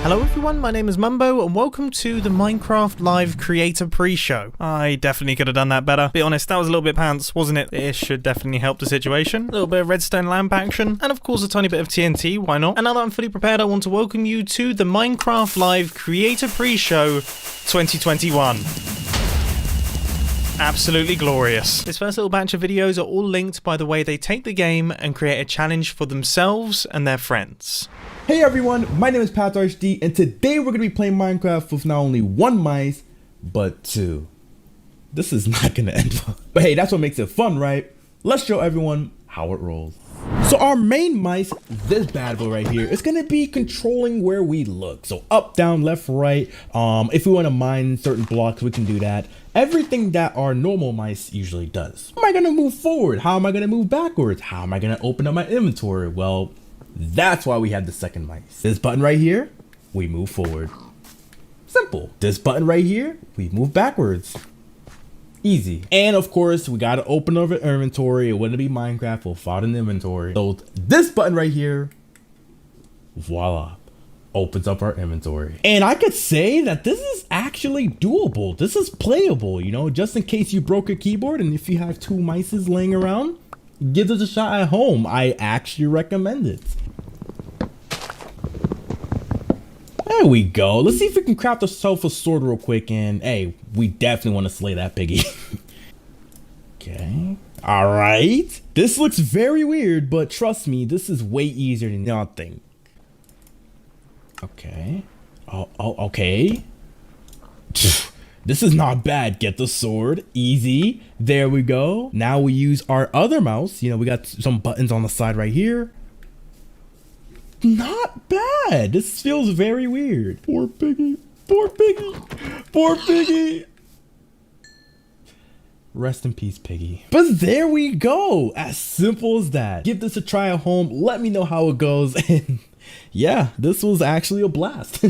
Hello everyone, my name is Mumbo and welcome to the Minecraft Live Creator Pre-Show. I definitely could have done that better. Be honest, that was a little bit pants, wasn't it? This should definitely help the situation. A little bit of redstone lamp action, and of course a tiny bit of TNT, why not? And now that I'm fully prepared, I want to welcome you to the Minecraft Live Creator Pre-Show 2021. Absolutely glorious. This first little batch of videos are all linked by the way they take the game and create a challenge for themselves and their friends. Hey everyone, my name is PathArchD, and today we're going to be playing Minecraft with not only one mice, but two. This is not going to end well. But hey, that's what makes it fun, right? Let's show everyone how it rolls. So our main mice, this bad boy right here, is going to be controlling where we look. So up, down, left, right. If we want to mine certain blocks, we can do that. Everything that our normal mice usually does. How am I going to move forward? How am I going to move backwards? How am I going to open up my inventory? Well, that's why we have the second mice. This button right here, we move forward. Simple. This button right here, we move backwards. Easy. And of course, we gotta open up our inventory. It wouldn't be Minecraft without an inventory. So this button right here, voila, opens up our inventory. And I could say that this is actually doable. This is playable, you know, just in case you broke your keyboard and if you have two mices laying around, give this a shot at home. I actually recommend it. There we go. Let's see if we can craft ourselves a sword real quick. And hey, we definitely want to slay that piggy. Okay. All right. This looks very weird, but trust me, this is way easier than y'all think. Okay. Oh, okay. This is not bad. Get the sword. Easy. There we go. Now we use our other mouse. You know, we got some buttons on the side right here. Not bad. This feels very weird. Poor piggy. Poor piggy. Poor piggy. Rest in peace, piggy. But there we go. As simple as that. Give this a try at home. Let me know how it goes. And yeah, this was actually a blast.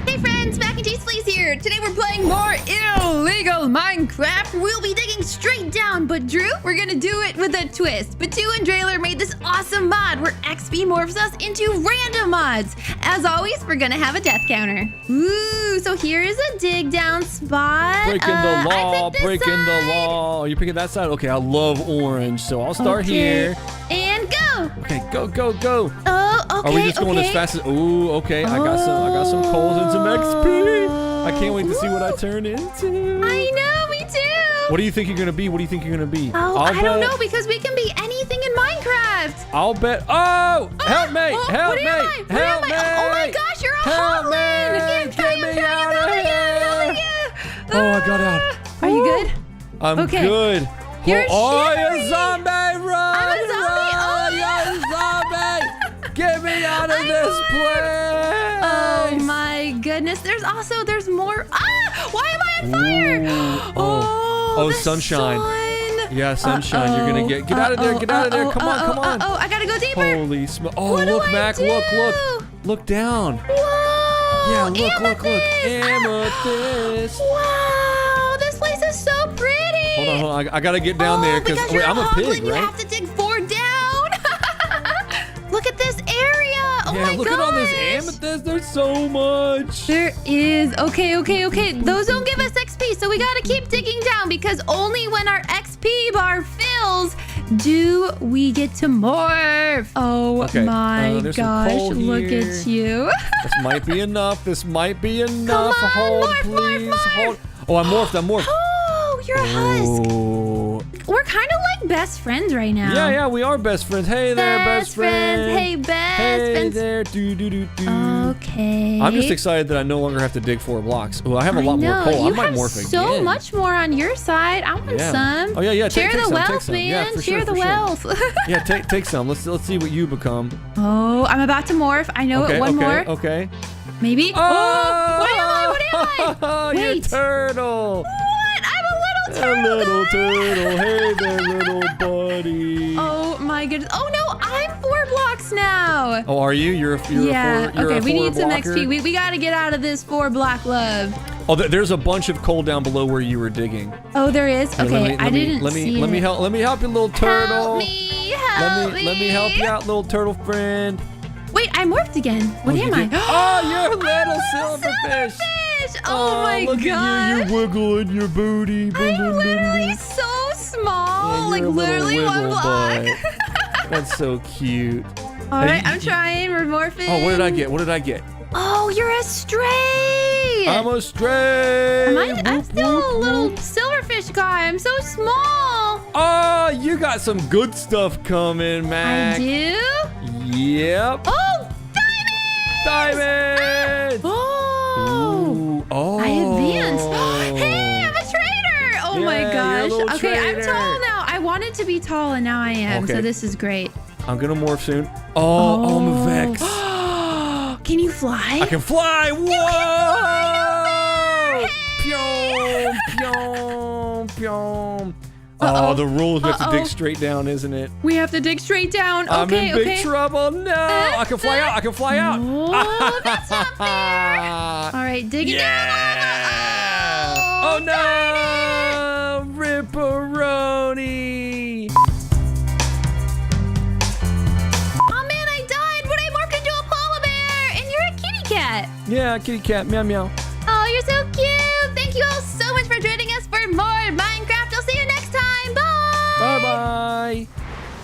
Hey friends, Mac and Cheese Please here. Today we're playing more illegal Minecraft. We'll be digging straight down, but Drew, we're gonna do it with a twist. Batu and Drailer made this awesome mod where XP morphs us into random mods. As always, we're gonna have a death counter. Ooh, so here is a dig down spot. Breaking the law, breaking the law. You're picking that side? Okay, I love orange, so I'll start here. And go. Okay, go, go, go. Oh, okay. Are we just going as fast as? Ooh, okay. I got some coals and some XP. I can't wait to see what I turn into. I know, me too. What do you think you're gonna be? What do you think you're gonna be? Oh, I don't know, because we can be anything in Minecraft. I'll bet. Oh, help me! Help me! Help me! Oh my gosh, you're a hotlin! Get me out of here! Oh, I got out. Are you good? I'm good. You're you zombie! Run! I'm a zombie! Run, you zombie! Get me out of this place! Oh my goodness! There's more. Ah! Why am I on fire? Oh, the sunshine. Sun. Yeah, sunshine. You're gonna get out of there. Get out of there. Come on, come on. Oh, I gotta go deeper. Holy smoke! Oh, What look, do I Mac! do? Look down. Whoa! Yeah, look. Amethyst. Amethyst. Wow! This place is so pretty. Hold on. I gotta get down there because you're I'm a pig, hoglin, You right? have to dig 4 down. Look at this area. Oh Yeah, my look gosh. at all this amethyst. There's so much. There is. Okay. Those don't give us XP, so we gotta keep digging down because only when our XP bar fills do we get to morph. Oh Okay, my there's some gosh, coal look here. at you. This might be enough. Come on, Hold, morph, please. morph. Hold. Oh, I'm morphed. Oh, you're a husk. Oh. We're kind of like best friends right now. Yeah, we are best friends. Hey there, best friend. Hey, best Hey friends. there. Do. Okay. I'm just excited that I no longer have to dig 4 blocks. Oh, I have a lot more coal. I might morph again. You have so much more on your side. I want some. Oh yeah. Share Take the some, wealth, take some. man. Yeah, for Share sure, the for sure. wealth. Yeah, take some. Let's see what you become. Oh, I'm about to morph. I know it. One more. Okay. Maybe. Oh! What am I? You're a Wait. turtle. What? I'm a little turtle. A little guys. turtle. Hey there, little buddy. Oh my goodness. Oh no, I'm 4 blocks now. Oh, are you? You're a Yeah. you're Okay, a we need some blocker? XP. We gotta get out of this 4 block love. Oh, there's a bunch of coal down below where you were digging. Oh, there is. Here, Okay, I didn't see it. Let me help you, little turtle. Help me. Help me. Let me help you out, little turtle friend. Wait, I morphed again. What am I? Oh, you're a little silverfish. Silverfish! Oh my look god. at you. You're wiggling your booty. I'm literally so small. Yeah, like you're a little literally one wiggle block. butt. That's so cute. All right, Hey, I'm trying. We're morphing. Oh, what did I get? What did I get? Oh, you're a stray. I'm a stray. I'm still a little silverfish guy. I'm so small. Oh, you got some good stuff coming, I Mac. do. Yep. Oh, Diamond. oh. Ooh, oh. I advanced. Hey, I'm a trader. Oh my Yeah, you're a gosh. little Okay, trader. I'm tall now. I wanted to be tall and now I am. Okay. So this is great. I'm gonna morph soon. Oh, I'm a Vex. Can you fly? I can fly. Whoa! Pyong, pyong, pyong. Oh, the rules we have to dig straight down, isn't it? We have to dig straight down. I'm Okay, in big okay. trouble. No, I can fly out. I can fly out. Oh, that's not fair. All right, dig it Yeah! down. Oh no! Ripperoni! Oh man, I died when I morphed into a polar bear, and you're a kitty cat. Yeah, kitty cat, meow meow. Oh, you're so cute. Thank you all so much for joining us for more Minecraft. I'll see you next time. Bye. Bye bye.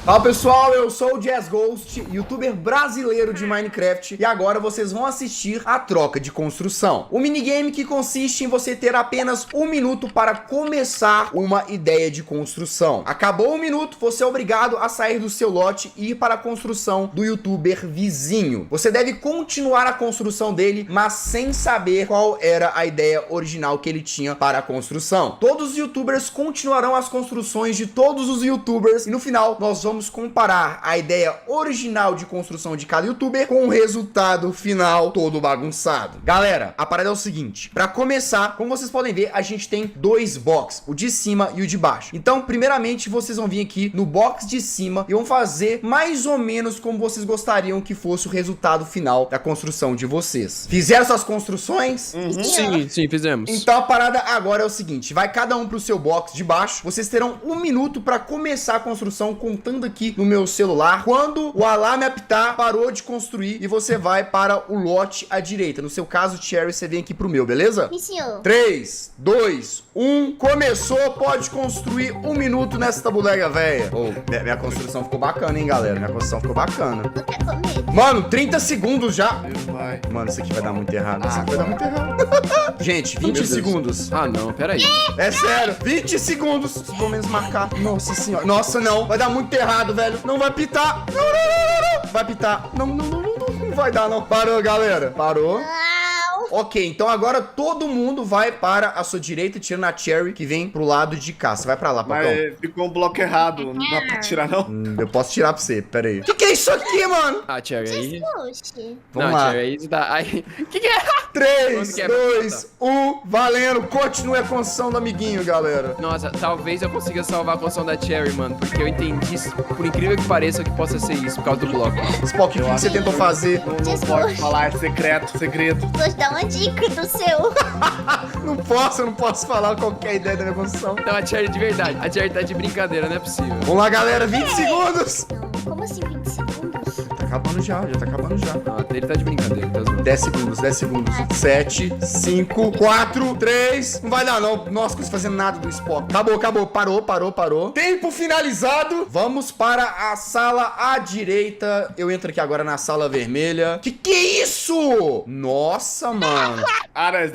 Fala pessoal, eu sou o Jazz Ghost, youtuber brasileiro de Minecraft, e agora vocês vão assistir a troca de construção. O minigame que consiste em você ter apenas 1 minuto para começar uma ideia de construção. Acabou o minuto, você é obrigado a sair do seu lote e ir para a construção do youtuber vizinho. Você deve continuar a construção dele, mas sem saber qual era a ideia original que ele tinha para a construção. Todos os youtubers continuarão as construções de todos os youtubers, e no final nós vamos comparar a ideia original de construção de cada youtuber com o resultado final todo bagunçado. Galera, a parada é o seguinte: para começar, como vocês podem ver, a gente tem 2 boxes, o de cima e o de baixo. Então, primeiramente, vocês vão vir aqui no box de cima e vão fazer mais ou menos como vocês gostariam que fosse o resultado final da construção de vocês. Fizeram suas construções? Sim, fizemos. Então a parada agora é o seguinte: vai cada um pro seu box de baixo. Vocês terão 1 minuto para começar a construção, contando aqui no meu celular. Quando o alarme apitar, parou de construir e você vai para o lote à direita. No seu caso, Cherry, você vem aqui pro meu, beleza? Sim, senhor. 3, 2, 1, começou, pode construir 1 minuto nessa bodega velha. Oh, minha construção ficou bacana, hein, galera? Minha construção ficou bacana. Não quer comer? Mano, 30 segundos já. Vai. Mano, isso aqui vai dar muito errado. Isso aqui vai dar muito errado. Gente, 20 segundos. Ah, não, peraí. É sério, 20 segundos. Pelo menos marcar. Nossa senhora. Nossa, não. Vai dar muito errado, velho. Não vai pitar. Não, não, não, não. Vai pitar. Não, não, não, não, não vai dar, não. Parou, galera. Parou. Ok, então agora todo mundo vai para a sua direita, tirando a Cherry, que vem pro lado de cá. Você vai pra lá, Pacão. Mas ficou um bloco errado. Não dá pra tirar, não? Eu posso tirar pra você, pera aí. Que é isso aqui, mano? Ah, Cherry, aí... Oxi. Vamos não, lá. Cherry, aí você tá... Aí... Que é? 3, Quando que é? 2, 1, valendo. Continue a construção do amiguinho, galera. Nossa, talvez eu consiga salvar a construção da Cherry, mano. Porque eu entendi, por incrível que pareça, que possa ser isso, por causa do bloco. Spock, o que você tentou fazer? Não pode falar, é secreto, segredo. Vou te dar uma dica do seu. Eu não posso falar qual que é a ideia da minha construção. Não, a Cherry de verdade. A Cherry tá de brincadeira, não é possível. Vamos lá, galera, 20 segundos. Como assim 20 segundos? Tá acabando já tá acabando já. Não, ele tá de brincadeira, tá zoando. 10 segundos, 10 segundos. 7, 5, 4, 3. Não vai dar, não. Nossa, não consigo fazer nada do Spock. Acabou. Parou. Tempo finalizado. Vamos para a sala à direita. Eu entro aqui agora na sala vermelha. Que é isso? Nossa, mano. Ah, não, esse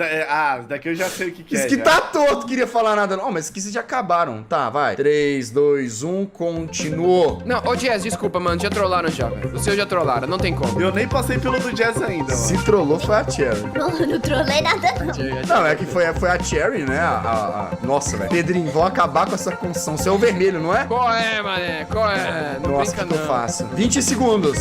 daqui eu já sei o que Isso é. aqui já. tá torto, queria falar nada não. Mas isso aqui vocês já acabaram. Tá, vai. 3, 2, 1, continuou. Não, ô Jazz, desculpa, mano. Já trollaram já, velho. O seu já trollaram, não tem como. Eu nem passei pelo do Jazz ainda, Se mano. trollou foi a Cherry. Não trolei nada, não. Não, é que foi a Cherry, né? Nossa, velho. Pedrinho, vão acabar com essa construção. Você é o vermelho, não é? Qual é, mané? Qual é? Não Nossa, brinca que eu não. faço? 20 segundos.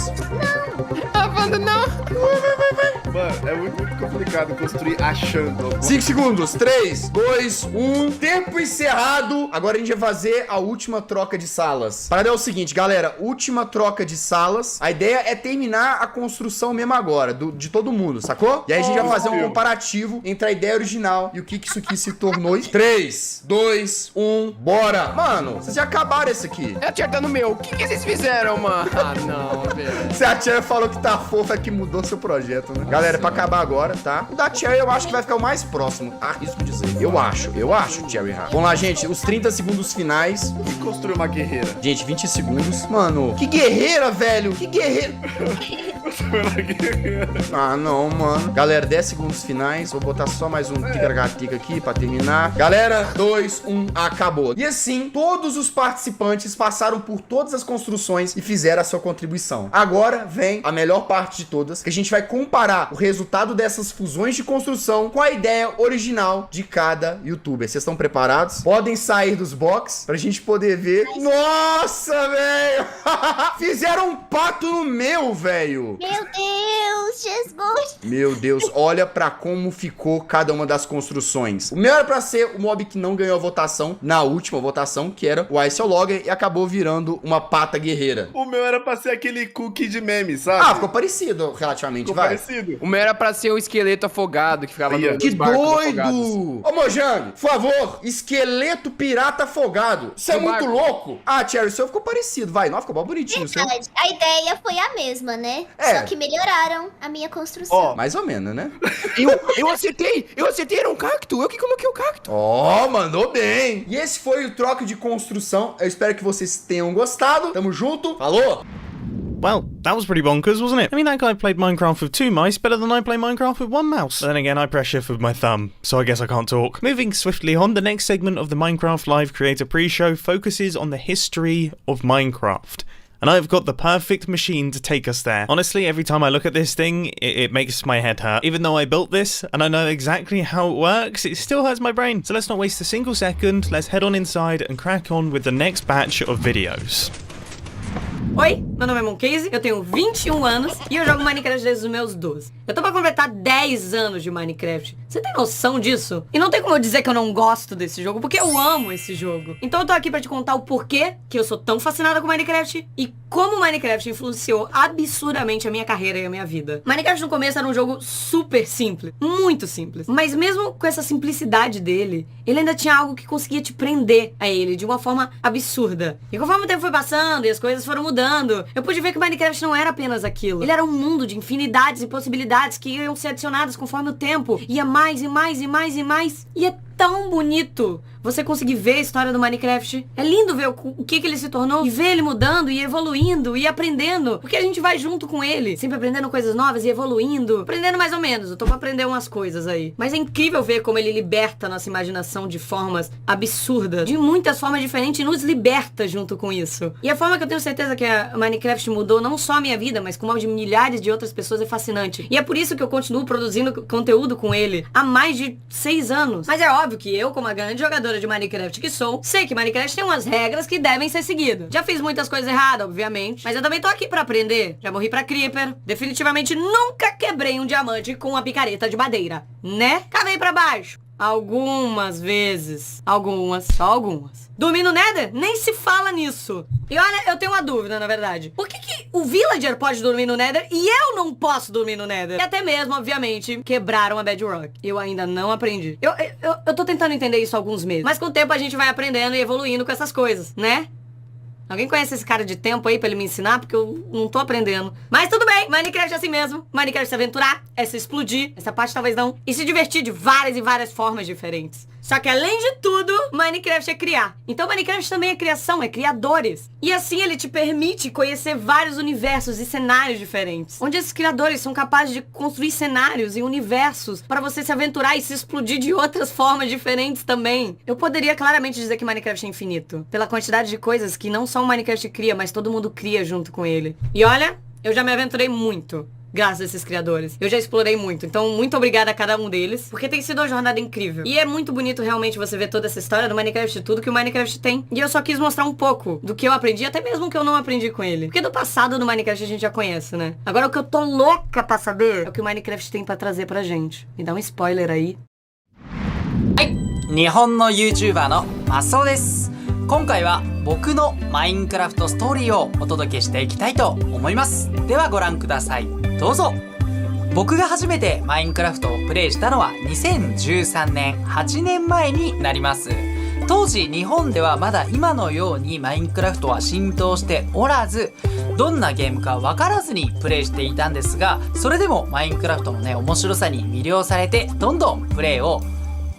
Ah, Wanda, não. Vai. Mano, é muito complicado construir achando. 5 segundos. 3, 2, 1. Tempo encerrado. Agora a gente vai fazer a última troca de salas. Para é o seguinte, galera. Última troca de salas. A ideia é terminar a construção mesmo agora, de todo mundo, sacou? E aí a gente vai fazer um comparativo entre a ideia original e o que isso aqui se tornou. 3, 2, 1, bora! Mano, vocês já acabaram esse aqui. A Cher tá no meu. O que vocês fizeram, mano? Ah, não, velho. Se a Cher falou que tá fofa, é que mudou seu projeto, né? Galera, pra acabar agora, tá? O da Cher eu acho que vai ficar o mais próximo. Arrisco dizer. Eu acho, Cherry Heart. Vamos lá, gente. Os 30 segundos finais. E construir uma guerreira. Gente, 20 segundos. Mano, que guerreira, velho. Que guerreira. Construir uma guerreira. Ah, não, mano. Galera, 10 segundos finais. Vou botar só mais um tica-tica aqui pra terminar. Galera, 2, 1, acabou. E assim, todos os participantes passaram por todas as construções e fizeram a sua contribuição. Agora vem a melhor parte de todas, que a gente vai comparar o resultado dessas fusões de construção com a ideia original de cada youtuber. Vocês estão preparados? Podem sair dos box pra gente poder ver. Nossa, velho! Fizeram um pato no meu, velho! Meu Deus, Jesus. Meu Deus, olha pra como ficou cada uma das construções. O meu era pra ser o mob que não ganhou a votação na última votação, que era o Ice Logger, e acabou virando uma pata guerreira. O meu era pra ser aquele cookie de meme, sabe? Ah, ficou parecido relativamente, Ficou vai. parecido. O meu era pra ser o esqueleto afogado que ficava no Que doido! Ô, Mojang, por favor, esqueleto pirata afogado. Isso é No muito barco. louco. Ah, Cherry, o seu ficou parecido, vai. Não, ficou bem bonitinho o seu. Verdade. A ideia foi a mesma, né? É. Só que melhoraram a minha construção. Ó, Mais ou menos, né? Eu acertei, era um cacto, eu que coloquei o cacto. Ó, mandou bem. E esse foi o troco de construção. Eu espero que vocês tenham gostado. Tamo junto. Falou! Well, that was pretty bonkers, wasn't it? I mean, that guy played Minecraft with 2 mice better than I play Minecraft with 1 mouse. But then again, I press shift with my thumb, so I guess I can't talk. Moving swiftly on, the next segment of the Minecraft Live Creator Pre-Show focuses on the history of Minecraft. And I've got the perfect machine to take us there. Honestly, every time I look at this thing, it makes my head hurt. Even though I built this, and I know exactly how it works, it still hurts my brain. So let's not waste a single second, let's head on inside and crack on with the next batch of videos. Oi, meu nome é Moncase, eu tenho 21 anos e eu jogo Minecraft desde os meus 12. Eu tô pra completar 10 anos de Minecraft. Você tem noção disso? E não tem como eu dizer que eu não gosto desse jogo, porque eu amo esse jogo. Então eu tô aqui pra te contar o porquê que eu sou tão fascinada com Minecraft e como Minecraft influenciou absurdamente a minha carreira e a minha vida. Minecraft no começo era um jogo super simples, muito simples. Mas mesmo com essa simplicidade dele, ele ainda tinha algo que conseguia te prender a ele de uma forma absurda. E conforme o tempo foi passando e as coisas foram mudando, eu pude ver que Minecraft não era apenas aquilo. Ele era um mundo de infinidades e possibilidades que iam ser adicionadas conforme o tempo. Ia mais e mais e mais e mais. E é tão bonito você conseguir ver a história do Minecraft. É lindo ver o que ele se tornou e ver ele mudando e evoluindo e aprendendo, porque a gente vai junto com ele, sempre aprendendo coisas novas e evoluindo, aprendendo mais ou menos. Eu tô pra aprender umas coisas aí, mas é incrível ver como ele liberta a nossa imaginação de formas absurdas, de muitas formas diferentes, e nos liberta junto com isso. E a forma que eu tenho certeza que a Minecraft mudou não só a minha vida, mas como a de milhares de outras pessoas é fascinante. E é por isso que eu continuo produzindo conteúdo com ele há mais de 6 anos. Mas é óbvio que eu, como a grande jogadora de Minecraft que sou, sei que Minecraft tem umas regras que devem ser seguidas. Já fiz muitas coisas erradas, obviamente, mas eu também tô aqui pra aprender. Já morri pra Creeper. Definitivamente nunca quebrei um diamante com uma picareta de madeira, né? Cavei pra baixo. Algumas vezes. Só algumas. Dormir no Nether? Nem se fala nisso. E olha, eu tenho uma dúvida, na verdade. Por que o Villager pode dormir no Nether e eu não posso dormir no Nether? E até mesmo, obviamente, quebraram a Bedrock. Eu ainda não aprendi. Eu tô tentando entender isso há alguns meses. Mas com o tempo a gente vai aprendendo e evoluindo com essas coisas, né? Alguém conhece esse cara de tempo aí pra ele me ensinar? Porque eu não tô aprendendo. Mas tudo bem, Minecraft é assim mesmo. Minecraft é se aventurar, é se explodir. Essa parte talvez não. E se divertir de várias e várias formas diferentes. Só que além de tudo, Minecraft é criar. Então Minecraft também é criação, é criadores. E assim ele te permite conhecer vários universos e cenários diferentes. Onde esses criadores são capazes de construir cenários e universos para você se aventurar e se explodir de outras formas diferentes também. Eu poderia claramente dizer que Minecraft é infinito. Pela quantidade de coisas que não só o Minecraft cria, mas todo mundo cria junto com ele. E olha, eu já me aventurei muito. graças a esses criadores. Eu já explorei muito, então muito obrigada a cada um deles, porque tem sido uma jornada incrível. E é muito bonito realmente você ver toda essa história do Minecraft, tudo que o Minecraft tem. E eu só quis mostrar um pouco do que eu aprendi, até mesmo o que eu não aprendi com ele. Porque do passado do Minecraft a gente já conhece, né? Agora o que eu tô louca pra saber é o que o Minecraft tem pra trazer pra gente. Me dá um spoiler aí. 日本の YouTuber のマスオです。今回は僕のマインクラフトストーリーをお届けしていきたいと思います。ではご覧ください。どうぞ。僕が初めてマインクラフトをプレイしたのは2013年8年前になります。当時日本ではまだ今のようにマインクラフトは浸透しておらず、どんなゲームか分からずにプレイしていたんですが、それでもマインクラフトのね面白さに魅了されてどんどんプレイを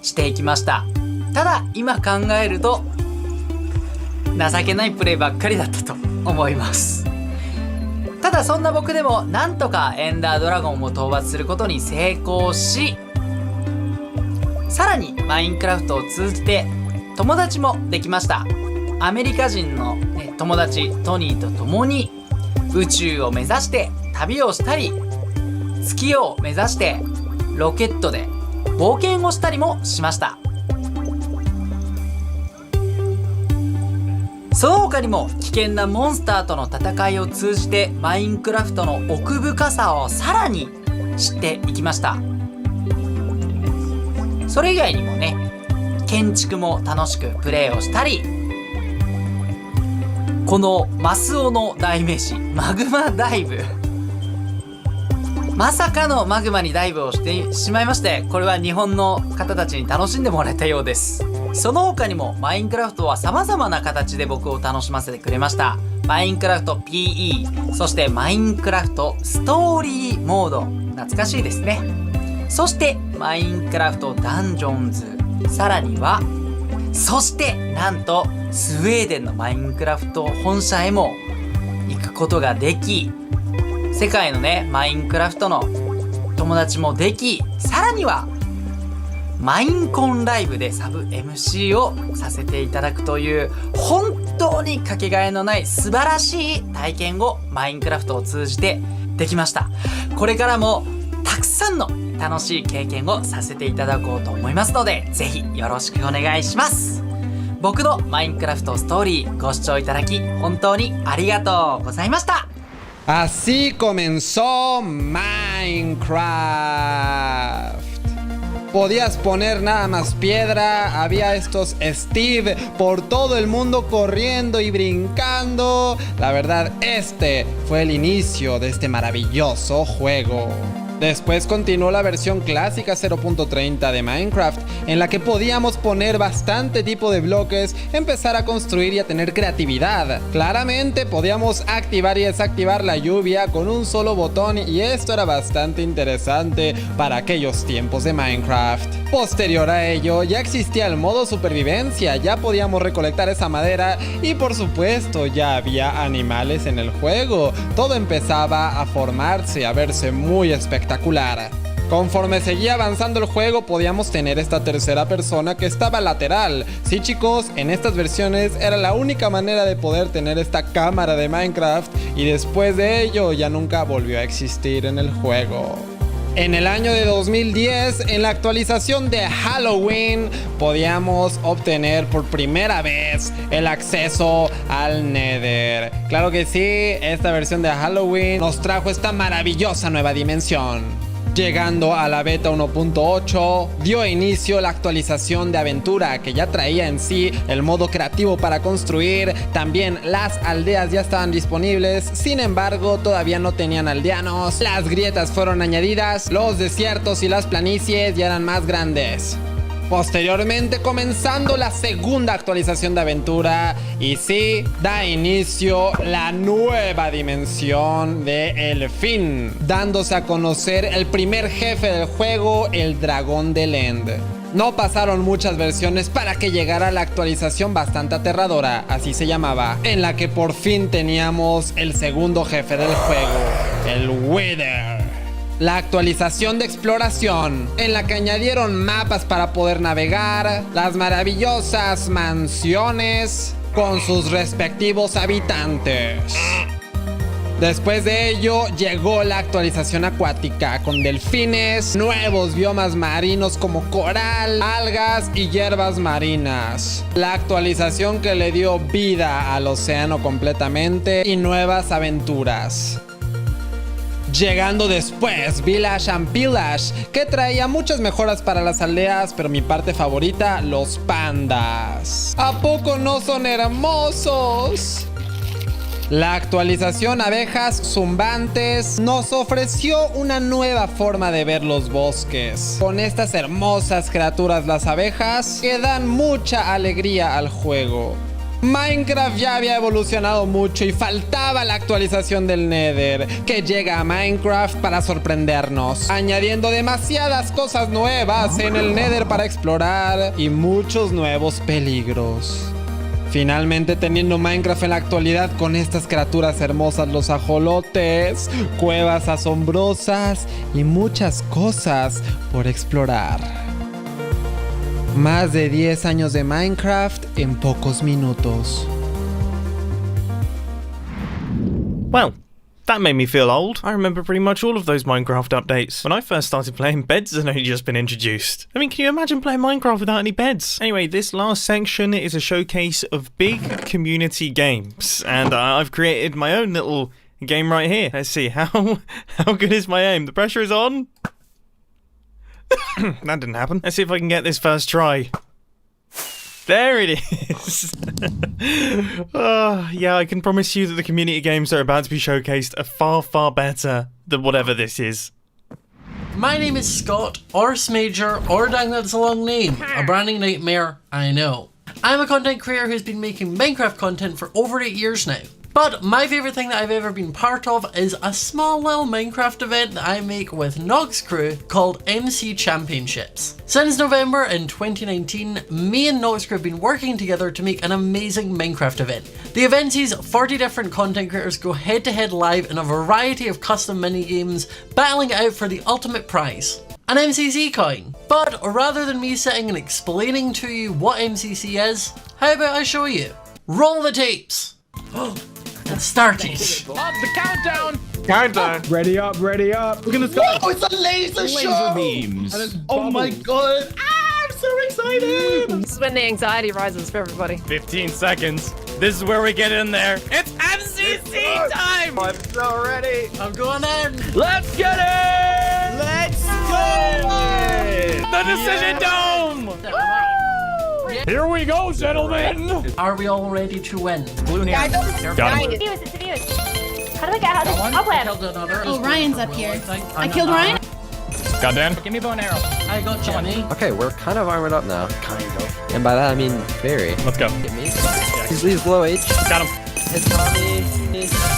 していきました。ただ今考えると情けないプレイばっかりだったと思います。ただそんな僕でもなんとかエンダードラゴンを討伐することに成功し、さらにマインクラフトを通じて友達もできました。アメリカ人の、友達トニーと共に宇宙を目指して旅をしたり、月を目指してロケットで冒険をしたりもしました。その他にも危険なモンスターとの戦いを通じてマインクラフトの奥深さをさらに知っていきました。それ以外にもね、建築も楽しくプレイをしたり、このマスオの代名詞マグマダイブ、まさかのマグマにダイブをしてしまいまして、これは日本の方たちに楽しんでもらえたようです。その他にもマインクラフトは様々な形で僕を楽しませてくれました。マインクラフト PE、 そしてマインクラフトストーリーモード、懐かしいですね。そしてマインクラフトダンジョンズ、さらにはそしてなんとスウェーデンのマインクラフト本社へも行くことができ、世界のねマインクラフトの友達もでき、さらにはマインコンライブでサブ MC をさせていただくという本当にかけがえのない素晴らしい体験をマインクラフトを通じてできました。これからもたくさんの楽しい経験をさせていただこうと思いますので、ぜひよろしくお願いします。僕のマインクラフトストーリーご視聴いただき本当にありがとうございました。Así comenzó Minecraft. Podías poner nada más piedra, había estos Steve por todo el mundo corriendo y brincando. La verdad, este fue el inicio de este maravilloso juego. Después continuó la versión clásica 0.30 de Minecraft, en la que podíamos poner bastante tipo de bloques, empezar a construir y a tener creatividad. Claramente podíamos activar y desactivar la lluvia con un solo botón, y esto era bastante interesante para aquellos tiempos de Minecraft. Posterior a ello ya existía el modo supervivencia, ya podíamos recolectar esa madera y por supuesto ya había animales en el juego. Todo empezaba a formarse, a verse muy espectacular. Conforme seguía avanzando el juego podíamos tener esta tercera persona que estaba lateral. Sí chicos, en estas versiones era la única manera de poder tener esta cámara de Minecraft, y después de ello ya nunca volvió a existir en el juego. En el año de 2010, en la actualización de Halloween, podíamos obtener por primera vez el acceso al Nether. Claro que sí, esta versión de Halloween nos trajo esta maravillosa nueva dimensión. Llegando a la beta 1.8, dio inicio la actualización de aventura, que ya traía en sí el modo creativo para construir. También las aldeas ya estaban disponibles, sin embargo todavía no tenían aldeanos. Las grietas fueron añadidas, los desiertos y las planicies ya eran más grandes. Posteriormente, comenzando la segunda actualización de aventura, y sí, da inicio la nueva dimensión de El Fin, dándose a conocer el primer jefe del juego, el Dragón del End. No pasaron muchas versiones para que llegara la actualización bastante aterradora, así se llamaba, en la que por fin teníamos el segundo jefe del juego, el Wither. La actualización de exploración, en la que añadieron mapas para poder navegar, las maravillosas mansiones con sus respectivos habitantes. Después de ello llegó la actualización acuática con delfines, nuevos biomas marinos como coral, algas y hierbas marinas. La actualización que le dio vida al océano completamente y nuevas aventuras. Llegando después, Village and Pillage, que traía muchas mejoras para las aldeas, pero mi parte favorita, los pandas. ¿A poco no son hermosos? La actualización Abejas Zumbantes nos ofreció una nueva forma de ver los bosques. Con estas hermosas criaturas las abejas que dan mucha alegría al juego. Minecraft ya había evolucionado mucho y faltaba la actualización del Nether, que llega a Minecraft para sorprendernos, añadiendo demasiadas cosas nuevas en el Nether para explorar y muchos nuevos peligros. Finalmente teniendo Minecraft en la actualidad con estas criaturas hermosas, los ajolotes, cuevas asombrosas y muchas cosas por explorar. Más de 10 años de Minecraft en pocos minutos. Well, that made me feel old. I remember pretty much all of those Minecraft updates. When I first started playing, beds had only just been introduced. I mean, can you imagine playing Minecraft without any beds? Anyway, this last section is a showcase of big community games, and I've created my own little game right here. Let's see, how good is my aim? The pressure is on. That didn't happen. Let's see if I can get this first try. There it is. Yeah, I can promise you that the community games that are about to be showcased are far, far better than whatever this is. My name is Scott, or Smager, or dang that's a long name. A branding nightmare, I know. I'm a content creator who's been making Minecraft content for over 8 years now. But my favourite thing that I've ever been part of is a small little Minecraft event that I make with Nox Crew called MC Championships. Since November in 2019, me and Nox Crew have been working together to make an amazing Minecraft event. The event sees 40 different content creators go head to head live in a variety of custom mini-games, battling it out for the ultimate prize, an MCC coin. But rather than me sitting and explaining to you what MCC is, how about I show you? Roll the tapes! It's starting. The countdown. Countdown. Ready up, ready up. We're gonna start. Oh, it's a laser show. beams. Oh my god. I'm so excited. This is when the anxiety rises for everybody. 15 seconds. This is where we get in there. It's MCC time. I'm so ready. I'm going in. Let's get it. Let's go. The Decision Dome. Here we go, gentlemen. Are we all ready to win? Blue here. Got him. It's views. How do I get I'll play. Oh, Ryan's up here. I killed Ryan. Goddamn. Give me a bow and arrow. I got Johnny. Okay, we're kind of armored up now. Kind of. And by that I mean very. Let's go. Get me. He's low H. Got him. It's Tommy.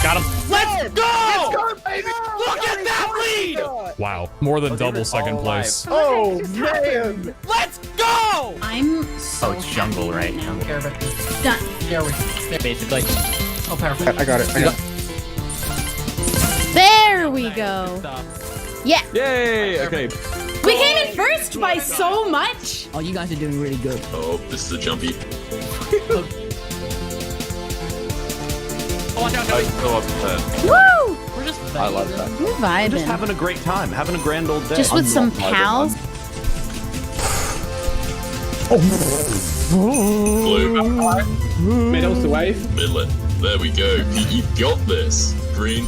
Got him. Let's go! Let's go, baby! Look at that lead! Wow, more than double second place. Oh, man! Let's go! I'm so it's jungle right now. Care about this. done. Here we go. Basically. Oh, perfect. I got it. There we go. Yeah. Yay! Okay. We came in first by so much. Oh, you guys are doing really good. Oh, this is a jumpy. Watch out, Woo! We're just I love that. We're vibing. Just having a great time, having a grand old day. Just with some pals. Blue. Middle's the wave. Midland. There we go. You got this. Green.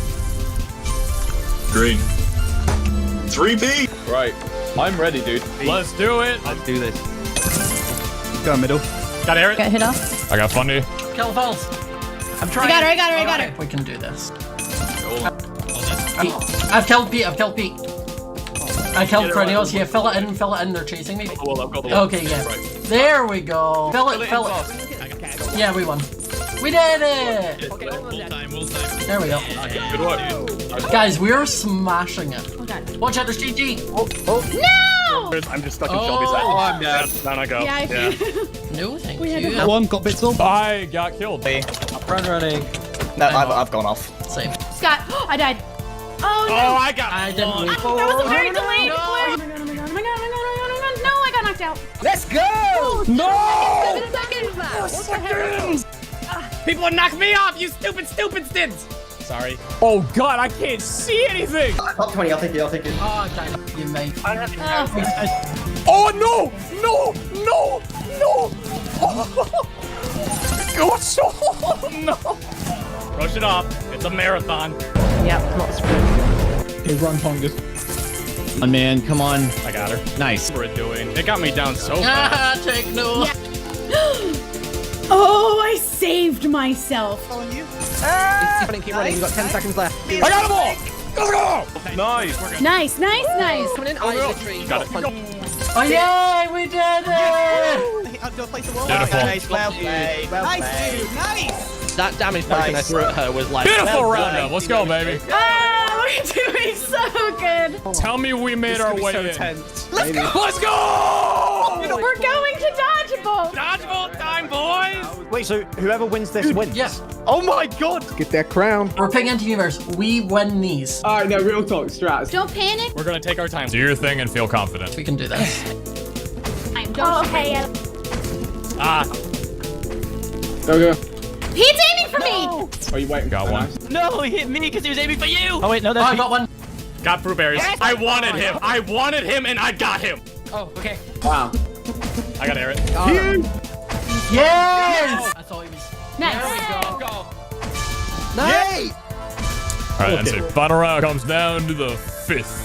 Green. 3P. Right. I'm ready, dude. Let's do it. Let's do this. Go middle. Got Eric. Got hit off. I got Fundy. Kill falls. I'm trying. I got her. We can do this. I've killed Pete. I killed Cranios. Yeah, fill it in. They're chasing me. Okay, yeah. There we go. Fill it. Yeah, we won. We did it! There we go. Good work. Guys, we're smashing it. Oh god. Watch out, there's GG. No! I'm just stuck in Shelby's side. Oh, I'm dead. Down I go. Yeah, No, thank We had you. to One got bits up. I got killed. Run running. No, I've gone off. Same. Scott, I died. Oh no! Oh, I got I didn't leave. That was a very delayed flare. Oh my god. No, I got knocked out. Let's go! No! 7 seconds. People would knock me off, you stupid stids! Sorry. Oh God, I can't see anything. Top 20, I'll take it, I'll take it. Oh, damn it, you mate. Oh no! No! No! No! Oh, so no! Brush it off. It's a marathon. Yep, not sprint. Hey, run, Fungus. Oh, man, come on. I got her. Nice. What we're doing. It got me down so fast. Take no. Oh, I saved myself. Keep running, you've got 10 seconds left. I got them all! Let's go! Nice. Nice, nice, nice. Coming in, I literally Got it. Oh, yay, we did it! Beautiful. Nice, well played. Well played. That damage potion I threw at her was like... Beautiful roundup. Let's go, baby. Oh, we're doing so good. Tell me we made our way in. Tense. Let's go! Let's go! We're going to dodgeball. Dodgeball time, boys! Wait, so whoever wins this wins? Yes. Oh my god! Get that crown. We're picking into universe. We win these. Alright, no, real talk, strats. Don't panic. We're gonna take our time. Do your thing and feel confident. We can do this. Don't Okay. Ah, Go. He's aiming for me. Are you waiting? got one. No, he hit me because he was aiming for you! Oh wait, no, Oh, I got one. Got fruit berries. I wanted him. I wanted him and I got him. Oh, okay. Wow. I got Aaron. Yes! I thought he was... Nice. Go. Nice! Alright, and so final round comes down to the 5th.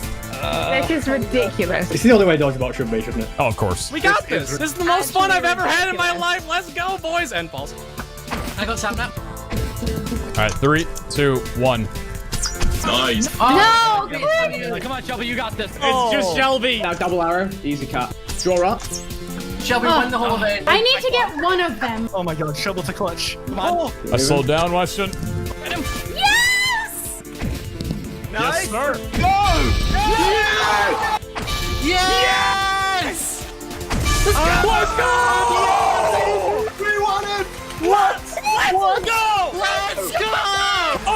This is ridiculous. It's the only way dodgeball should be, shouldn't it? Oh, of course. We got this. This is the most fun I've ever had in my life. Let's go, boys. And balls. I got Sam now. Alright, 3, 2, 1. Nice. No. Come on, Shelby, you got this. It's just Shelby. Now double arrow, easy cut. Draw up. Shelby won the whole event. I need to get one of them. Oh my god, shovel to clutch. Come on. I slowed down, Weston. Yes. Yes, sir. Yes! Let's go! We won it! Let's go! Let's go!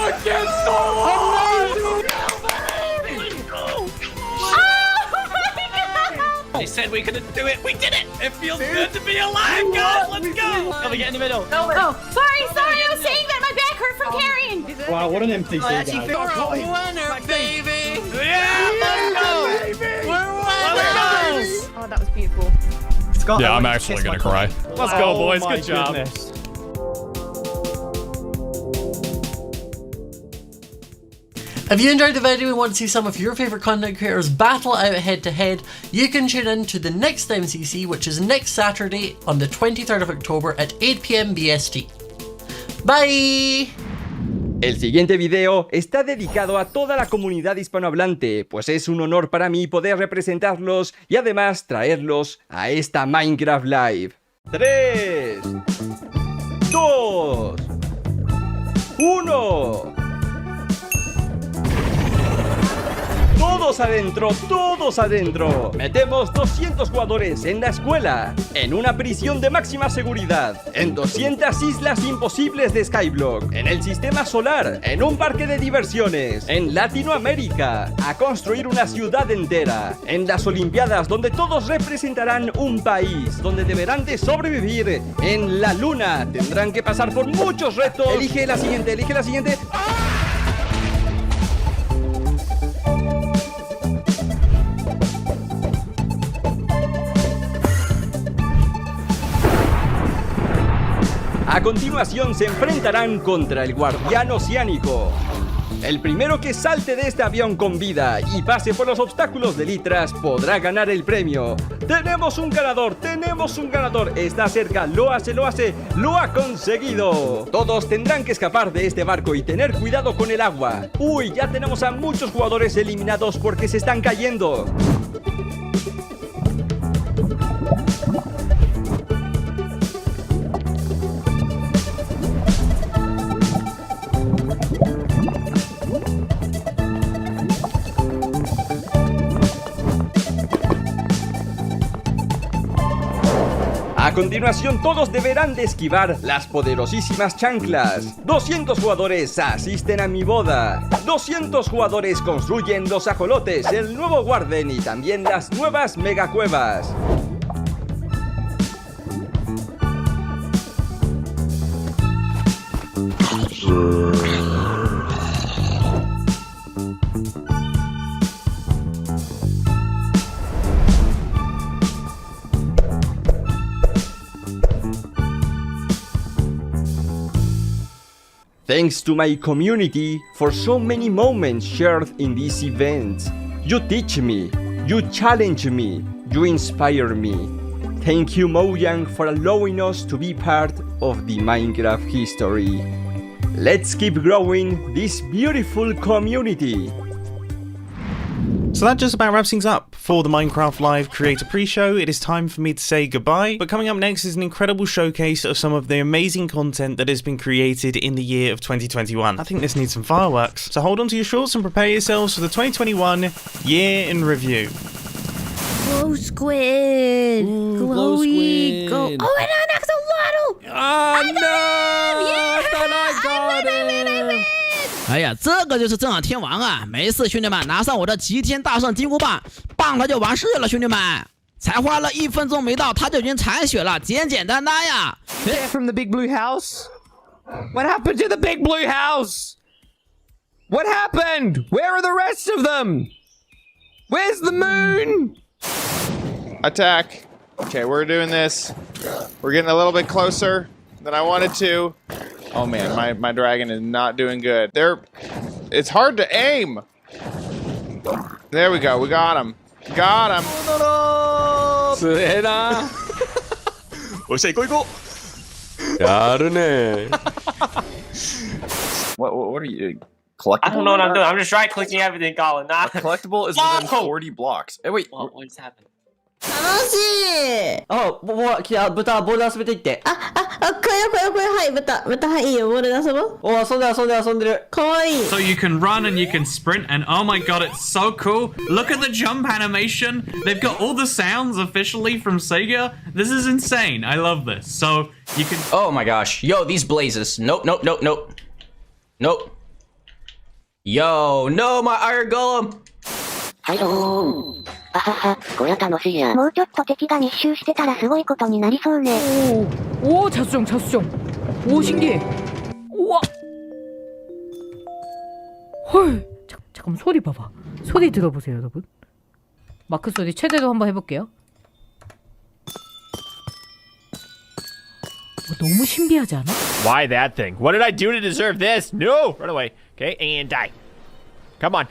Against the world! They said we couldn't do it. We did it! It feels good to be alive, guys. Let's go! Shelby, get in the middle. Oh, sorry. I was saying that my back hurt from carrying. Wow, what an NPC, guys. You're a winner, baby! Yeah, let's go! We're winners! Oh, that was beautiful. Scott, Yeah, I I'm want you to actually kiss gonna my cry. butt. Let's go, boys. Oh my Good job. goodness. If you enjoyed the video and want to see some of your favourite content creators battle out head to head, you can tune in to the next MCC, which is next Saturday on the 23rd of October at 8 PM BST. Bye! El siguiente video está dedicado a toda la comunidad hispanohablante, pues es un honor para mí poder representarlos y además traerlos a esta Minecraft Live. 3, 2, 1... Todos adentro, todos adentro. Metemos 200 jugadores en la escuela, en una prisión de máxima seguridad, en 200 islas imposibles de Skyblock, en el sistema solar, en un parque de diversiones, en Latinoamérica, a construir una ciudad entera, en las Olimpiadas donde todos representarán un país, donde deberán de sobrevivir, en la luna, tendrán que pasar por muchos retos. Elige la siguiente, elige la siguiente. A continuación se enfrentarán contra el guardián oceánico. El primero que salte de este avión con vida y pase por los obstáculos de litras podrá ganar el premio. ¡Tenemos un ganador! ¡Tenemos un ganador! Está cerca, lo hace, lo ha conseguido. Todos tendrán que escapar de este barco y tener cuidado con el agua. Uy, ya tenemos a muchos jugadores eliminados porque se están cayendo. A continuación todos deberán de esquivar las poderosísimas chanclas. 200 jugadores asisten a mi boda. 200 jugadores construyen los ajolotes, el nuevo Warden y también las nuevas megacuevas. Thanks to my community for so many moments shared in this event. You teach me, you challenge me, you inspire me. Thank you Mojang for allowing us to be part of the Minecraft history. Let's keep growing this beautiful community. So that just about wraps things up for the Minecraft Live Creator Pre-Show. It is time for me to say goodbye, but coming up next is an incredible showcase of some of the amazing content that has been created in the year of 2021. I think this needs some fireworks. So hold on to your shorts and prepare yourselves for the 2021 Year in Review. Glow squid. glow Glowy. squid. Oh, and an axolotl. Oh no! Yeah! I thought I got it. 哎呀，这个就是正好天王啊！没事，兄弟们，拿上我的齐天大圣金箍棒，棒他就完事了，兄弟们。才花了1分钟没到，他就已经残血了，简简单单呀。They're from the big blue house? What happened to the big blue house? What happened? Where are the rest of them? Where's the moon? Attack. Okay, we're doing this. We're getting a little bit closer than I wanted to. Oh man, my dragon is not doing good. It's hard to aim. There we go. We got him. Got him. すげえな。おっしゃ行こう行こう。やるね。What are you? Collectible? I don't know what I'm doing. I'm just right clicking everything, Colin. Not collectible is within 40 blocks. Hey, wait. What's happening? 楽しい。あ、来た、豚、ボール遊べていって。これ、はい、豚、はい、いいよ、ボールで遊ぼう。お、遊んでる。かわいい。 So you can run and you can sprint, and oh my god, it's so cool. Look at the jump animation. They've got all the sounds officially from Sega. This is insane. I love this. So you can... Oh my gosh. Yo, these blazes. Nope. Yo, no, my iron golem. はいどーん。あはは、こりゃ楽しいや。もうちょっと敵が密集してたらすごいことになりそうね。오, 자수정. 오, 신기해. 우와. 헐. 잠깐만, 소리 봐봐. 소리 들어보세요, 여러분. 마크 소리 최대로 한번 해볼게요. 너무 신비하지 않아? Why that thing? What did I do to deserve this? No! Run away. Okay, and die. Come on.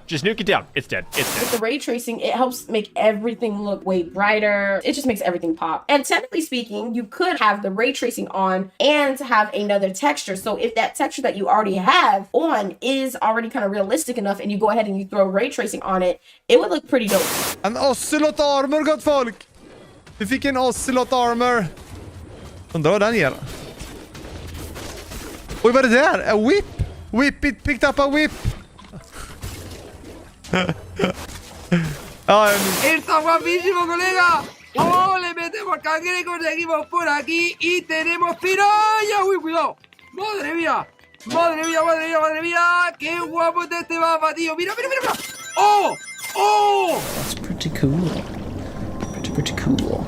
Just nuke it down. It's dead. With the ray tracing, it helps make everything look way brighter. It just makes everything pop. And technically speaking, you could have the ray tracing on and have another texture. So if that texture that you already have on is already kind of realistic enough and you go ahead and you throw ray tracing on it, it would look pretty dope. En Ocelot Armor, gott folk! Vi fick en Ocelot Armor. Undrar vad den ger. Oj, vad är det där? A whip? Whip it, picked up a whip. ¡Está guapísimo, colega! ¡Oh, le metemos al cangrejo, seguimos por aquí y tenemos piraya! ¡Uy, cuidado! ¡Madre mía! ¡Qué guapo está este mapa, tío! ¡Mira! ¡Oh! That's pretty cool. Pretty cool.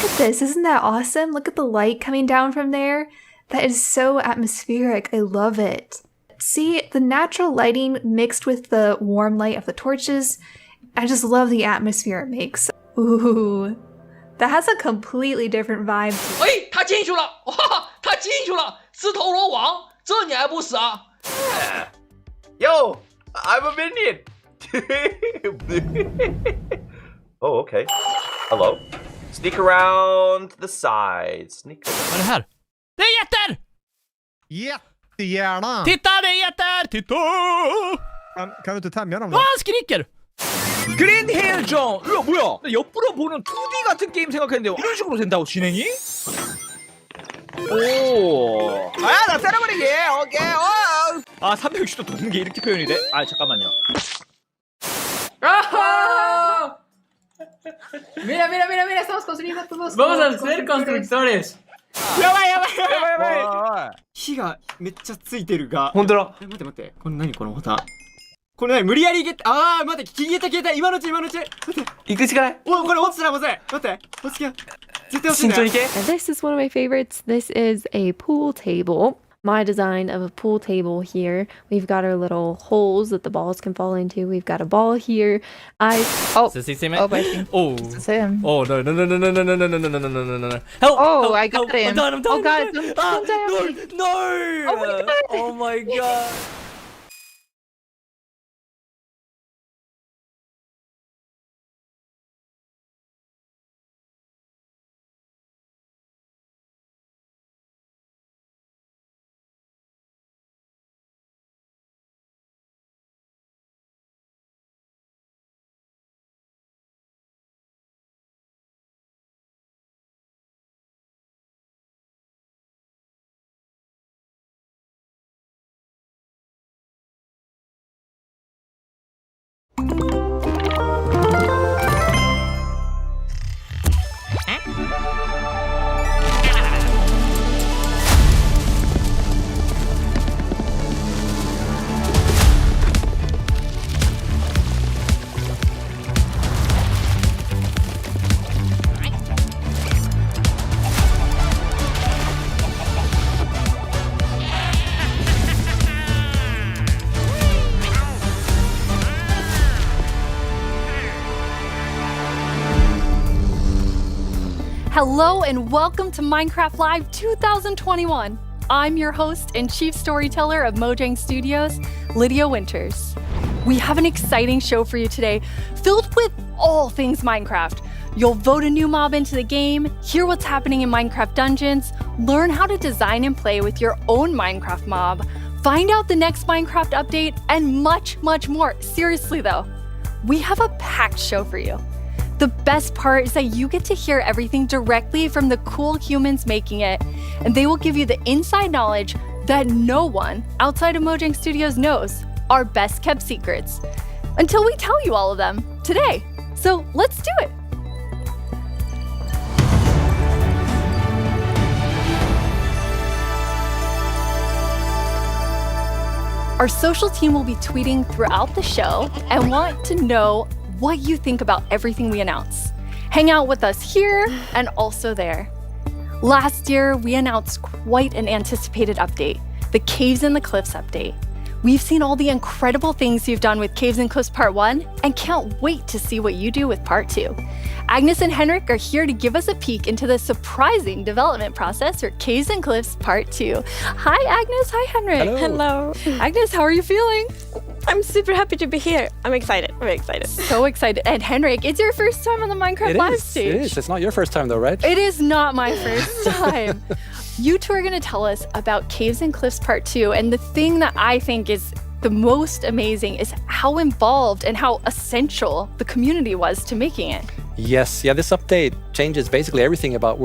Look at this. Isn't that awesome? Look at the light coming down from there. That is so atmospheric. I love it. See, the natural lighting mixed with the warm light of the torches. I just love the atmosphere it makes. Ooh, that has a completely different vibe. 哎，他进去了！哇，他进去了！自投罗网，这你还不死啊 Yo, I'm a minion. Oh, okay. Hello. Sneak around the side. Sneak. Vad är det här? Det är jätter! Jättegärna! Titta, det är jätter! Titta! Kan du inte tämja dem då? Han skriker! 그린 헬정! 이거 뭐야? 나 옆으로 보는 2D 같은 게임 생각했는데 이런 식으로 된다고 진행이? 오! 아, 나 때려버리기! 오케이! 아, 360도 도는 게 이렇게 표현이 돼? 아, 잠깐만요. 아하! Mira, estamos construyendo todos. Vamos a ser constructores. やばい火がめっちゃついてるがほんとだ待ってこれ何このボタンこれ何無理やりゲット待って消えた今のうち待って行くしかないおこれ落ちたらまずい待って落ち着け絶対落ちるんだよ This is one of my favorites. This is a pool table. my design of a pool table here. We've got our little holes that the balls can fall into. We've got a ball here. Is this him? Oh, Viking. Oh. It's him. Oh, no. Help! Oh, I help, got him. I'm dying. Oh, God. Don't die on me. No! Oh, my God. Oh, my God. Hello and welcome to Minecraft Live 2021. I'm your host and chief storyteller of Mojang Studios, Lydia Winters. We have an exciting show for you today, filled with all things Minecraft. You'll vote a new mob into the game, hear what's happening in Minecraft Dungeons, learn how to design and play with your own Minecraft mob, find out the next Minecraft update, and much, much more. Seriously though, we have a packed show for you. The best part is that you get to hear everything directly from the cool humans making it, and they will give you the inside knowledge that no one outside of Mojang Studios knows, our best kept secrets, until we tell you all of them today. So let's do it. Our social team will be tweeting throughout the show and want to know what you think about everything we announce. Hang out with us here and also there. Last year, we announced quite an anticipated update, the Caves and the Cliffs update. We've seen all the incredible things you've done with Caves and Cliffs Part 1 and can't wait to see what you do with Part 2. Agnes and Henrik are here to give us a peek into the surprising development process for Caves and Cliffs Part 2. Hi Agnes, hi Henrik. Hello. Agnes, how are you feeling? I'm super happy to be here. I'm excited, very excited. So excited. And Henrik, it's your first time on the Minecraft Live stage. It is. It's not your first time though, right? It is not my first time. You two are going to tell us about Caves and Cliffs Part 2, and the thing that I think is the most amazing is how involved and how essential the community was to making it. Yes, yeah, this update changes basically everything about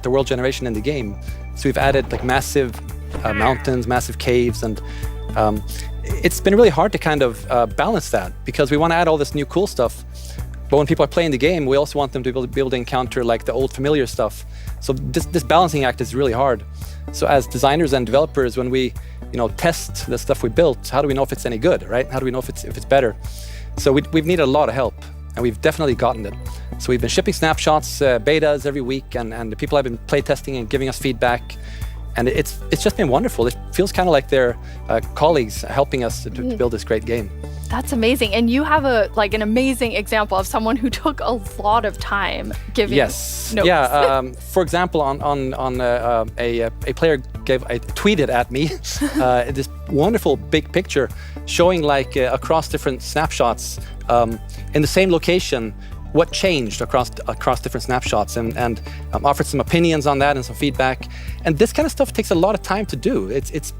the world generation in the game. So we've added like massive mountains, massive caves, and it's been really hard to kind of balance that because we want to add all this new cool stuff. But when people are playing the game, we also want them to be able to encounter like the old familiar stuff. So this balancing act is really hard. So as designers and developers, when we test the stuff we built, how do we know if it's any good, right? How do we know if it's better? So we've needed a lot of help, and we've definitely gotten it. So we've been shipping snapshots, betas every week, and the people have been play testing and giving us feedback. And it's just been wonderful. It feels kind of like they're colleagues helping us to build this great game. That's amazing. And you have an amazing example of someone who took a lot of time giving notes. Yeah. For example, a player tweeted at me this wonderful big picture showing across different snapshots in the same location what changed across different snapshots and offered some opinions on that and some feedback. And this kind of stuff takes a lot of time to do. It's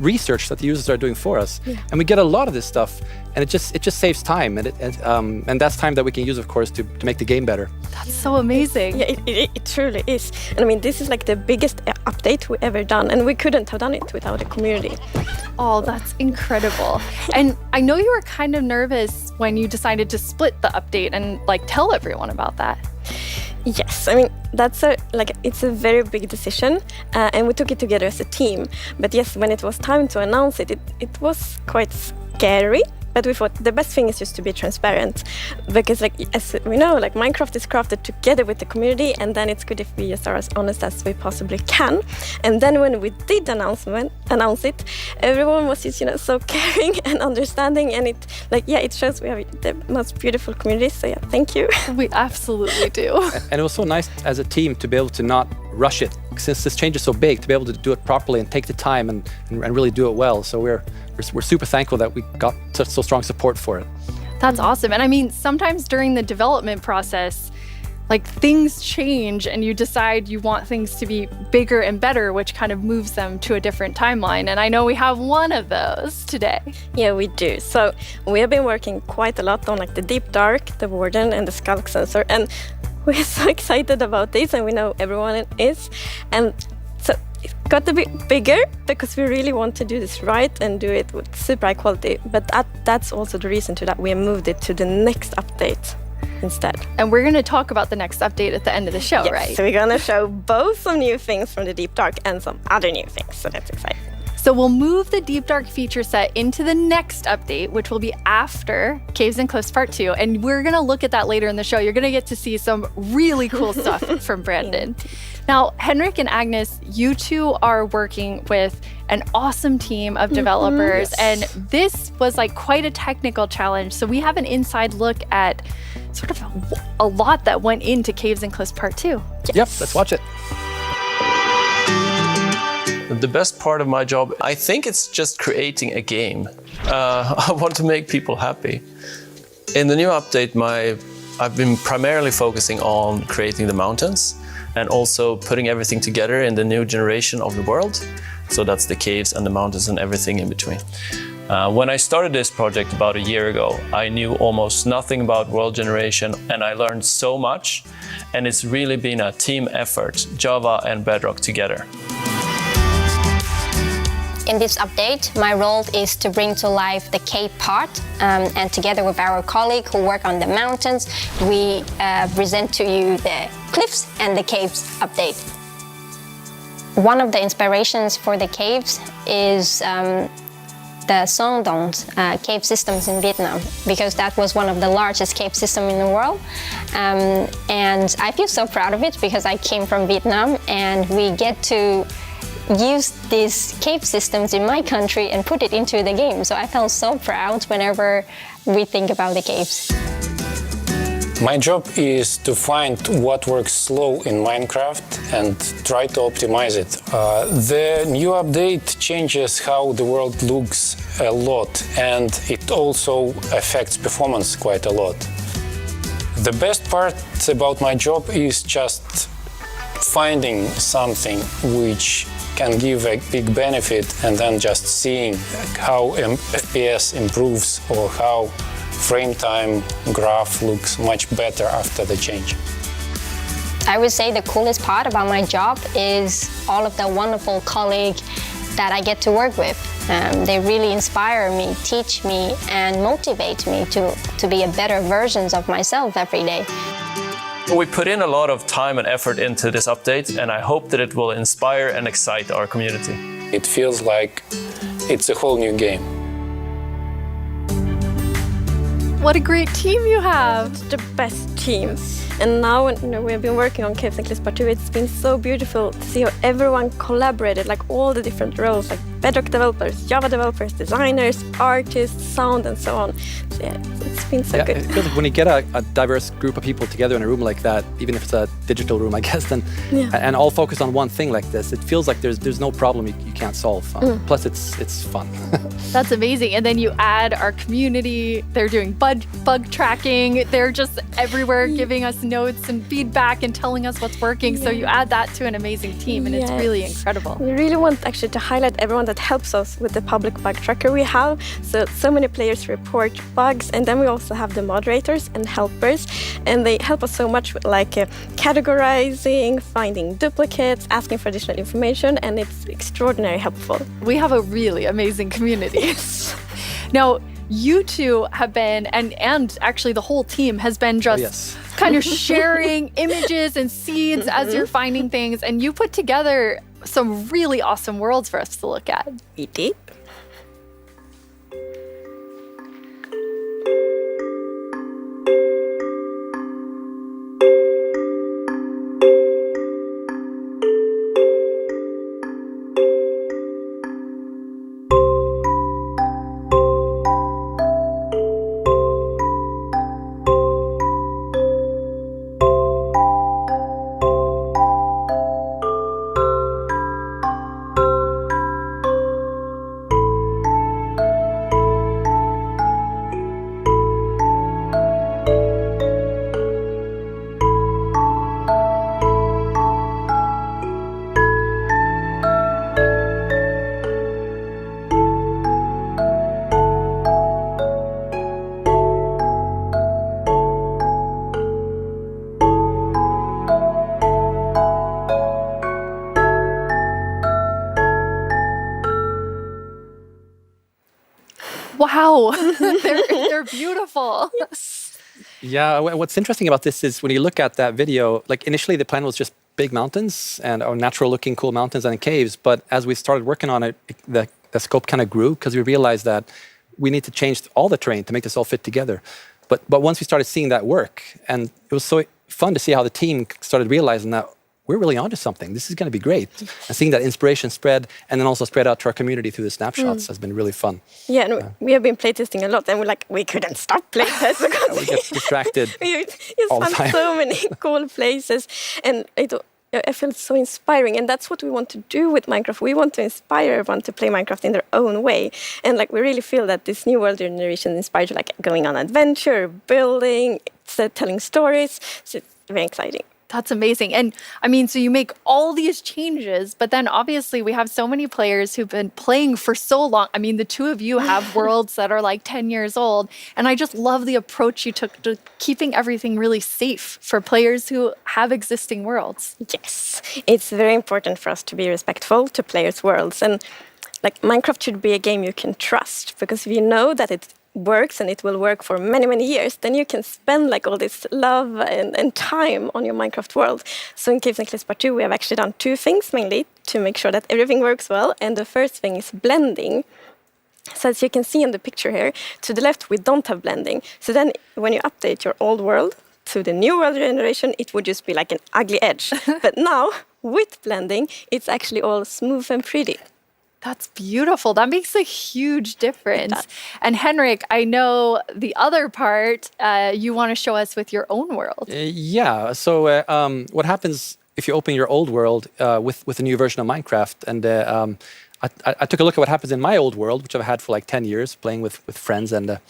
research that the users are doing for us, and we get a lot of this stuff, and it just saves time, and that's time that we can use, of course, to make the game better. That's so amazing. Yeah, it truly is. And I mean, this is like the biggest update we ever done, and we couldn't have done it without the community. Oh, that's incredible. And I know you were kind of nervous when you decided to split the update and tell everyone about that. Yes, I mean, it's a very big decision, and we took it together as a team. But yes, when it was time to announce it, it was quite scary But we thought the best thing is just to be transparent, because like as we know, like Minecraft is crafted together with the community, and then it's good if we just are as honest as we possibly can. And then when we did announce it, everyone was just so caring and understanding, and it shows we have the most beautiful community. So yeah, thank you. We absolutely do. And it was so nice as a team to be able to not rush it, since this change is so big, to be able to do it properly and take the time and really do it well. So we're super thankful that we got such so strong support for it. That's awesome. And I mean, sometimes during the development process, like things change and you decide you want things to be bigger and better, which kind of moves them to a different timeline. And I know we have one of those today. Yeah, we do. So we have been working quite a lot on like the Deep Dark, the Warden, and the Skulk Sensor. And we're so excited about this, and we know everyone is. And so it got a bit bigger because we really want to do this right and do it with super high quality. But that's also the reason to that we moved it to the next update instead. And we're going to talk about the next update at the end of the show, yes, right? So we're going to show both some new things from the Deep Dark and some other new things. So that's exciting. So we'll move the Deep Dark feature set into the next update, which will be after Caves and Cliffs Part 2. And we're going to look at that later in the show. You're going to get to see some really cool stuff from Brandon. Now, Henrik and Agnes, you two are working with an awesome team of developers. And this was like quite a technical challenge. So we have an inside look at sort of a lot that went into Caves and Cliffs Part 2. Yep, let's watch it. The best part of my job, I think it's just creating a game. I want to make people happy. In the new update, I've been primarily focusing on creating the mountains and also putting everything together in the new generation of the world. So that's the caves and the mountains and everything in between. When I started this project about a year ago, I knew almost nothing about world generation, and I learned so much. And it's really been a team effort, Java and Bedrock together. In this update, my role is to bring to life the cave part, and together with our colleague who work on the mountains, we present to you the cliffs and the caves update. One of the inspirations for the caves is the Son Doong cave systems in Vietnam, because that was one of the largest cave systems in the world. And I feel so proud of it because I came from Vietnam, and we get to use these cave systems in my country and put it into the game. So I felt so proud whenever we think about the caves. My job is to find what works slow in Minecraft and try to optimize it. The new update changes how the world looks a lot, and it also affects performance quite a lot. The best part about my job is just finding something which can give a big benefit, and then just seeing how FPS improves or how frame time graph looks much better after the change. I would say the coolest part about my job is all of the wonderful colleagues that I get to work with. They really inspire me, teach me, and motivate me to be a better version of myself every day. We put in a lot of time and effort into this update, and I hope that it will inspire and excite our community. It feels like it's a whole new game. What a great team you have! The best team. And now we have been working on Caves and Cliffs Part 2, it's been so beautiful to see how everyone collaborated, like all the different roles, like Bedrock developers, Java developers, designers, artists, sound, and so on. So yeah, it's been so good. It feels like when you get a diverse group of people together in a room like that, even if it's a digital room, I guess, then and all focused on one thing like this, it feels like there's no problem you can't solve. Plus, it's fun. That's amazing. And then you add our community. They're doing bug tracking. They're just everywhere giving us notes and feedback and telling us what's working. So you add that to an amazing team, and it's really incredible. We really want actually to highlight everyone that helps us with the public bug tracker we have. So many players report bugs, and then we also have the moderators and helpers, and they help us so much with like categorizing, finding duplicates, asking for additional information, and it's extraordinarily helpful. We have a really amazing community. Now, you two have been, and actually the whole team has been just kind of sharing images and seeds as you're finding things, and you put together some really awesome worlds for us to look at. We did. Wow, they're beautiful. Yeah, what's interesting about this is when you look at that video, like initially the plan was just big mountains and natural looking cool mountains and caves. But as we started working on it, the scope kind of grew because we realized that we need to change all the terrain to make this all fit together. But once we started seeing that work, and it was so fun to see how the team started realizing that we're really onto something. This is going to be great. And seeing that inspiration spread and then also spread out to our community through the snapshots has been really fun. Yeah, and we have been playtesting a lot, and we couldn't stop playtesting because we get distracted we just all the found time. so many cool places, and I feel so inspiring, and that's what we want to do with Minecraft. We want to inspire everyone to play Minecraft in their own way, and we really feel that this new world generation inspires you, going on adventure, building, telling stories. So it's very exciting. That's amazing. And I mean, so you make all these changes, but then obviously we have so many players who've been playing for so long. I mean, the two of you have worlds that are 10 years old. And I just love the approach you took to keeping everything really safe for players who have existing worlds. Yes, it's very important for us to be respectful to players' worlds. And Minecraft should be a game you can trust, because if you know that it works and it will work for many, many years, then you can spend all this love and time on your Minecraft world. So in Caves and Cliffs Part 2, we have actually done two things mainly to make sure that everything works well. And the first thing is blending. So as you can see in the picture here, to the left, we don't have blending. So then when you update your old world to the new world generation, it would just be like an ugly edge. But now, with blending, it's actually all smooth and pretty. That's beautiful. That makes a huge difference. And Henrik, I know the other part you want to show us with your own world. Yeah. So what happens if you open your old world with a new version of Minecraft? And I took a look at what happens in my old world, which I've had for 10 years, playing with friends and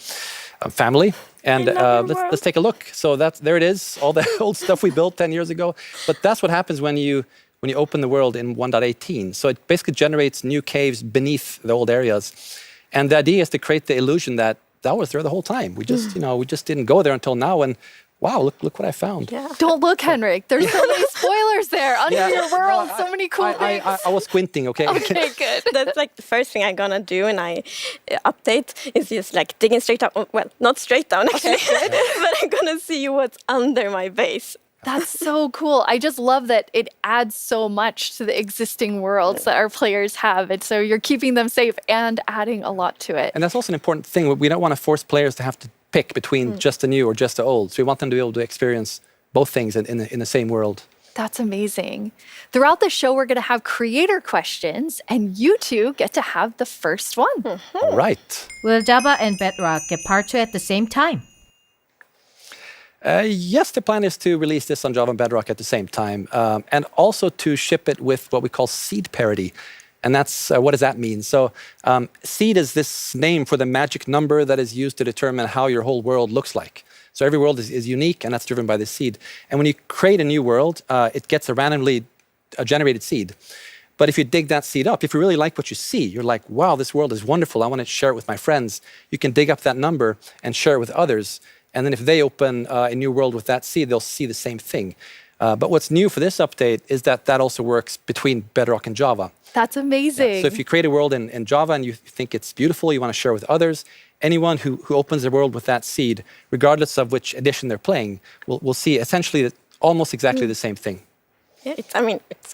family. And let's take a look. So there it is, all the old stuff we built 10 years ago. But that's what happens when you open the world in 1.18. So it basically generates new caves beneath the old areas. And the idea is to create the illusion that was there the whole time. We just, we just didn't go there until now. And wow, look what I found. Yeah. Don't look, Henrik. There's so many spoilers there under your world. So many cool things. I was squinting, okay? Okay, good. That's the first thing I'm gonna do when I update is just digging straight up. Well, not straight down actually, but I'm gonna see what's under my base. That's so cool. I just love that it adds so much to the existing worlds that our players have. And so you're keeping them safe and adding a lot to it. And that's also an important thing. We don't want to force players to have to pick between just the new or just the old. So we want them to be able to experience both things in the same world. That's amazing. Throughout the show, we're going to have creator questions, and you two get to have the first one. All right. Will Java and Bedrock get Part 2 at the same time? Yes, the plan is to release this on Java and Bedrock at the same time, and also to ship it with what we call seed parity. And that's what does that mean? So seed is this name for the magic number that is used to determine how your whole world looks like. So every world is unique, and that's driven by the seed. And when you create a new world, it gets a randomly generated seed. But if you dig that seed up, if you really like what you see, you're like, wow, this world is wonderful. I want to share it with my friends. You can dig up that number and share it with others. And then if they open a new world with that seed, they'll see the same thing. But what's new for this update is that also works between Bedrock and Java. That's amazing. Yeah. So if you create a world in Java and you think it's beautiful, you want to share with others, anyone who opens a world with that seed, regardless of which edition they're playing, will see essentially almost exactly the same thing. Yeah,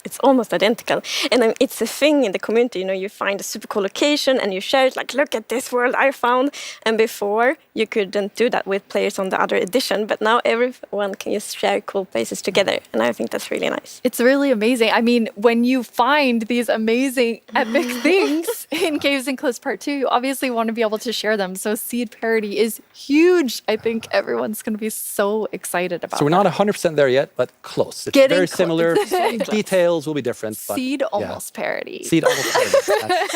it's almost identical. And it's a thing in the community, you find a super cool location and you share it, look at this world I found. And before, you couldn't do that with players on the other edition, but now everyone can just share cool places together. And I think that's really nice. It's really amazing. I mean, when you find these amazing, epic things in Caves and Cliffs Part 2, you obviously want to be able to share them. So seed parity is huge. I think everyone's going to be so excited about it. So we're not 100% there yet, but close. It's very similar. Details will be different. But seed almost parity. Seed almost parity.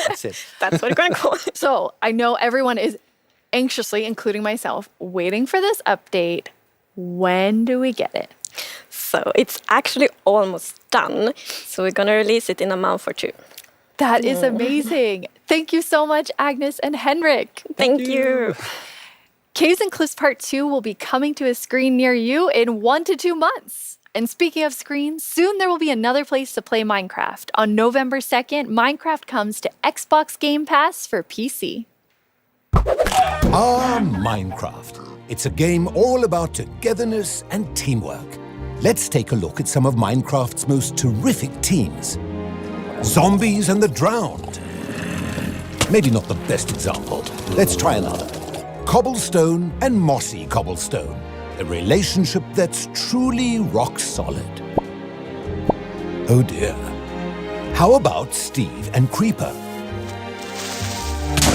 That's it. That's what we're going to call it. So I know everyone is anxiously, including myself, waiting for this update. When do we get it? So it's actually almost done. So we're going to release it in a month or two. That is amazing. Thank you so much, Agnes and Henrik. Thank you. Caves and Cliffs Part 2 will be coming to a screen near you in 1 to 2 months. And speaking of screens, soon there will be another place to play Minecraft. On November 2nd, Minecraft comes to Xbox Game Pass for PC. Minecraft. It's a game all about togetherness and teamwork. Let's take a look at some of Minecraft's most terrific teams. Zombies and the Drowned. Maybe not the best example. Let's try another. Cobblestone and Mossy Cobblestone. A relationship that's truly rock solid. Oh dear. How about Steve and Creeper?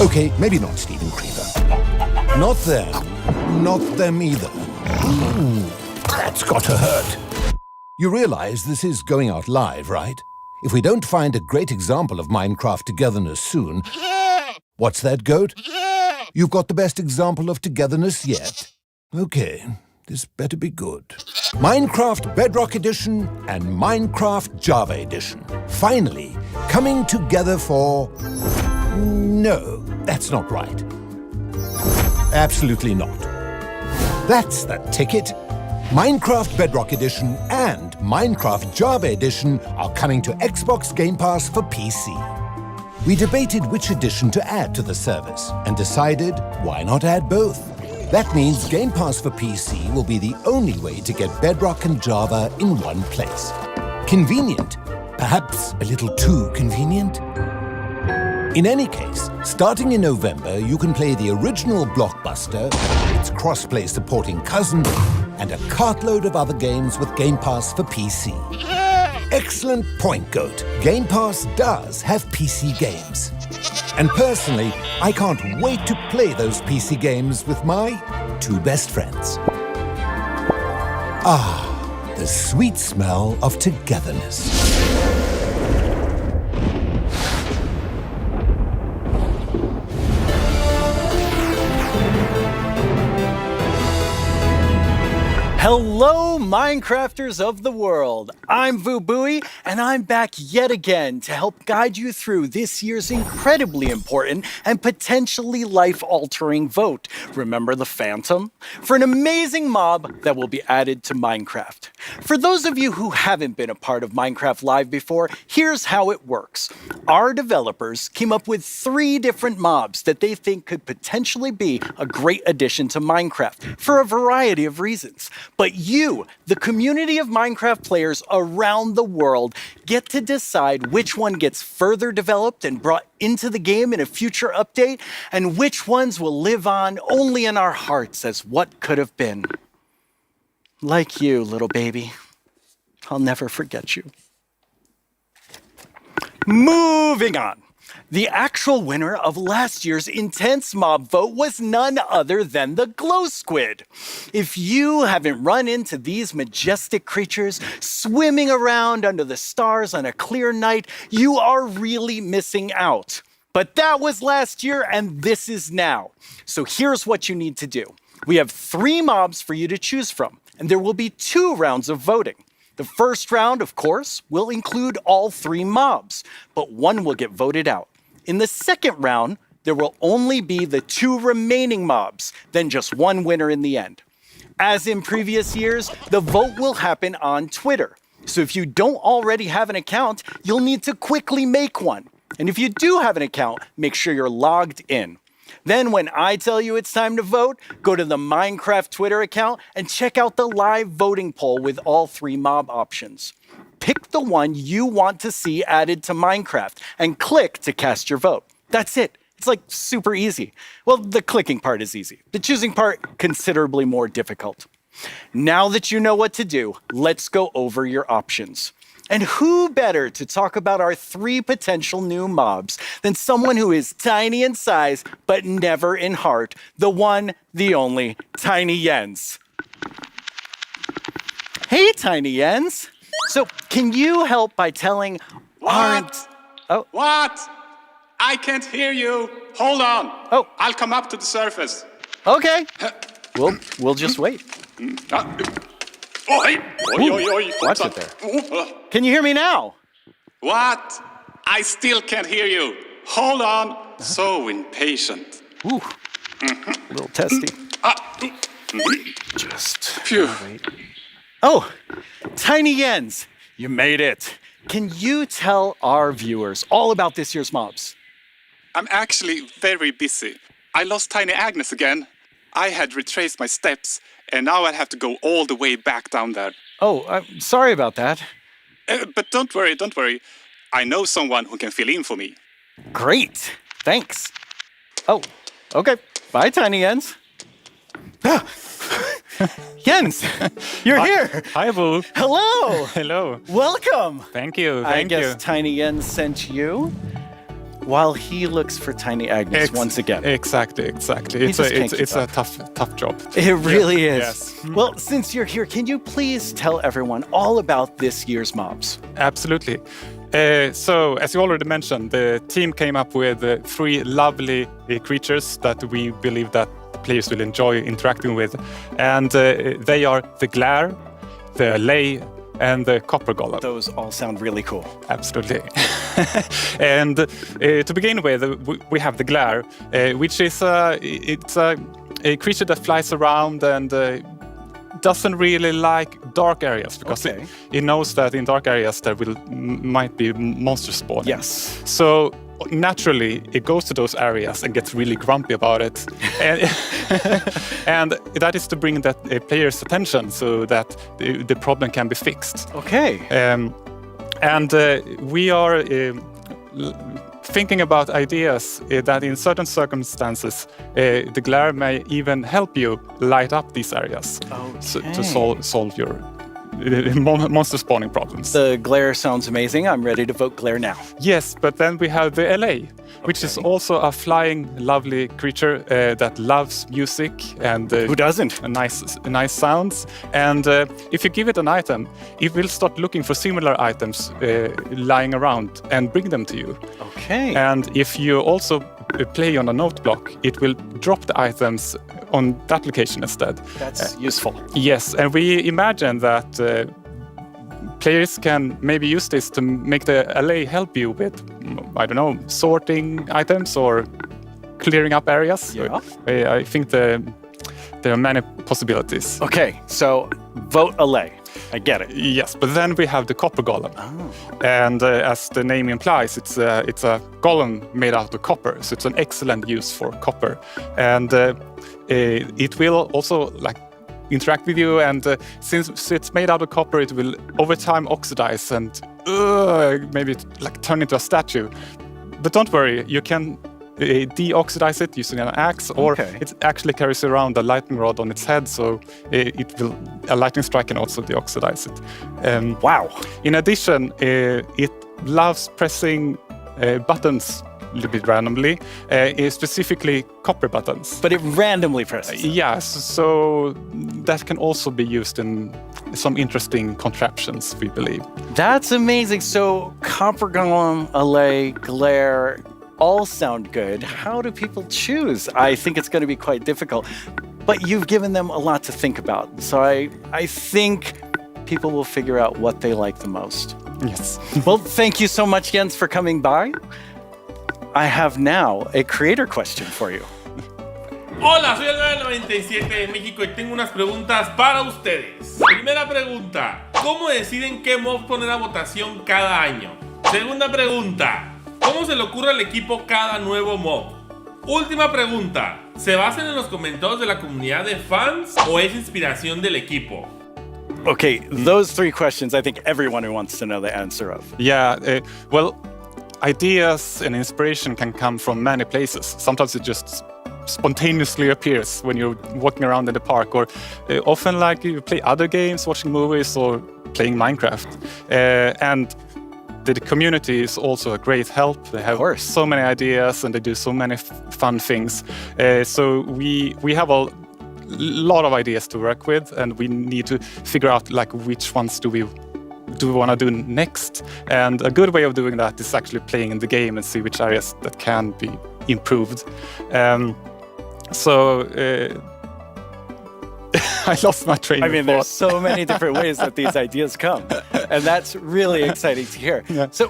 Okay, maybe not Steve and Creeper. Not them. Not them either. Ooh, that's got to hurt. You realize this is going out live, right? If we don't find a great example of Minecraft togetherness soon... What's that, Goat? You've got the best example of togetherness yet? Okay, this better be good. Minecraft Bedrock Edition and Minecraft Java Edition. Finally, coming together for... No, that's not right. Absolutely not. That's the ticket. Minecraft Bedrock Edition and Minecraft Java Edition are coming to Xbox Game Pass for PC. We debated which edition to add to the service and decided why not add both. That means Game Pass for PC will be the only way to get Bedrock and Java in one place. Convenient, perhaps a little too convenient. In any case, starting in November, you can play the original Blockbuster, its cross-play supporting cousin, and a cartload of other games with Game Pass for PC. Excellent point, Goat. Game Pass does have PC games. And personally, I can't wait to play those PC games with my two best friends. Ah, the sweet smell of togetherness. Hello, Minecrafters of the world. I'm Vubui, and I'm back yet again to help guide you through this year's incredibly important and potentially life-altering vote. Remember the Phantom? For an amazing mob that will be added to Minecraft. For those of you who haven't been a part of Minecraft Live before, here's how it works. Our developers came up with 3 different mobs that they think could potentially be a great addition to Minecraft for a variety of reasons. But you, the community of Minecraft players around the world, get to decide which one gets further developed and brought into the game in a future update, and which ones will live on only in our hearts as what could have been. Like you, little baby. I'll never forget you. Moving on. The actual winner of last year's intense mob vote was none other than the Glow Squid. If you haven't run into these majestic creatures swimming around under the stars on a clear night, you are really missing out. But that was last year and this is now. So here's what you need to do. We have 3 mobs for you to choose from, and there will be 2 rounds of voting. The first round, of course, will include all 3 mobs, but one will get voted out. In the second round, there will only be the 2 remaining mobs, then just one winner in the end. As in previous years, the vote will happen on Twitter. So if you don't already have an account, you'll need to quickly make one. And if you do have an account, make sure you're logged in. Then when I tell you it's time to vote, go to the Minecraft Twitter account and check out the live voting poll with all 3 mob options. Pick the one you want to see added to Minecraft and click to cast your vote. That's it. It's like super easy. Well, the clicking part is easy. The choosing part, considerably more difficult. Now that you know what to do, let's go over your options. And who better to talk about our 3 potential new mobs than someone who is tiny in size, but never in heart, the one, the only, Tiny Jens. Hey, Tiny Jens. So, can you help by telling What? What? I can't hear you. Hold on. Oh. I'll come up to the surface. Okay. We'll just wait. Oi! Oi, oi, oi. Watch it there. Can you hear me now? What? I still can't hear you. Hold on. So impatient. Ooh. A little testy. Just phew. Oh, Tiny Jens, you made it. Can you tell our viewers all about this year's mobs? I'm actually very busy. I lost Tiny Agnes again. I had retraced my steps, and now I'd have to go all the way back down there. Oh, I'm sorry about that. But don't worry. I know someone who can fill in for me. Great. Thanks. Oh, okay. Bye, Tiny Jens. Jens, you're here. Hi, Boo. Hello. Hello. Welcome. Thank you. I guess Tiny Jens sent you while he looks for Tiny Agnes once again. Exactly. It's a tough job. It really is. Yes. Well, since you're here, can you please tell everyone all about this year's mobs? Absolutely. So, as you already mentioned, the team came up with 3 lovely creatures that we believe that players will enjoy interacting with. And they are the Glare, the Allay, and the Copper Golem. Those all sound really cool. Absolutely. And to begin with, we have the Glare, which is a creature that flies around and doesn't really like dark areas because it knows that in dark areas there might be monsters spawning. Yes. So naturally, it goes to those areas and gets really grumpy about it. And that is to bring that player's attention so that the problem can be fixed. Okay. And we are thinking about ideas that in certain circumstances, the Glare may even help you light up these areas to solve your monster spawning problems. The Glare sounds amazing. I'm ready to vote Glare now. Yes, but then we have the LA, which is also a flying, lovely creature that loves music and who doesn't? Nice sounds. And if you give it an item, it will start looking for similar items lying around and bring them to you. Okay. And if you also play on a note block, it will drop the items on that location instead. That's useful. Yes, and we imagine that players can maybe use this to make the LA help you with, I don't know, sorting items or clearing up areas. Yeah. I think there are many possibilities. Okay, so vote LA. I get it. Yes, but then we have the Copper Golem. And as the name implies, it's a golem made out of copper, so it's an excellent use for copper. And it will also interact with you, and since it's made out of copper, it will over time oxidize and maybe turn into a statue. But don't worry, you can deoxidize it using an axe, or it actually carries around a lightning rod on its head, so a lightning strike can also deoxidize it. Wow! In addition, it loves pressing buttons a little bit randomly, specifically copper buttons. But it randomly presses. Yes, so that can also be used in some interesting contraptions, we believe. That's amazing. So Copper Golem, Allay, Glare, all sound good. How do people choose? I think it's going to be quite difficult. But you've given them a lot to think about. So I think people will figure out what they like the most. Yes. Well, thank you so much, Jens, for coming by. I have now a creator question for you. Hola, soy el 997 de México y tengo unas preguntas para ustedes. Primera pregunta, ¿cómo deciden qué mob poner a votación cada año? Segunda pregunta, ¿cómo se le ocurre al equipo cada nuevo mob? Última pregunta, ¿se basan en los comentarios de la comunidad de fans o es inspiración del equipo? Okay, those 3 questions I think everyone wants to know the answer of. Yeah, well, ideas and inspiration can come from many places. Sometimes it just spontaneously appears when you're walking around in the park, or often you play other games, watching movies, or playing Minecraft. And the community is also a great help. They have so many ideas and they do so many fun things. So we have a lot of ideas to work with, and we need to figure out which ones do we want to do next. And a good way of doing that is actually playing in the game and see which areas that can be improved. I lost my train of thought. There's so many different ways that these ideas come, and that's really exciting to hear. Yeah. So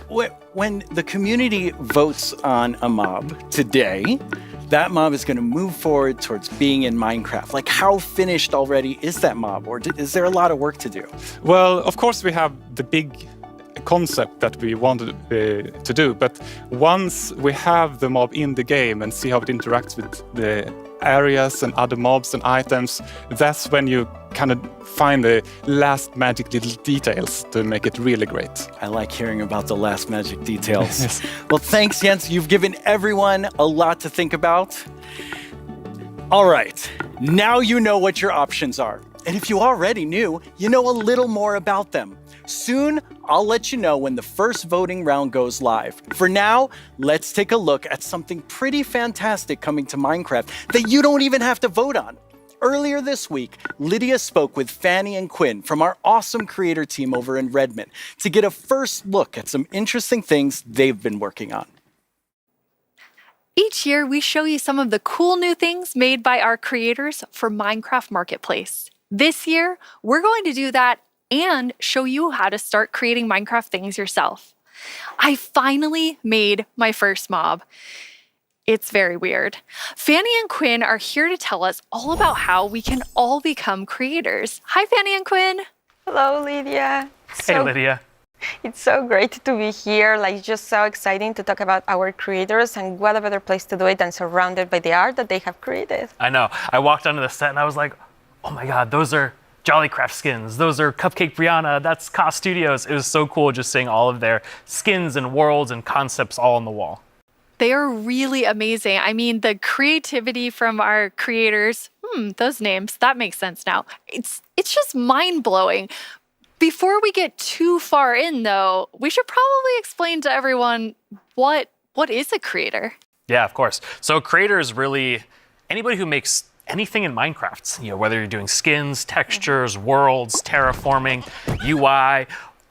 when the community votes on a mob today, that mob is going to move forward towards being in Minecraft. How finished already is that mob, or is there a lot of work to do? Well, of course we have the big concept that we wanted to do. But once we have the mob in the game and see how it interacts with the areas and other mobs and items, that's when you kind of find the last magic little details to make it really great. I like hearing about the last magic details. Well, thanks, Jens. You've given everyone a lot to think about. All right, now you know what your options are. And if you already knew, you know a little more about them. Soon, I'll let you know when the first voting round goes live. For now, let's take a look at something pretty fantastic coming to Minecraft that you don't even have to vote on. Earlier this week, Lydia spoke with Fanny and Quinn from our awesome creator team over in Redmond to get a first look at some interesting things they've been working on. Each year, we show you some of the cool new things made by our creators for Minecraft Marketplace. This year, we're going to do that and show you how to start creating Minecraft things yourself. I finally made my first mob. It's very weird. Fanny and Quinn are here to tell us all about how we can all become creators. Hi, Fanny and Quinn. Hello, Lydia. Hey, Lydia. It's so great to be here. Like, just so exciting to talk about our creators, and what a better place to do it than surrounded by the art that they have created. I know. I walked onto the set and I was like, oh my God, those are Jollycraft skins. Those are Cupcake Brianna. That's Cost Studios. It was so cool just seeing all of their skins and worlds and concepts all on the wall. They are really amazing. I mean, the creativity from our creators, those names, that makes sense now. It's just mind-blowing. Before we get too far in, though, we should probably explain to everyone what is a creator? Yeah, of course. So a creator is really anybody who makes anything in Minecraft. You know, whether you're doing skins, textures, worlds, terraforming, UI,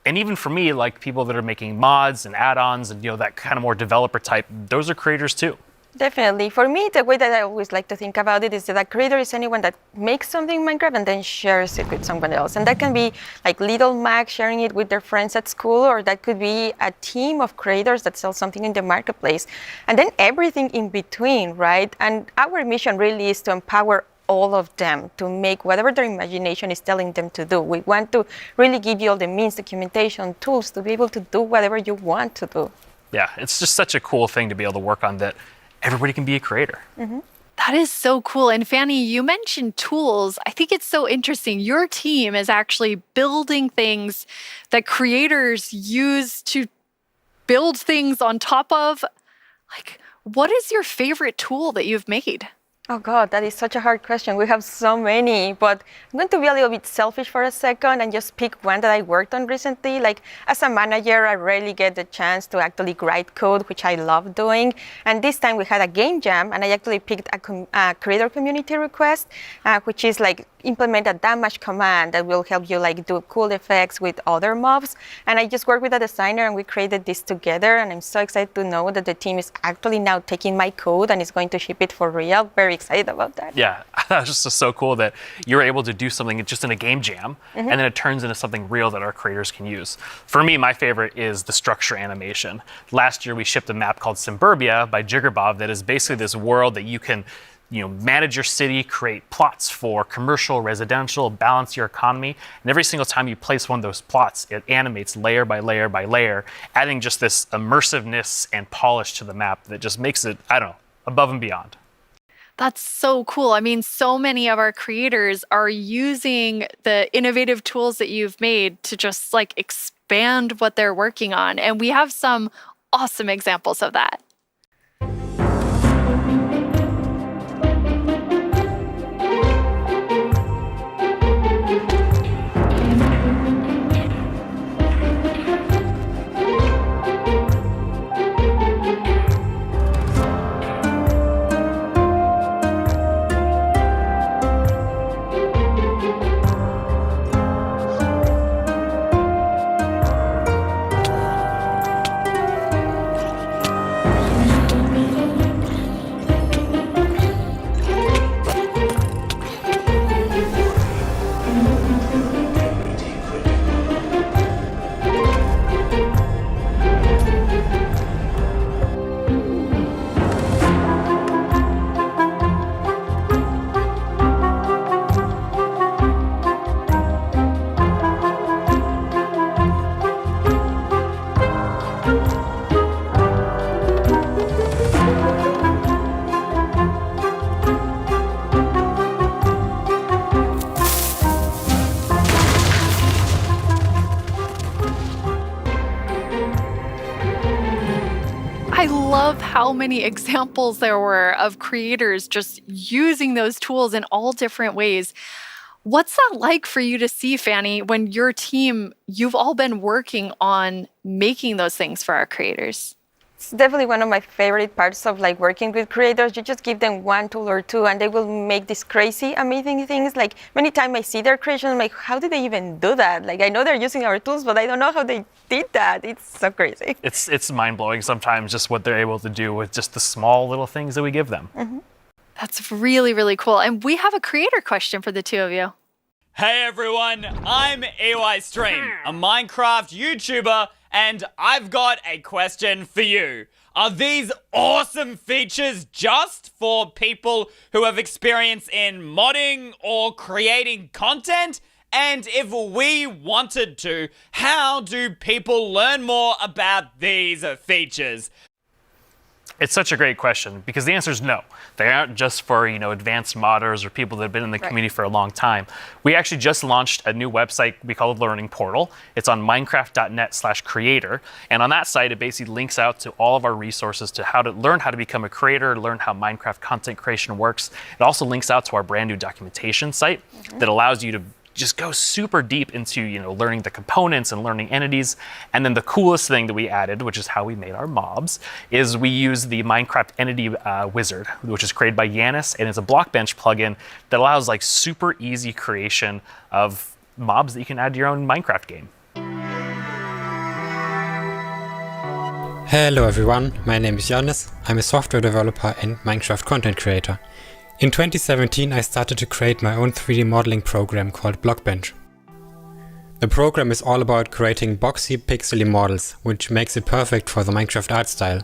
and even for me, like people that are making mods and add-ons and, you know, that kind of more developer type, those are creators too. Definitely. For me, the way that I always like to think about it is that a creator is anyone that makes something in Minecraft and then shares it with someone else. And that can be like Little Mac sharing it with their friends at school, or that could be a team of creators that sell something in the marketplace. And then everything in between, right? And our mission really is to empower all of them to make whatever their imagination is telling them to do. We want to really give you all the means, documentation, tools to be able to do whatever you want to do. Yeah, it's just such a cool thing to be able to work on that everybody can be a creator. Mm-hmm. That is so cool. And Fanny, you mentioned tools. I think it's so interesting. Your team is actually building things that creators use to build things on top of. Like, what is your favorite tool that you've made? Oh God, that is such a hard question. We have so many, but I'm going to be a little bit selfish for a second and just pick one that I worked on recently. Like, as a manager, I rarely get the chance to actually write code, which I love doing. And this time we had a game jam, and I actually picked a creator community request, which is like implement a damage command that will help you like do cool effects with other mobs. And I just worked with a designer and we created this together. And I'm so excited to know that the team is actually now taking my code and is going to ship it for real. Very excited about that. Yeah, that was just so cool that you're able to do something just in a game jam, and then it turns into something real that our creators can use. For me, my favorite is the structure animation. Last year, we shipped a map called Simburbia by Jiggerbob that is basically this world that you can manage your city, create plots for commercial, residential, balance your economy. And every single time you place one of those plots, it animates layer by layer by layer, adding just this immersiveness and polish to the map that just makes it, I don't know, above and beyond. That's so cool. I mean, so many of our creators are using the innovative tools that you've made to just like expand what they're working on. And we have some awesome examples of that. many examples there were of creators just using those tools in all different ways. What's that like for you to see, Fanny, when your team, you've all been working on making those things for our creators? It's definitely one of my favorite parts of like working with creators. You just give them one tool or two and they will make these crazy, amazing things. Like many times I see their creations, I'm like, how did they even do that? Like I know they're using our tools, but I don't know how they did that. It's so crazy. It's mind-blowing sometimes just what they're able to do with just the small little things that we give them. Mm-hmm. That's really, really cool. And we have a creator question for the two of you. Hey everyone, I'm EYStream, a Minecraft YouTuber, and I've got a question for you. Are these awesome features just for people who have experience in modding or creating content? And if we wanted to, how do people learn more about these features? It's such a great question because the answer is no. They aren't just for, advanced modders or people that have been in the community for a long time. We actually just launched a new website we call the Learning Portal. It's on minecraft.net/creator. And on that site, it basically links out to all of our resources to how to learn how to become a creator, learn how Minecraft content creation works. It also links out to our brand new documentation site that allows you to just go super deep into learning the components and learning entities. And then the coolest thing that we added, which is how we made our mobs, is we use the Minecraft Entity Wizard, which is created by Yanis, and it's a Blockbench plugin that allows like super easy creation of mobs that you can add to your own Minecraft game. Hello everyone, my name is Yanis. I'm a software developer and Minecraft content creator. In 2017, I started to create my own 3D modeling program called Blockbench. The program is all about creating boxy, pixely models, which makes it perfect for the Minecraft art style.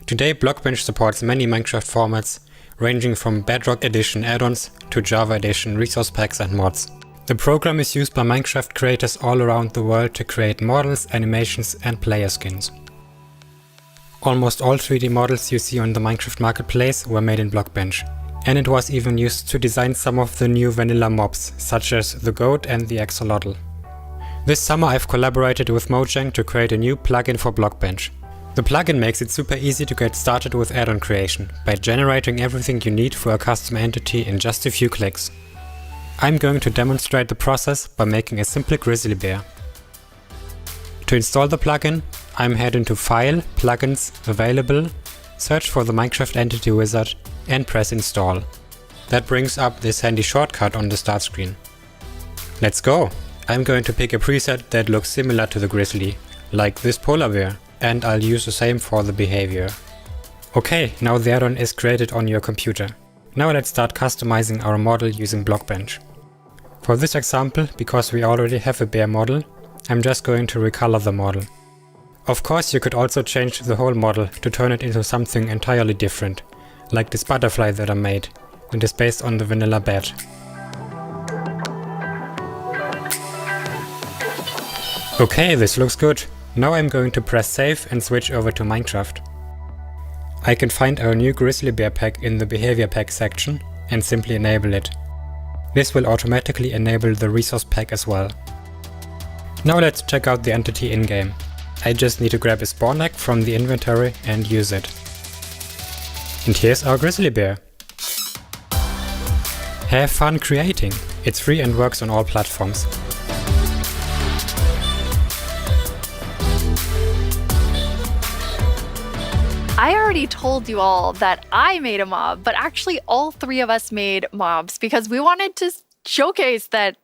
Today, Blockbench supports many Minecraft formats, ranging from Bedrock Edition add-ons to Java Edition resource packs and mods. The program is used by Minecraft creators all around the world to create models, animations, and player skins. Almost all 3D models you see on the Minecraft Marketplace were made in Blockbench. And it was even used to design some of the new vanilla mobs, such as the goat and the axolotl. This summer I've collaborated with Mojang to create a new plugin for Blockbench. The plugin makes it super easy to get started with add-on creation, by generating everything you need for a custom entity in just a few clicks. I'm going to demonstrate the process by making a simple grizzly bear. To install the plugin, I'm heading to File, Plugins, Available, search for the Minecraft Entity Wizard, and press install. That brings up this handy shortcut on the start screen. Let's go! I'm going to pick a preset that looks similar to the grizzly, like this polar bear, and I'll use the same for the behavior. Okay, now the add-on is created on your computer. Now let's start customizing our model using Blockbench. For this example, because we already have a bear model, I'm just going to recolor the model. Of course, you could also change the whole model to turn it into something entirely different, like this butterfly that I made, and is based on the vanilla bat. Okay, this looks good. Now I'm going to press save and switch over to Minecraft. I can find our new grizzly bear pack in the behavior pack section and simply enable it. This will automatically enable the resource pack as well. Now let's check out the entity in-game. I just need to grab a spawn egg from the inventory and use it. And here's our grizzly bear. Have fun creating! It's free and works on all platforms. I already told you all that I made a mob, but actually all three of us made mobs because we wanted to showcase that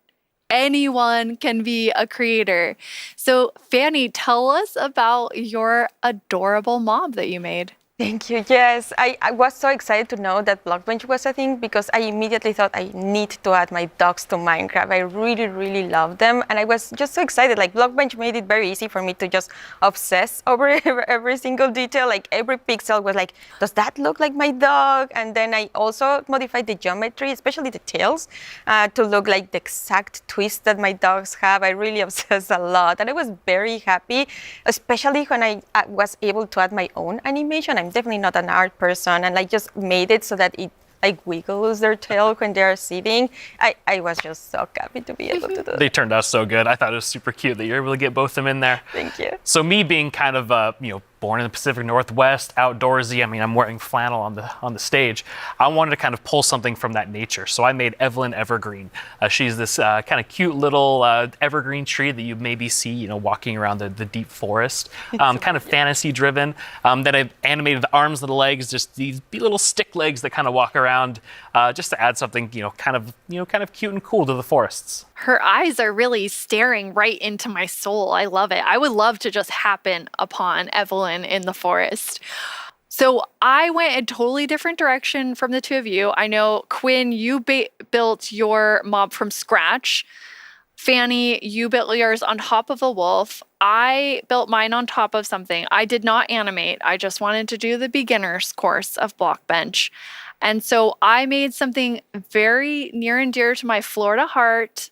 anyone can be a creator. So Fanny, tell us about your adorable mob that you made. Thank you. Yes, I was so excited to know that Blockbench was a thing because I immediately thought I need to add my dogs to Minecraft. I really, really love them. And I was just so excited. Like Blockbench made it very easy for me to just obsess over every single detail. Like every pixel was like, does that look like my dog? And then I also modified the geometry, especially the tails, to look like the exact twist that my dogs have. I really obsessed a lot. And I was very happy, especially when I was able to add my own animation. I'm definitely not an art person, and I just made it so that it like wiggles their tail when they're sitting. I was just so happy to be able to do that. They turned out so good. I thought it was super cute that you're able to get both of them in there. Thank you. So me being kind of born in the Pacific Northwest, outdoorsy. I mean, I'm wearing flannel on the stage. I wanted to kind of pull something from that nature. So I made Evelyn Evergreen. She's this kind of cute little evergreen tree that you maybe see, walking around the deep forest, kind of fantasy driven. Then I've animated the arms and the legs, just these little stick legs that kind of walk around, just to add something, kind of cute and cool to the forests. Her eyes are really staring right into my soul. I love it. I would love to just happen upon Evelyn in the forest. So I went a totally different direction from the two of you. I know, Quinn, you built your mob from scratch. Fanny, you built yours on top of a wolf. I built mine on top of something. I did not animate. I just wanted to do the beginner's course of Blockbench. And so I made something very near and dear to my Florida heart,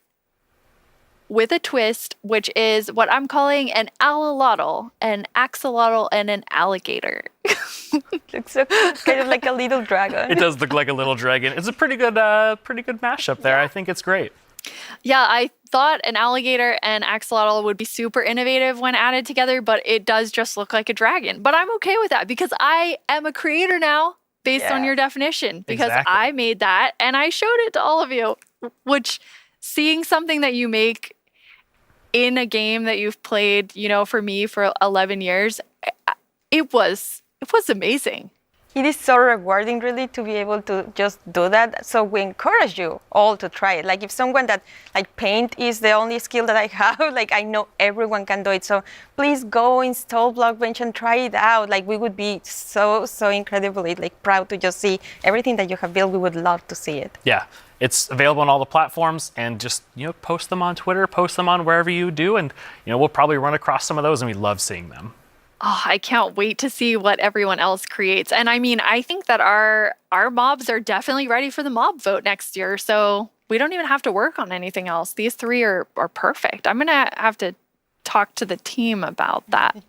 with a twist, which is what I'm calling an allalotl, an axolotl, and an alligator. Looks so kind of like a little dragon. It does look like a little dragon. It's a pretty good mashup there. I think it's great. Yeah, I thought an alligator and axolotl would be super innovative when added together, but it does just look like a dragon. But I'm okay with that because I am a creator now based on your definition, because I made that and I showed it to all of you, which seeing something that you make in a game that you've played, for me for 11 years, it was amazing. It is so rewarding, really, to be able to just do that. So we encourage you all to try it. Like if someone that paint is the only skill that I have, I know everyone can do it. So please go install Blockbench and try it out. We would be so incredibly proud to just see everything that you have built. We would love to see it. Yeah. It's available on all the platforms, and just post them on Twitter, post them on wherever you do, and we'll probably run across some of those, and we love seeing them. Oh, I can't wait to see what everyone else creates. And I mean, I think that our mobs are definitely ready for the mob vote next year, so we don't even have to work on anything else. These three are perfect. I'm gonna have to talk to the team about that.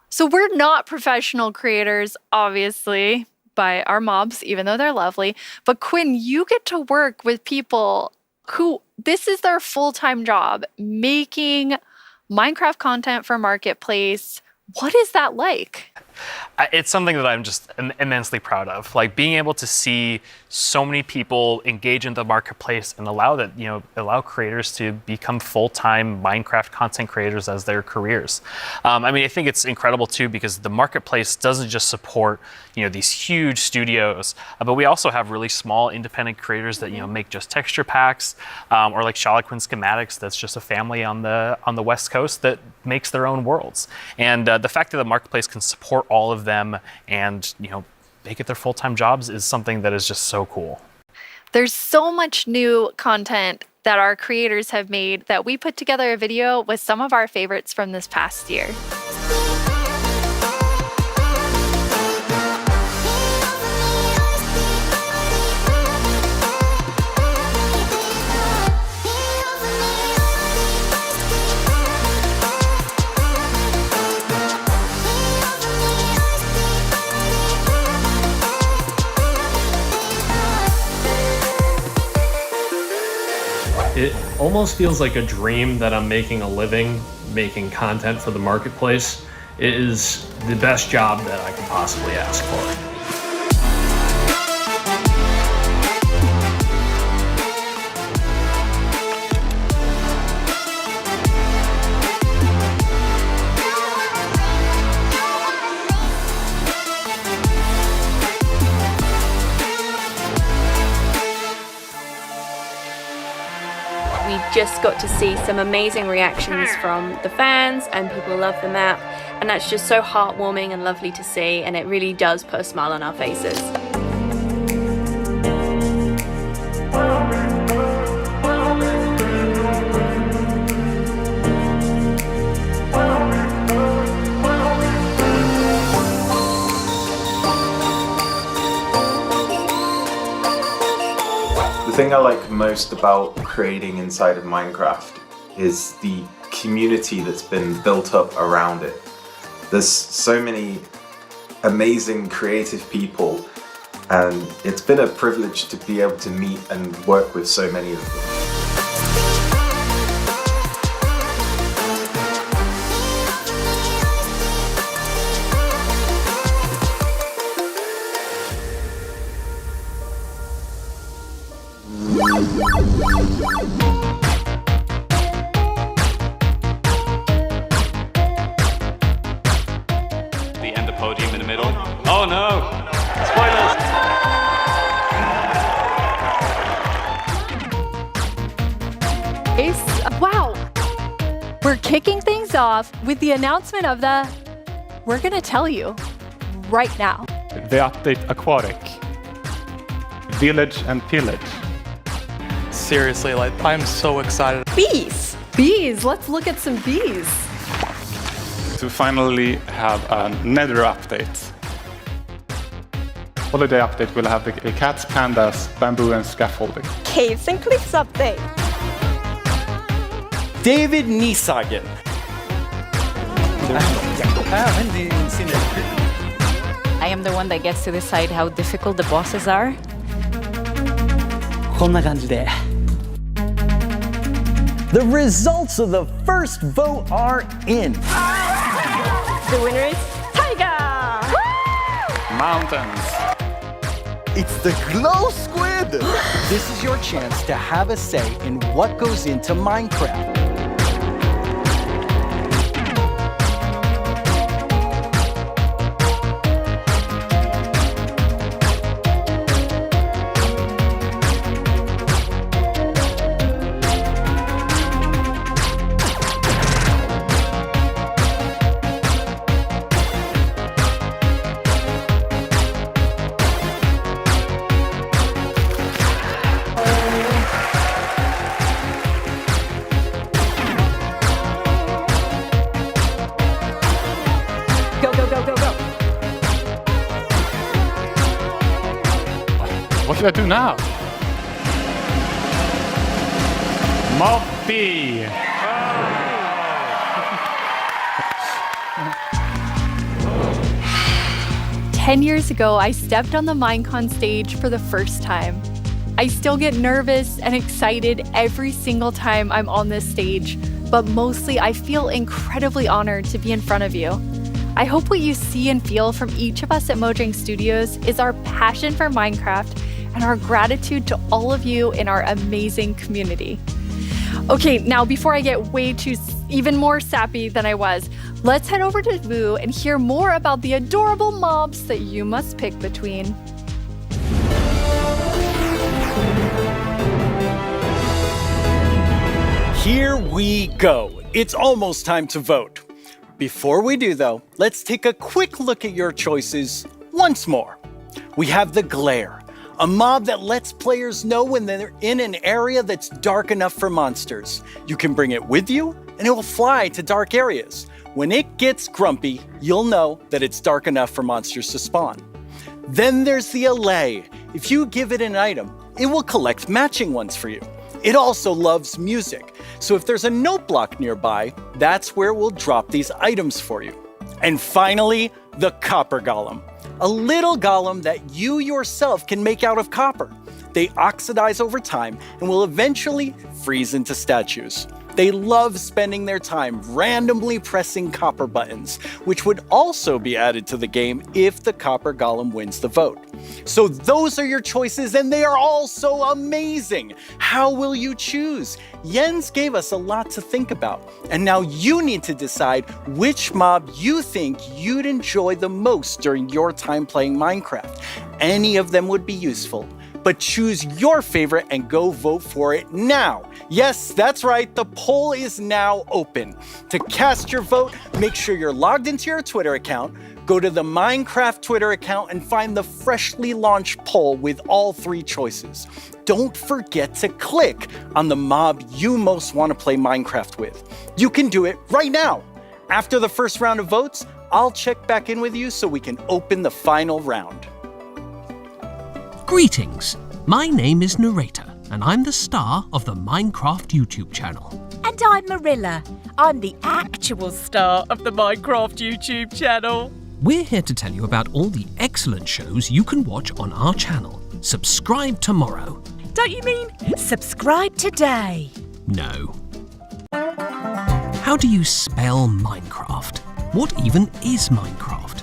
So we're not professional creators, obviously, by our mobs, even though they're lovely. But Quinn, you get to work with people who this is their full-time job, making Minecraft content for Marketplace. What is that like? It's something that I'm just immensely proud of. Being able to see so many people engage in the marketplace and allow creators to become full-time Minecraft content creators as their careers. I think it's incredible too, because the marketplace doesn't just support these huge studios, but we also have really small independent creators that make just texture packs, or like Charloquin Schematics, that's just a family on the West Coast that makes their own worlds. And the fact that the marketplace can support all of them and make it their full-time jobs is something that is just so cool. There's so much new content that our creators have made that we put together a video with some of our favorites from this past year. It almost feels like a dream that I'm making a living making content for the marketplace. It is the best job that I could possibly ask for. We just got to see some amazing reactions from the fans, and people love the map, and that's just so heartwarming and lovely to see, and it really does put a smile on our faces. The thing I like most about creating inside of Minecraft is the community that's been built up around it. There's so many amazing creative people, and it's been a privilege to be able to meet and work with so many of them. The ender podium in the middle. Oh no! Spoilers! Wow! We're kicking things off with the announcement of the... We're gonna tell you right now. The update Aquatic. Village and Pillage. Seriously, like, I'm so excited. Bees! Bees! Let's look at some bees. To finally have a Nether update. Holiday update will have the cats, pandas, bamboo and scaffolding. Caves and cliffs update. David Niesagen. I am the one that gets to decide how difficult the bosses are. こんな感じで The results of the first vote are in. The winner is Taiga! Mountains. It's the Glow Squid! This is your chance to have a say in what goes into Minecraft. What should I do now? Moppy! 10 years ago, I stepped on the Minecon stage for the first time. I still get nervous and excited every single time I'm on this stage, but mostly I feel incredibly honored to be in front of you. I hope what you see and feel from each of us at Mojang Studios is our passion for Minecraft and our gratitude to all of you in our amazing community. Okay, now before I get even more sappy than I was, let's head over to Vu and hear more about the adorable mobs that you must pick between. Here we go. It's almost time to vote. Before we do though, let's take a quick look at your choices once more. We have the Glare, a mob that lets players know when they're in an area that's dark enough for monsters. You can bring it with you and it will fly to dark areas. When it gets grumpy, you'll know that it's dark enough for monsters to spawn. Then there's the Allay. If you give it an item, it will collect matching ones for you. It also loves music, so if there's a note block nearby, that's where it will drop these items for you. And finally, the Copper Golem, a little golem that you yourself can make out of copper. They oxidize over time and will eventually freeze into statues. They love spending their time randomly pressing copper buttons, which would also be added to the game if the Copper Golem wins the vote. So those are your choices and they are all so amazing. How will you choose? Jens gave us a lot to think about, and now you need to decide which mob you think you'd enjoy the most during your time playing Minecraft. Any of them would be useful, but choose your favorite and go vote for it now. Yes, that's right, the poll is now open. To cast your vote, make sure you're logged into your Twitter account, go to the Minecraft Twitter account and find the freshly launched poll with all 3 choices. Don't forget to click on the mob you most want to play Minecraft with. You can do it right now. After the first round of votes, I'll check back in with you so we can open the final round. Greetings, my name is Narrator, and I'm the star of the Minecraft YouTube channel. And I'm Marilla. I'm the actual star of the Minecraft YouTube channel. We're here to tell you about all the excellent shows you can watch on our channel. Subscribe tomorrow. Don't you mean subscribe today? No. How do you spell Minecraft? What even is Minecraft?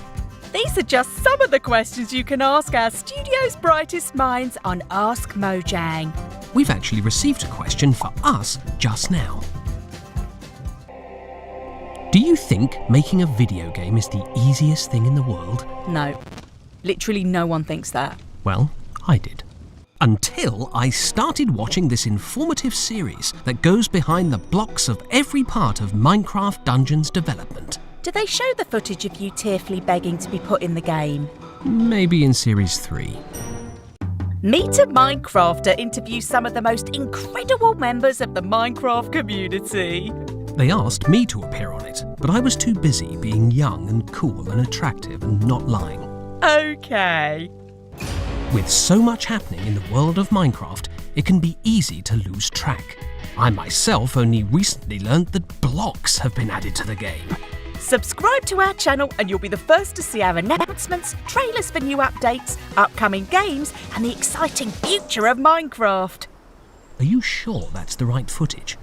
These are just some of the questions you can ask our studio's brightest minds on Ask Mojang. we've actually received a question for us just now. Do you think making a video game is the easiest thing in the world? No. Literally no one thinks that. Well, I did. Until I started watching this informative series that goes behind the blocks of every part of Minecraft Dungeons development. Do they show the footage of you tearfully begging to be put in the game? Maybe in Series 3. Meet a Minecrafter interviews some of the most incredible members of the Minecraft community. They asked me to appear on it, but I was too busy being young and cool and attractive and not lying. Okay. With so much happening in the world of Minecraft, it can be easy to lose track. I myself only recently learned that blocks have been added to the game. Subscribe to our channel and you'll be the first to see our announcements, trailers for new updates, upcoming games, and the exciting future of Minecraft. Are you sure that's the right footage?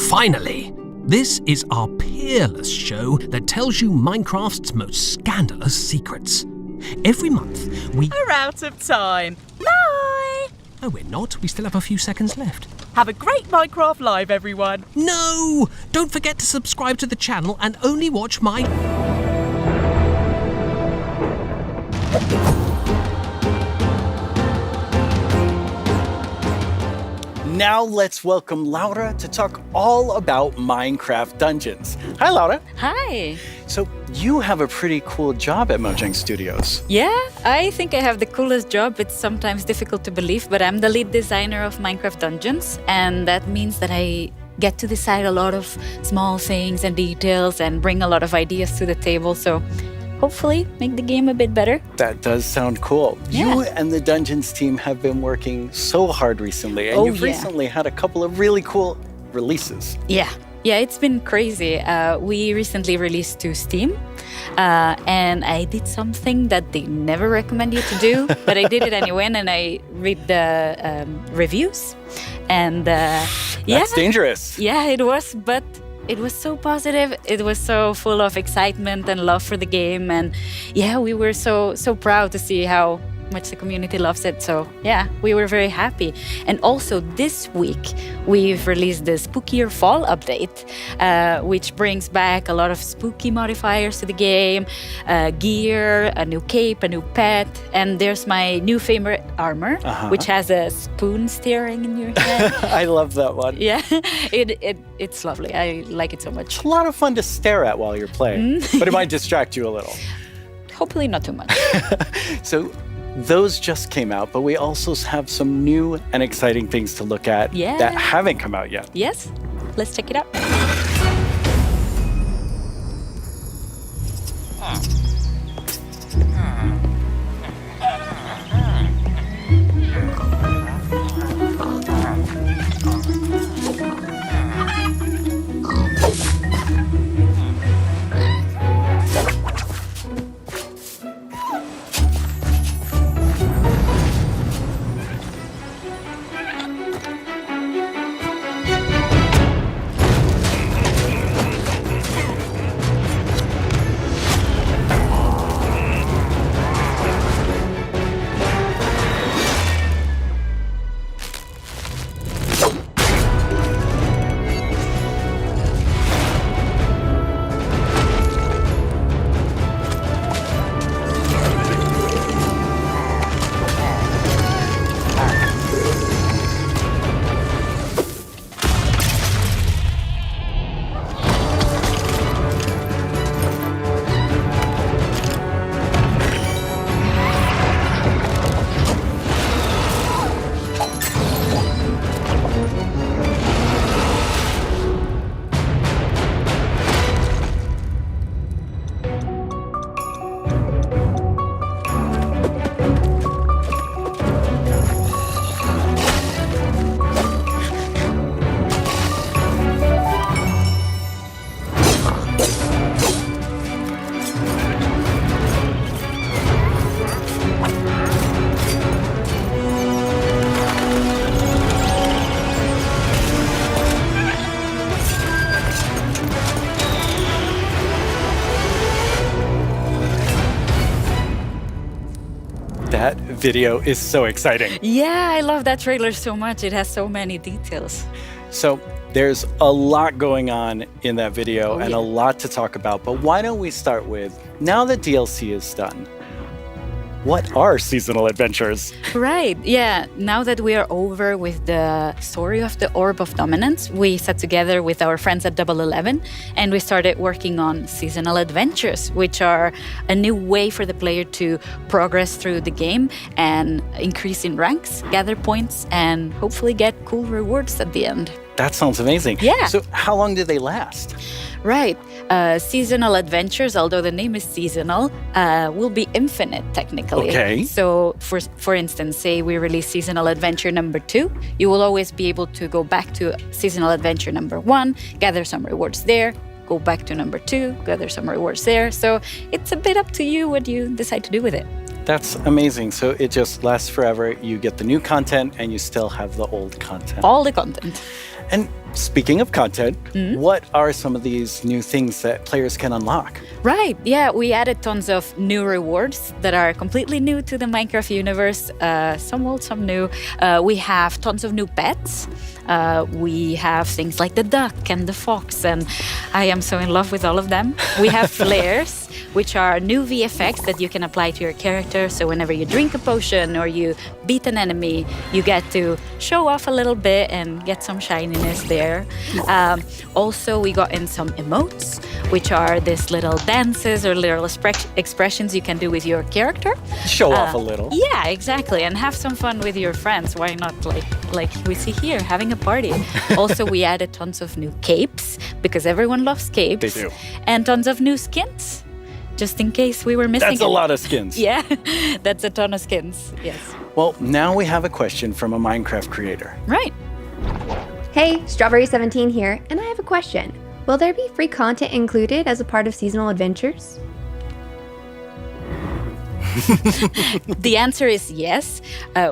Finally! This is our peerless show that tells you Minecraft's most scandalous secrets. Every month, We're out of time. Bye! No, we're not. We still have a few seconds left. Have a great Minecraft Live, everyone. No! Don't forget to subscribe to the channel and only watch my... Now let's welcome Laura to talk all about Minecraft Dungeons. Hi, Laura. Hi. So you have a pretty cool job at Mojang Studios. Yeah, I think I have the coolest job. It's sometimes difficult to believe, but I'm the lead designer of Minecraft Dungeons, and that means that I get to decide a lot of small things and details and bring a lot of ideas to the table. So hopefully make the game a bit better. That does sound cool. Yeah. You and the Dungeons team have been working so hard recently, and you've recently had a couple of really cool releases. Yeah, it's been crazy. We recently released to Steam, and I did something that they never recommend you to do, but I did it anyway, and I read the reviews, and That's dangerous. Yeah, it was, but it was so positive. It was so full of excitement and love for the game, and yeah, we were so proud to see how much the community loves it. So yeah, we were very happy. And also this week we've released the Spookier Fall update, which brings back a lot of spooky modifiers to the game, gear, a new cape, a new pet, and there's my new favorite armor, which has a spoon steering in your head. I love that one. Yeah, it's lovely. I like it so much. It's a lot of fun to stare at while you're playing, but it might distract you a little. Hopefully not too much. So those just came out, but we also have some new and exciting things to look at that haven't come out yet. Yes, let's check it out. video is so exciting. Yeah, I love that trailer so much. It has so many details. So there's a lot going on in that video and yeah. a lot to talk about. But why don't we start with, now that DLC is done, what are seasonal adventures? Right, yeah. Now that we are over with the story of the Orb of Dominance, we sat together with our friends at Double 11 and we started working on seasonal adventures, which are a new way for the player to progress through the game and increase in ranks, gather points, and hopefully get cool rewards at the end. That sounds amazing. Yeah. So how long do they last? Right. Seasonal adventures, although the name is seasonal, will be infinite technically. Okay. So, for instance, say we release seasonal adventure number 2, you will always be able to go back to seasonal adventure number 1, gather some rewards there, go back to number 2, gather some rewards there. So it's a bit up to you what you decide to do with it. That's amazing. So it just lasts forever. You get the new content and you still have the old content. All the content. And speaking of content, what are some of these new things that players can unlock? Right, yeah, we added tons of new rewards that are completely new to the Minecraft universe, some old, some new. We have tons of new pets. We have things like the duck and the fox, and I am so in love with all of them. We have flares, which are new VFX that you can apply to your character. So whenever you drink a potion or you beat an enemy, you get to show off a little bit and get some shininess there. Also, we got in some emotes, which are these little dances or little expressions you can do with your character. Show off a little. Yeah, exactly. And have some fun with your friends. Why not, like we see here, having a party. Also, we added tons of new capes, because everyone loves capes. They do. And tons of new skins, just in case we were missing That's a lot of skins. Yeah, that's a ton of skins, yes. Well, now we have a question from a Minecraft creator. Right. Hey, Strawberry17 here, and I have a question. Will there be free content included as a part of seasonal adventures? The answer is yes.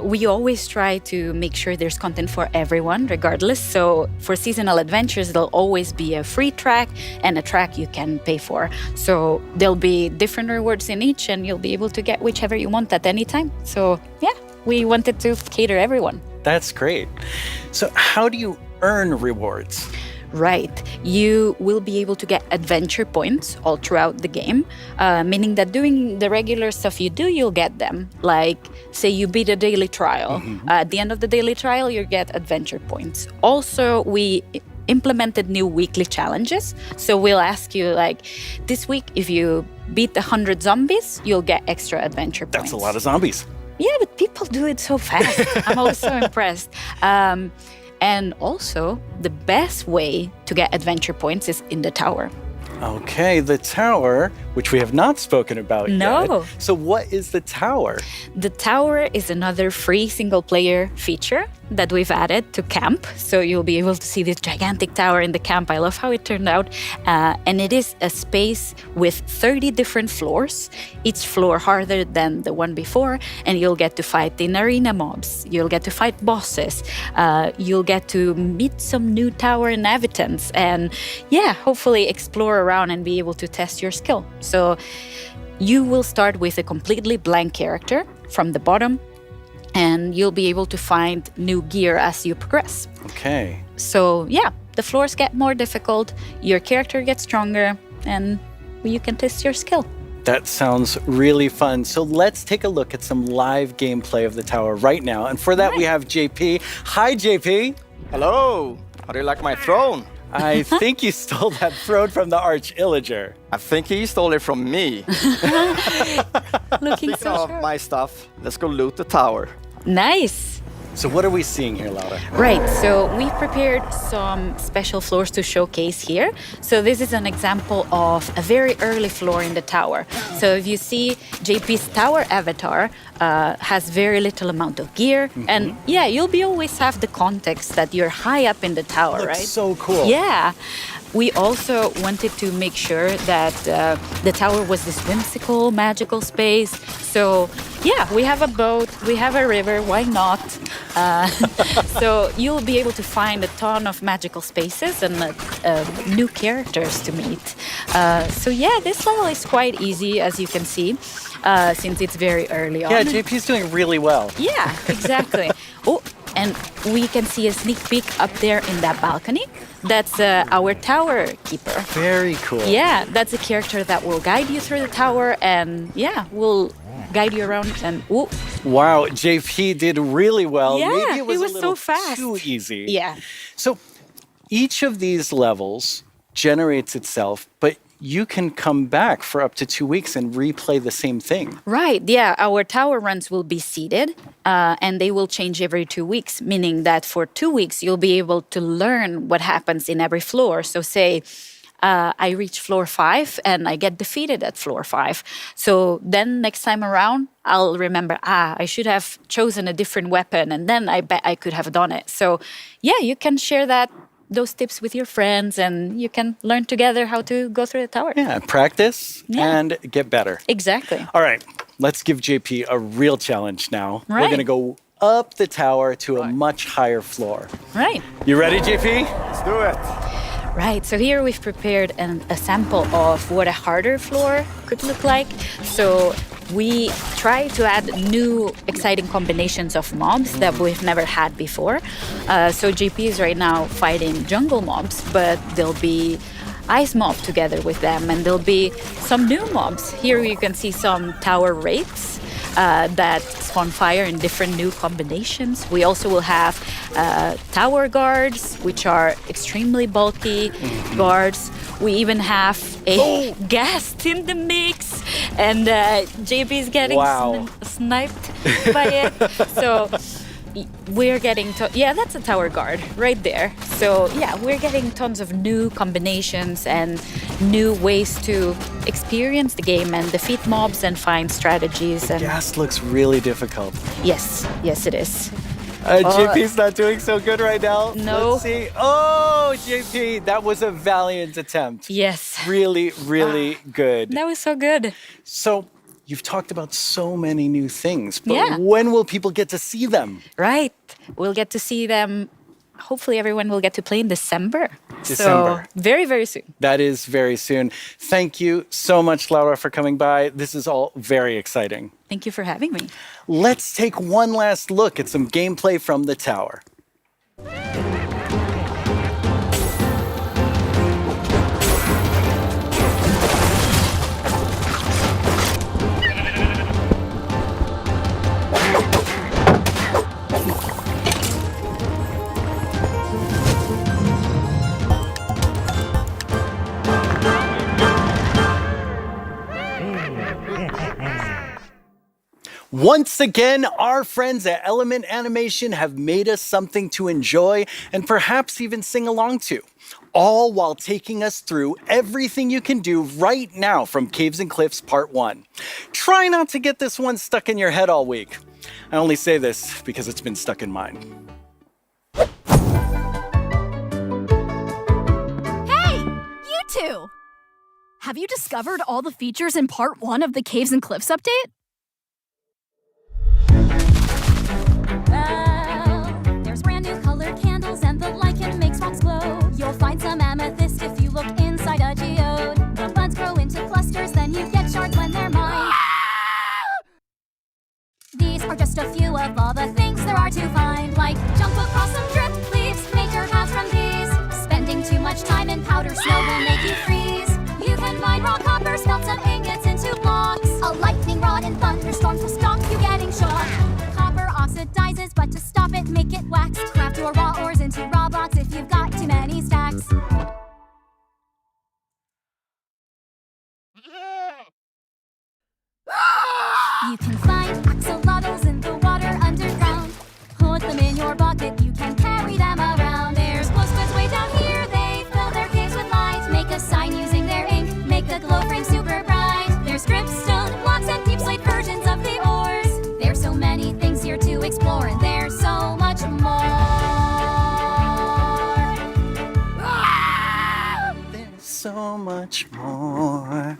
We always try to make sure there's content for everyone, regardless. So for seasonal adventures, there'll always be a free track and a track you can pay for. So there'll be different rewards in each, and you'll be able to get whichever you want at any time. So yeah, we wanted to cater everyone. That's great. So how do you earn rewards? Right. You will be able to get adventure points all throughout the game, meaning that doing the regular stuff you do, you'll get them. Like, say you beat a daily trial. At the end of the daily trial, you get adventure points. Also, we implemented new weekly challenges. So we'll ask you, like, this week, if you beat 100 zombies, you'll get extra adventure points. That's a lot of zombies. Yeah, but people do it so fast. I'm always so impressed. And also, the best way to get adventure points is in the tower. Okay, the tower, which we have not spoken about No. yet. So what is the tower? The tower is another free single-player feature that we've added to camp. So you'll be able to see this gigantic tower in the camp. I love how it turned out. And it is a space with 30 different floors, each floor harder than the one before. And you'll get to fight in arena mobs. You'll get to fight bosses. You'll get to meet some new tower inhabitants. And yeah, hopefully explore around and be able to test your skill. So you will start with a completely blank character from the bottom, and you'll be able to find new gear as you progress. Okay. So yeah, the floors get more difficult, your character gets stronger, and you can test your skill. That sounds really fun. So let's take a look at some live gameplay of the tower right now. And for that, we have JP. Hi, JP. Hello. How do you like my throne? I think you stole that throne from the Arch Illager. I think he stole it from me. Looking Speaking so of sure. my stuff, let's go loot the tower. Nice. So what are we seeing here, Laura? Right, so we've prepared some special floors to showcase here. So this is an example of a very early floor in the tower. So if you see JP's tower avatar has very little amount of gear. And yeah, you'll be always have the context that you're high up in the tower, Looks right? so cool. Yeah. We also wanted to make sure that the tower was this whimsical, magical space. So yeah, we have a boat, we have a river, why not? So you'll be able to find a ton of magical spaces and new characters to meet. So yeah, this level is quite easy, as you can see. since it's very early on. Yeah, JP's doing really well. Yeah, exactly. Oh, and we can see a sneak peek up there in that balcony. That's our tower keeper. Very cool. Yeah, that's a character that will guide you through the tower and, yeah, will guide you around and... Ooh. Wow, JP did really well. Yeah, Maybe it was, so a little fast. too easy. Yeah. So each of these levels generates itself, but you can come back for up to 2 weeks and replay the same thing. Right, yeah. Our tower runs will be seeded and they will change every 2 weeks, meaning that for 2 weeks, you'll be able to learn what happens in every floor. So say I reach floor 5 and I get defeated at floor 5. So then next time around, I'll remember, I should have chosen a different weapon and then I bet I could have done it. So yeah, you can share those tips with your friends and you can learn together how to go through the tower. Yeah, practice and get better. Exactly. All right, let's give JP a real challenge now. We're Right. going to go up the tower to a much higher floor. Right. You ready, JP? Let's do it. Right, so here we've prepared a sample of what a harder floor could look like. So we try to add new exciting combinations of mobs that we've never had before. So JP is right now fighting jungle mobs, but there'll be ice mob together with them, and there'll be some new mobs. Here you can see some tower wraiths that spawn fire in different new combinations. We also will have tower guards, which are extremely bulky guards. We even have a guest in the mix, and JP is getting sniped by it. So we're getting that's a tower guard right there. So yeah, we're getting tons of new combinations and new ways to experience the game and defeat mobs and find strategies. And Ghast looks really difficult. yes, it is. JP's not doing so good right now. No. Let's see. Oh, JP, that was a valiant attempt. Yes. Really, really good. That was so good. So you've talked about so many new things, but Yeah. when will people get to see them? Right. We'll get to see them. Hopefully everyone will get to play in December. December. So very, very soon. That is very soon. Thank you so much, Laura, for coming by. This is all very exciting. Thank you for having me. Let's take one last look at some gameplay from the tower. Once again, our friends at Element Animation have made us something to enjoy and perhaps even sing along to, all while taking us through everything you can do right now from Caves and Cliffs Part 1. Try not to get this one stuck in your head all week. I only say this because it's been stuck in mine. Hey, you two! Have you discovered all the features in Part 1 of the Caves and Cliffs update? There's brand new colored candles and the lichen makes rocks glow. You'll find some amethyst if you look inside a geode. The buds grow into clusters, then you get shards when they're mined. These are just a few of all the things there are to find, like jump across some drip leaves, make your path from these. Spending too much time in powder snow will make you freeze. You can mine raw copper, smelt some ingots into blocks. A lightning rod and thunderstorms will stop you getting shocked. Copper oxidizes, but to stop it, make it wax. Craft your raw ores into raw blocks if you've got too many stacks. You can find axolotls in the water underground. Put them in your bucket, you can carry them around. There's glow squids way down here, they fill their caves with light. Make a sign using their ink, make the glow frame super bright. There's dripstone blocks and deep slate versions of the ores. There's so many things here to explore, and there's so much more. There's so much more.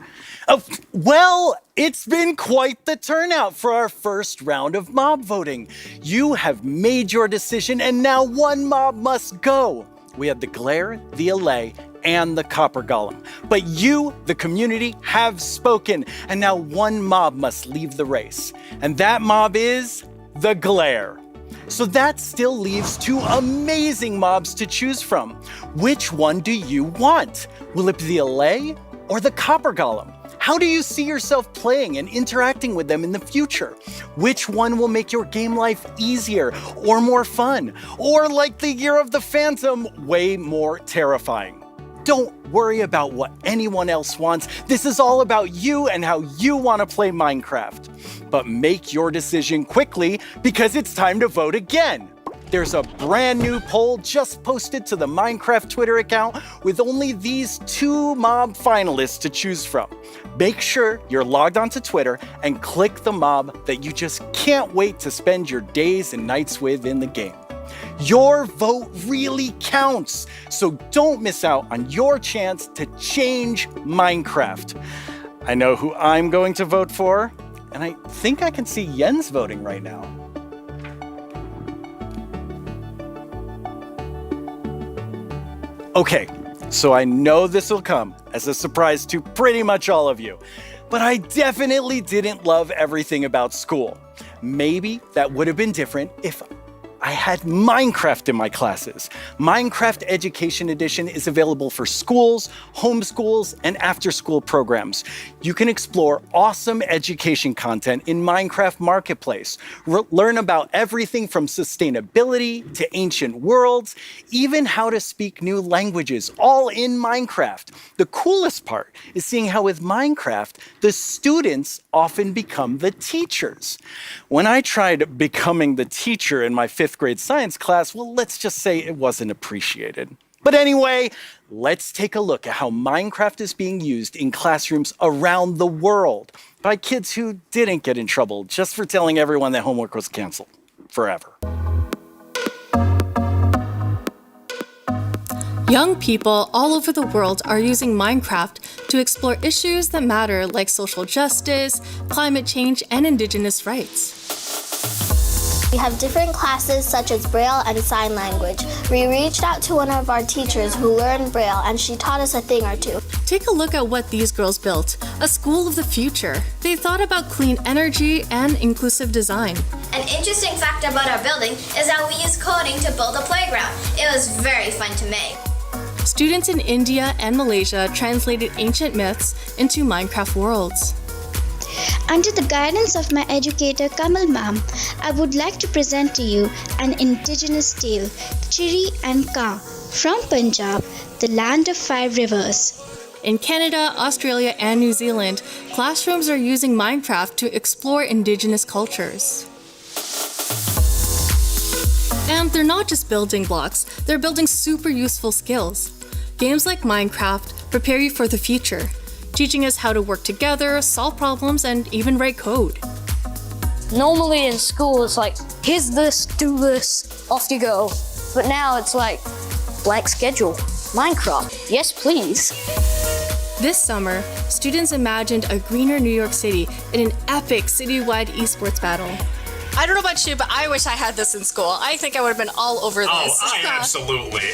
Oh, well, it's been quite the turnout for our first round of mob voting. You have made your decision, and now one mob must go. We have the Glare, the Allay, and the Copper Golem. But you, the community, have spoken, and now one mob must leave the race. And that mob is the Glare. So that still leaves two amazing mobs to choose from. Which one do you want? Will it be the Allay or the Copper Golem? How do you see yourself playing and interacting with them in the future? Which one will make your game life easier or more fun? Or like the Year of the Phantom, way more terrifying? Don't worry about what anyone else wants. This is all about you and how you want to play Minecraft. But make your decision quickly because it's time to vote again. There's a brand new poll just posted to the Minecraft Twitter account with only these two mob finalists to choose from. Make sure you're logged onto Twitter and click the mob that you just can't wait to spend your days and nights with in the game. Your vote really counts, so don't miss out on your chance to change Minecraft. I know who I'm going to vote for, and I think I can see Jens voting right now. Okay, so I know this will come as a surprise to pretty much all of you, but I definitely didn't love everything about school. Maybe that would have been different if I had Minecraft in my classes. Minecraft Education Edition is available for schools, homeschools, and after-school programs. You can explore awesome education content in Minecraft Marketplace. Learn about everything from sustainability to ancient worlds, even how to speak new languages, all in Minecraft. The coolest part is seeing how with Minecraft, the students often become the teachers. When I tried becoming the teacher in my 5th grade science class, well, let's just say it wasn't appreciated. But anyway, let's take a look at how Minecraft is being used in classrooms around the world by kids who didn't get in trouble just for telling everyone that homework was canceled forever. Young people all over the world are using Minecraft to explore issues that matter like social justice, climate change, and indigenous rights. We have different classes such as Braille and Sign Language. We reached out to one of our teachers who learned Braille and she taught us a thing or two. Take a look at what these girls built, a school of the future. They thought about clean energy and inclusive design. An interesting fact about our building is that we used coding to build a playground. It was very fun to make. Students in India and Malaysia translated ancient myths into Minecraft worlds. Under the guidance of my educator Kamal ma'am, I would like to present to you an indigenous tale, Chiri and Ka, from Punjab, the land of 5 rivers. In Canada, Australia, and New Zealand, classrooms are using Minecraft to explore indigenous cultures. And they're not just building blocks, they're building super useful skills. Games like Minecraft prepare you for the future, teaching us how to work together, solve problems, and even write code. Normally in school, it's like, here's this, do this, off you go. But now it's like, blank schedule, Minecraft, yes please. This summer, students imagined a greener New York City in an epic citywide esports battle. I don't know about you, but I wish I had this in school. I think I would have been all over this. Oh, absolutely.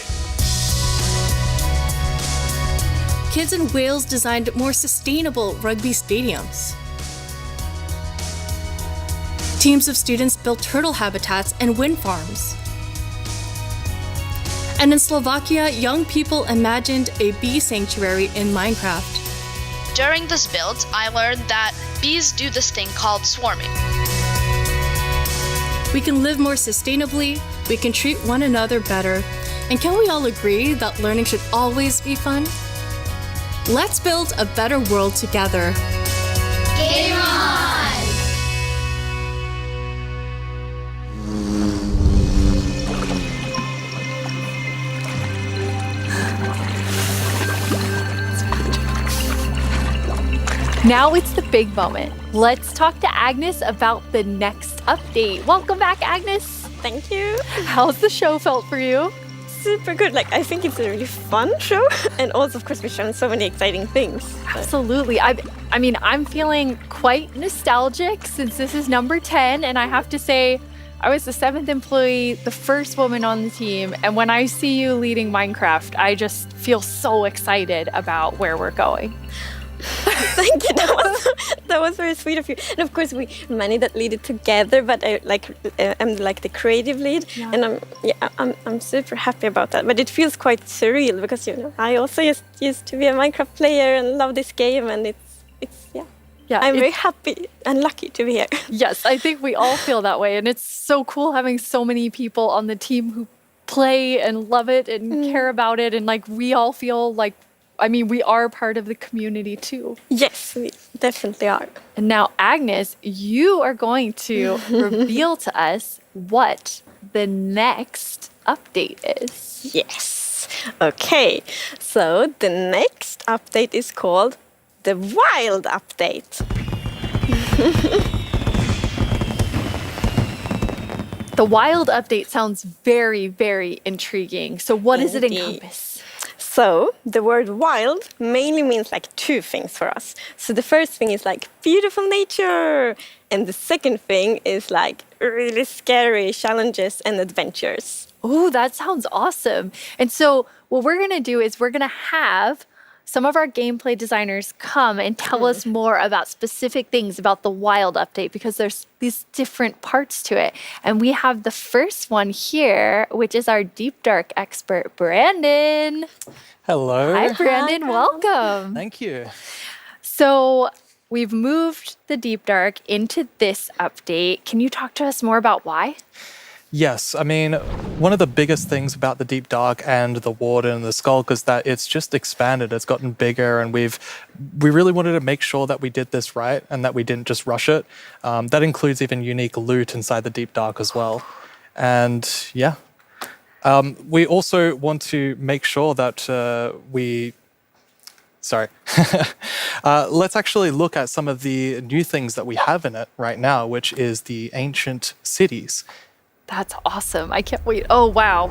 Kids in Wales designed more sustainable rugby stadiums. Teams of students built turtle habitats and wind farms. And in Slovakia, young people imagined a bee sanctuary in Minecraft. During this build, I learned that bees do this thing called swarming. We can live more sustainably, we can treat one another better, and can we all agree that learning should always be fun? Let's build a better world together. Game on! Now it's the big moment. Let's talk to Agnes about the next update. Welcome back, Agnes. Thank you. How's the show felt for you? Super good. I think it's a really fun show. And also, of course, we've shown so many exciting things. Absolutely. I'm feeling quite nostalgic since this is number 10. And I have to say, I was the 7th employee, the first woman on the team, and when I see you leading Minecraft, I just feel so excited about where we're going. Thank you. That was very sweet of you. And of course, we many that lead it together, but I'm like the creative lead, and I'm super happy about that. But it feels quite surreal because I also used to be a Minecraft player and love this game, and I'm very happy and lucky to be here. Yes, I think we all feel that way, and it's so cool having so many people on the team who play and love it and care about it, and we all feel like. We are part of the community too. Yes, we definitely are. And now, Agnes, you are going to reveal to us what the next update is. Yes. Okay. So the next update is called the Wild Update. The Wild Update sounds very, very intriguing. So what does it encompass? So the word wild mainly means two things for us. So the first thing is beautiful nature. And the second thing is really scary challenges and adventures. Oh, that sounds awesome. And so what we're going to do is we're going to have some of our gameplay designers come and tell us more about specific things about the Wild Update because there's these different parts to it. And we have the first one here, which is our Deep Dark expert, Brandon. Hello. Hi, Brandon. Welcome. Thank you. So we've moved the Deep Dark into this update. Can you talk to us more about why? Yes, one of the biggest things about the Deep Dark and the Warden and the Skulk is that it's just expanded, it's gotten bigger, and we really wanted to make sure that we did this right and that we didn't just rush it. That includes even unique loot inside the Deep Dark as well. And we also want to make sure that let's actually look at some of the new things that we have in it right now, which is the ancient cities. That's awesome. I can't wait. Oh, wow.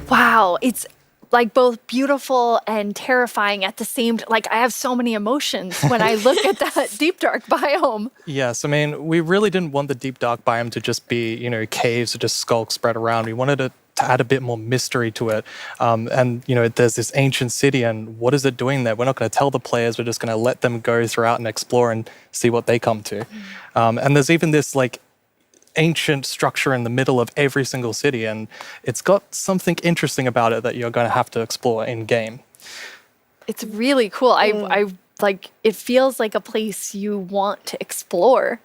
Wow, it's both beautiful and terrifying at the same time. I have so many emotions when I look at that Deep Dark biome. Yes, we really didn't want the Deep Dark biome to just be, caves or just skulks spread around. We wanted to add a bit more mystery to it. There's this ancient city, and what is it doing there? We're not going to tell the players. We're just going to let them go throughout and explore and see what they come to. And there's even this, ancient structure in the middle of every single city, and it's got something interesting about it that you're going to have to explore in game. It's really cool. I it feels like a place you want to explore.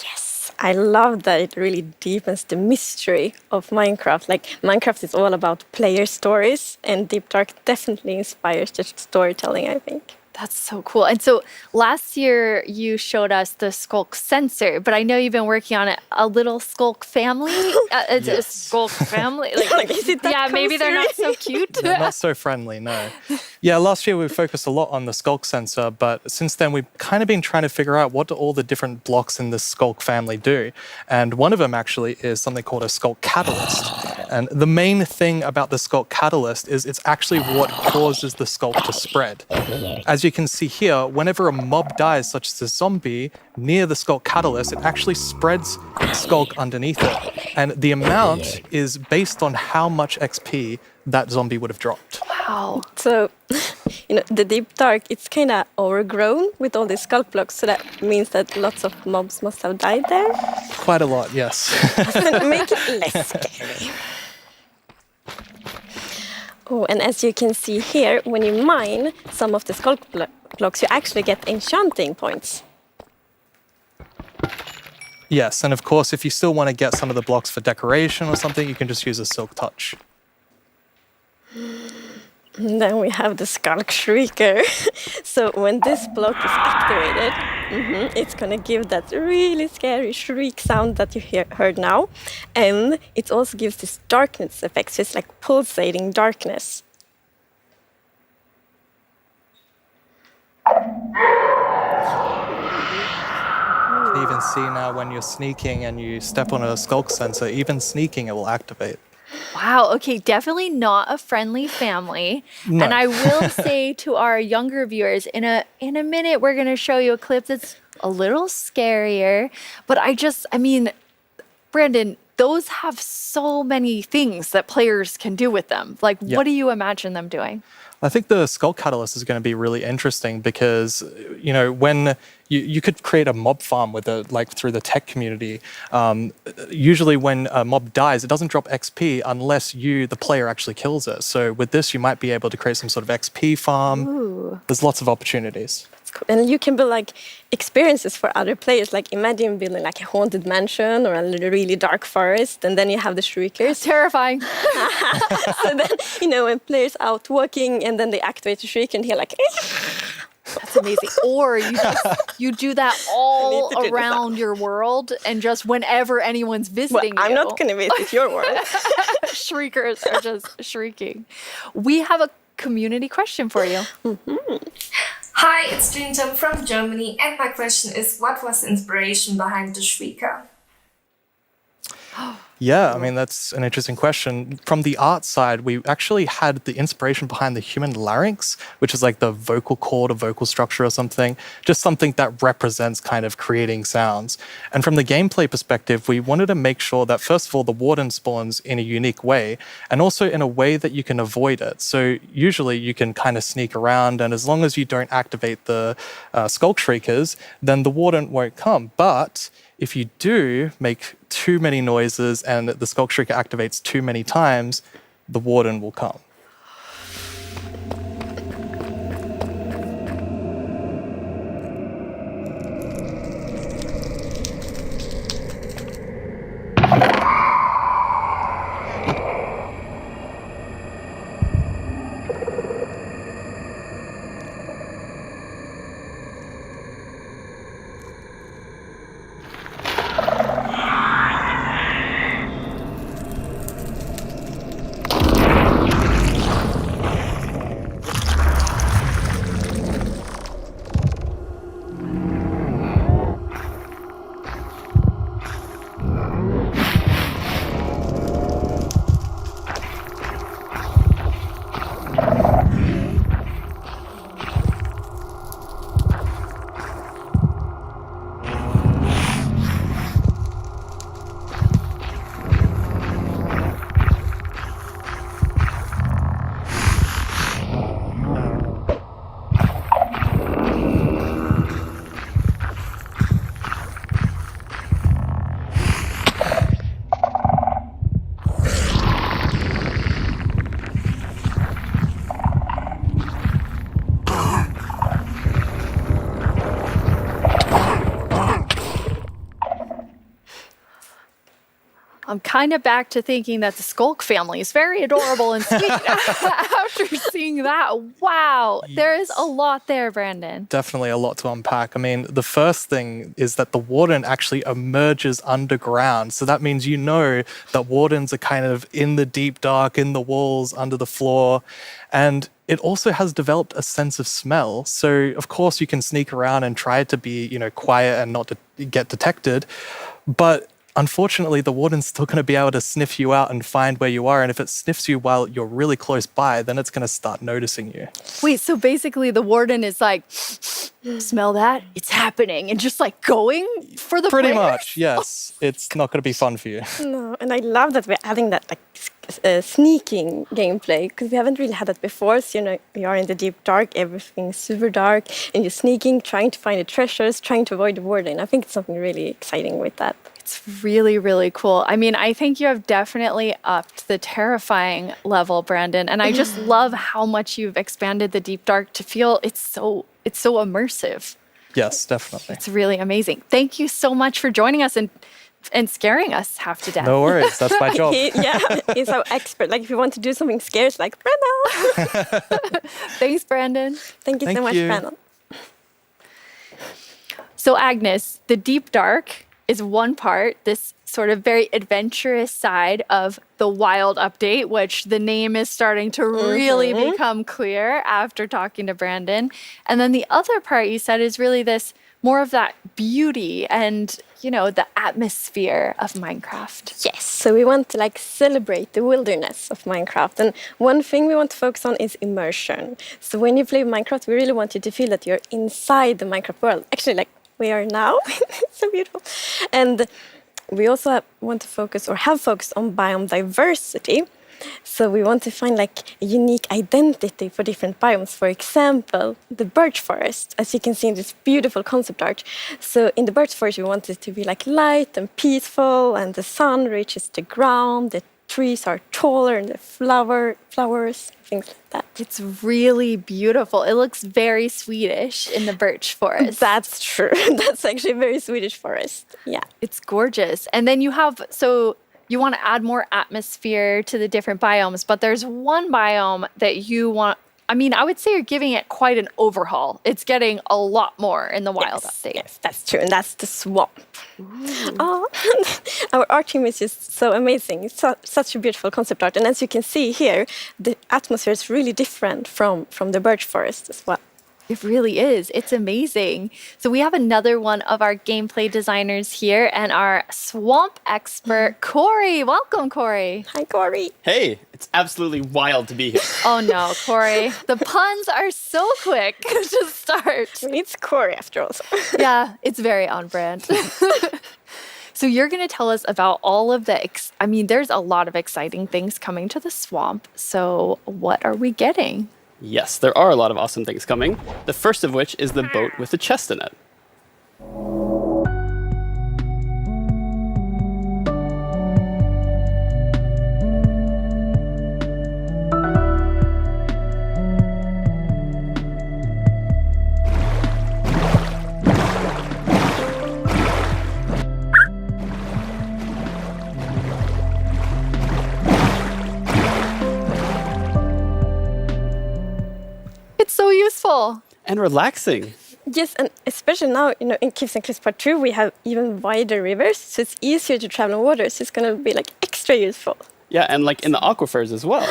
Yes, I love that it really deepens the mystery of Minecraft. Minecraft is all about player stories, and Deep Dark definitely inspires the storytelling, I think. That's so cool. And so last year you showed us the Skulk sensor, but I know you've been working on a little Skulk family. It's a Skulk family. Is it that maybe they're not so cute. They're not so friendly, no. Yeah, last year we focused a lot on the Skulk sensor, but since then we've kind of been trying to figure out what do all the different blocks in the Skulk family do. And one of them actually is something called a Skulk catalyst. And the main thing about the Skulk catalyst is it's actually what causes the Skulk to spread. As you can see here, whenever a mob dies, such as a zombie, near the Skulk catalyst, it actually spreads Skulk underneath it. And the amount is based on how much XP that zombie would have dropped. Wow. Wow. So, the deep dark, it's kind of overgrown with all these sculk blocks. So that means that lots of mobs must have died there. Quite a lot, yes. Make it less scary. Oh, and as you can see here, when you mine some of the sculk blocks, you actually get enchanting points. Yes, and of course, if you still want to get some of the blocks for decoration or something, you can just use a Silk Touch. And then we have the Skulk Shrieker. So when this block is activated, it's going to give that really scary shriek sound that you heard now. And it also gives this darkness effect, so it's like pulsating darkness. You can even see now when you're sneaking and you step on a skulk sensor, even sneaking it will activate. Wow. Okay. Definitely not a friendly family. No. And I will say to our younger viewers, in a minute, we're going to show you a clip that's a little scarier. But I mean, Brandon, those have so many things that players can do with them. Like, Yeah. what do you imagine them doing? I think the Skulk Catalyst is going to be really interesting because, when you could create a mob farm with through the tech community. Usually when a mob dies, it doesn't drop XP unless the player actually kills it. So with this, you might be able to create some sort of XP farm. Ooh. There's lots of opportunities. And you can build experiences for other players. Like imagine building a haunted mansion or a really dark forest, and then you have the shriekers. Terrifying. So then, when players out walking and then they activate the shriek and hear That's amazing. Or you do that all around your world, and just whenever anyone's visiting I'm not going to visit your world. Shriekers are just shrieking. We have a community question for you. Hi, it's Jinjam from Germany, and my question is, what was the inspiration behind the Shrieker? Yeah, I mean, that's an interesting question. From the art side, we actually had the inspiration behind the human larynx, which is like the vocal cord or vocal structure or something, just something that represents kind of creating sounds. And from the gameplay perspective, we wanted to make sure that, first of all, the warden spawns in a unique way, and also in a way that you can avoid it. So usually you can kind of sneak around, and as long as you don't activate the Skulk Shriekers, then the warden won't come. But if you do make too many noises and the Skulk Shrieker activates too many times, the warden will come. I'm kind of back to thinking that the Skulk family is very adorable and sweet after seeing that. Wow. Yes. There is a lot there, Brandon. Definitely a lot to unpack. I mean, the first thing is that the warden actually emerges underground. So that means that wardens are kind of in the deep dark, in the walls, under the floor. And it also has developed a sense of smell. So, of course, you can sneak around and try to be, quiet and not to get detected. But unfortunately, the warden's still going to be able to sniff you out and find where you are. And if it sniffs you while you're really close by, then it's going to start noticing you. Wait, so basically the warden is like, smell that? It's happening. And just like going for the Pretty players? much, yes. It's not going to be fun for you. No, and I love that we're adding that like sneaking gameplay because we haven't really had that before. So, you know, you are in the deep dark, everything's super dark, and you're sneaking, trying to find the treasures, trying to avoid the warden. I think it's something really exciting with that. It's really, really cool. I mean, I think you have definitely upped the terrifying level, Brandon. And I just love how much you've expanded the deep dark to feel it's so immersive. Yes, definitely. It's really amazing. Thank you so much for joining us and scaring us half to death. No worries, that's my job. He's so expert. Like if you want to do something scary, it's like, Brandon. Thanks, Brandon. Thank you so much, Brandon. So Agnes, the deep dark is one part, this sort of very adventurous side of the Wild update, which the name is starting to really become clear after talking to Brandon. And then the other part you said is really this more of that beauty and, you know, the atmosphere of Minecraft. Yes, so we want to like celebrate the wilderness of Minecraft. And one thing we want to focus on is immersion. So when you play Minecraft, we really want you to feel that you're inside the Minecraft world. Actually, like we are now. It's so beautiful. And we also want to focus or have focused on biome diversity. So we want to find like a unique identity for different biomes. For example, the birch forest, as you can see in this beautiful concept art. So in the birch forest, we want it to be like light and peaceful, and the sun reaches the ground, the trees are taller, and the flowers, things like that. It's really beautiful. It looks very Swedish in the birch forest. That's true. That's actually a very Swedish forest. Yeah. It's gorgeous. And then you have, so you want to add more atmosphere to the different biomes, but there's one biome that you want, I mean, I would say you're giving it quite an overhaul. It's getting a lot more in the Wild update. Yes, that's true. And that's the swamp. Oh, our art team is just so amazing. It's such a beautiful concept art. And as you can see here, the atmosphere is really different from the birch forest as well. It really is. It's amazing. So we have another one of our gameplay designers here and our swamp expert, Corey. Welcome, Corey. Hi, Corey. Hey, it's absolutely wild to be here. Oh no, Corey. The puns are so quick to start. It's Corey after all. Yeah, it's very on brand. So you're going to tell us about all of the, I mean, there's a lot of exciting things coming to the swamp. So what are we getting? Yes, there are a lot of awesome things coming. The first of which is the boat with the chest in it. So useful. And relaxing. Yes, and especially now, you know, in Caves and Cliffs Part 2, we have even wider rivers, so it's easier to travel on water, so it's going to be like extra useful. Yeah, and like in the aquifers as well.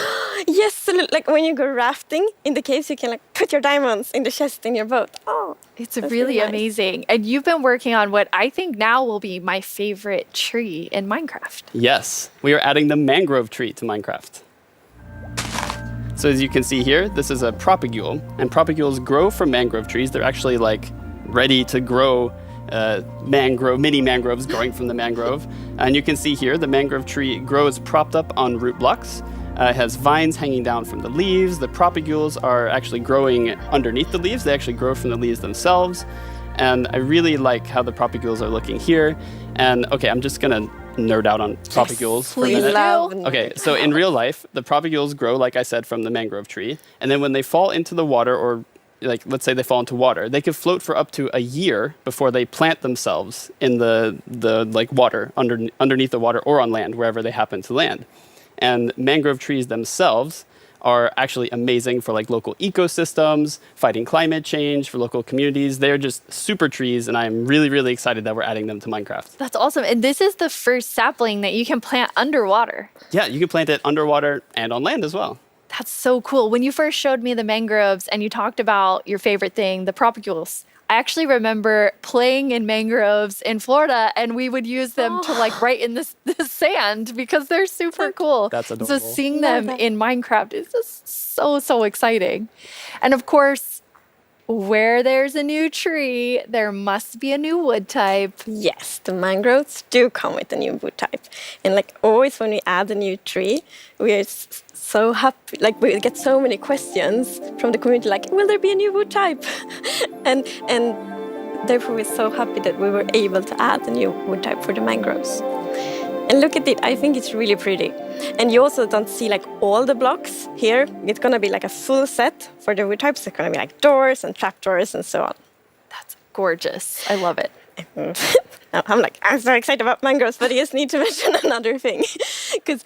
Yes, so like when you go rafting in the caves, you can like put your diamonds in the chest in your boat. Oh, it's really nice. Amazing. And you've been working on what I think now will be my favorite tree in Minecraft. Yes, we are adding the mangrove tree to Minecraft. So as you can see here, this is a propagule, and propagules grow from mangrove trees. They're actually like ready to grow mini mangroves growing from the mangrove. And you can see here, the mangrove tree grows propped up on root blocks. It has vines hanging down from the leaves. The propagules are actually growing underneath the leaves. They actually grow from the leaves themselves. And I really like how the propagules are looking here. And okay, I'm just gonna nerd out on propagules for a minute. Okay, so in real life, the propagules grow, like I said, from the mangrove tree. And then when they fall into the water, or like let's say they fall into water, they can float for up to a year before they plant themselves in the like water, underneath the water or on land, wherever they happen to land. And mangrove trees themselves are actually amazing for like local ecosystems, fighting climate change, for local communities. They're just super trees, and I'm really, really excited that we're adding them to Minecraft. That's awesome. And this is the first sapling that you can plant underwater. Yeah, you can plant it underwater and on land as well. That's so cool. When you first showed me the mangroves and you talked about your favorite thing, the propagules, I actually remember playing in mangroves in Florida, and we would use them to like write in the sand because they're super cool. That's adorable. So seeing them in Minecraft is just so exciting. And of course, where there's a new tree, there must be a new wood type. Yes, the mangroves do come with a new wood type. And like always when we add a new tree, we are so happy. Like we get so many questions from the community like, will there be a new wood type? and therefore we're so happy that we were able to add a new wood type for the mangroves. And look at it, I think it's really pretty. And you also don't see like all the blocks here. It's gonna be like a full set for the wood types. It's gonna be like doors and trapdoors and so on. That's gorgeous. I love it. I'm so excited about mangroves, but I just need to mention another thing. Because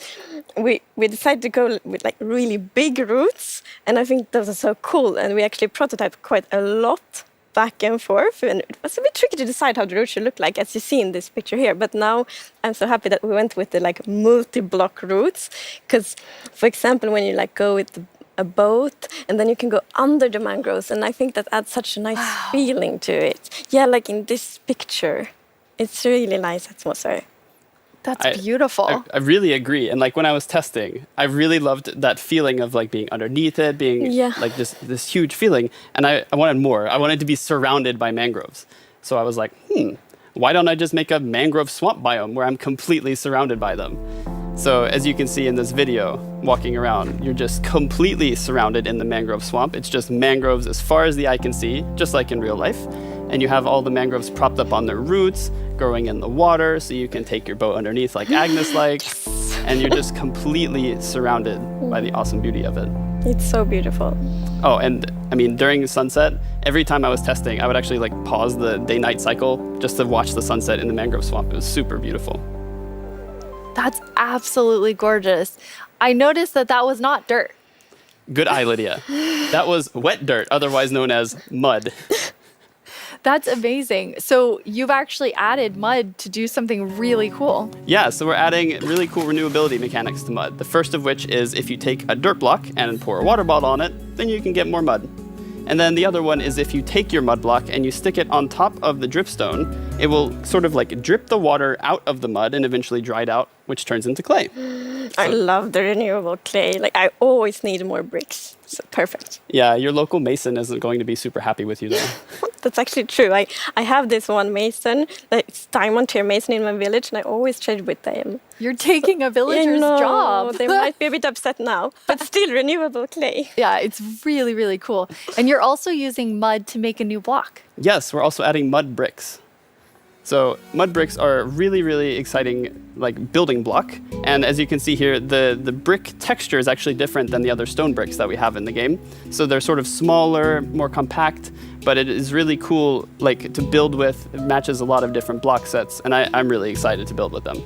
we decided to go with like really big roots. And I think those are so cool. And we actually prototyped quite a lot back and forth, and it was a bit tricky to decide how the road should look like, as you see in this picture here. But now I'm so happy that we went with the like multi-block routes, because for example when you like go with a boat and then you can go under the mangroves, and I think that adds such a nice feeling to it. Yeah, like in this picture, it's really nice atmosphere. That's beautiful. I really agree. And like when I was testing, I really loved that feeling of like being underneath it, being like this huge feeling. And I wanted more. I wanted to be surrounded by mangroves. So I was like, why don't I just make a mangrove swamp biome where I'm completely surrounded by them? So as you can see in this video, walking around, you're just completely surrounded in the mangrove swamp. It's just mangroves as far as the eye can see, just like in real life. And you have all the mangroves propped up on their roots, growing in the water, so you can take your boat underneath like Agnes likes. And you're just completely surrounded by the awesome beauty of it. It's so beautiful. Oh, and I mean, during sunset, every time I was testing, I would actually like pause the day-night cycle just to watch the sunset in the mangrove swamp. It was super beautiful. That's absolutely gorgeous. I noticed that was not dirt. Good eye, Lydia. That was wet dirt, otherwise known as mud. That's amazing. So you've actually added mud to do something really cool. Yeah, so we're adding really cool renewability mechanics to mud. The first of which is if you take a dirt block and pour a water bottle on it, then you can get more mud. And then the other one is if you take your mud block and you stick it on top of the dripstone, it will sort of like drip the water out of the mud and eventually dry it out, which turns into clay. I love the renewable clay. Like I always need more bricks. So perfect. Yeah, your local mason isn't going to be super happy with you though. That's actually true. I have this one mason, it's diamond tier mason in my village, and I always trade with them. You're taking a villager's job. They might be a bit upset now, but still renewable clay. Yeah, it's really, really cool. And you're also using mud to make a new block. Yes, we're also adding mud bricks. So mud bricks are a really, really exciting like building block. And as you can see here, the brick texture is actually different than the other stone bricks that we have in the game. So they're sort of smaller, more compact, but it is really cool like to build with. It matches a lot of different block sets, and I'm really excited to build with them.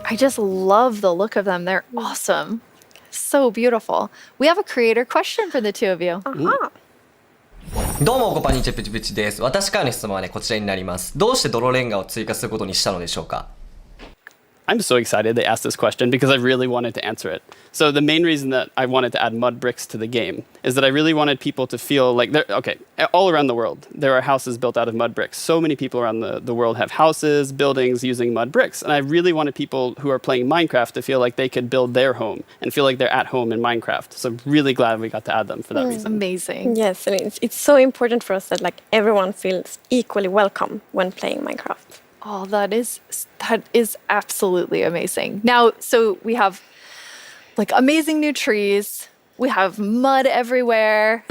I just love the look of them. They're awesome. So beautiful. We have a creator question for the two of you. Uh-huh. どうもこんにちはプチプチです。私からの質問はねこちらになります。どうして泥レンガを追加することにしたのでしょうか? I'm so excited they asked this question because I really wanted to answer it. So the main reason that I wanted to add mud bricks to the game is that I really wanted people to feel like all around the world, there are houses built out of mud bricks. So many people around the world have houses, buildings using mud bricks. And I really wanted people who are playing Minecraft to feel like they could build their home and feel like they're at home in Minecraft. So I'm really glad we got to add them for that reason. Amazing. Yes, and it's so important for us that like everyone feels equally welcome when playing Minecraft. Oh, that is absolutely amazing. Now, so we have like amazing new trees. We have mud everywhere.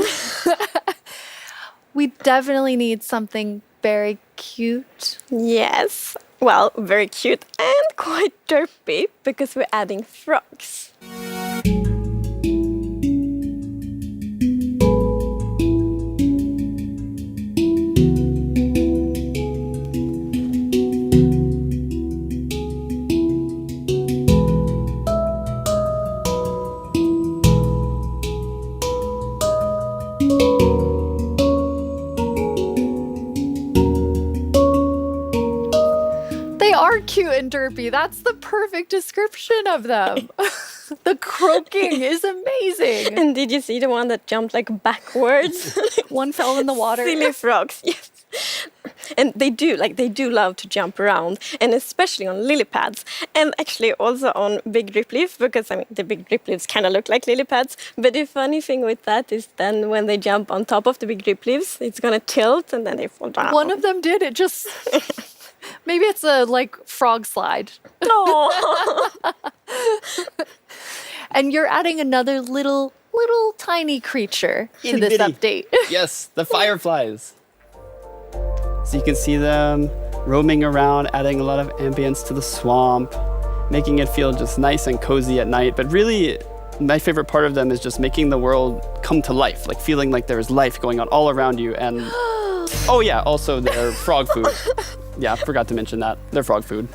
We definitely need something very cute. Yes. Well, very cute and quite derpy because we're adding frogs. They are cute and derpy. That's the perfect description of them. The croaking is amazing. And did you see the one that jumped like backwards? One fell in the water. Silly frogs, yes. And they do love to jump around, and especially on lily pads, and actually also on big drip leaf, because I mean the big drip leaves kind of look like lily pads. But the funny thing with that is then when they jump on top of the big drip leaves, it's gonna tilt and then they fall down. One of them did. It just maybe it's a like frog slide. No. And you're adding another little tiny creature to this Itty-bitty. update. Yes, the fireflies. So you can see them roaming around, adding a lot of ambience to the swamp, making it feel just nice and cozy at night. But really, my favorite part of them is just making the world come to life, like feeling like there's life going on all around you. And oh yeah, also their frog food. Yeah, forgot to mention that. They're frog food.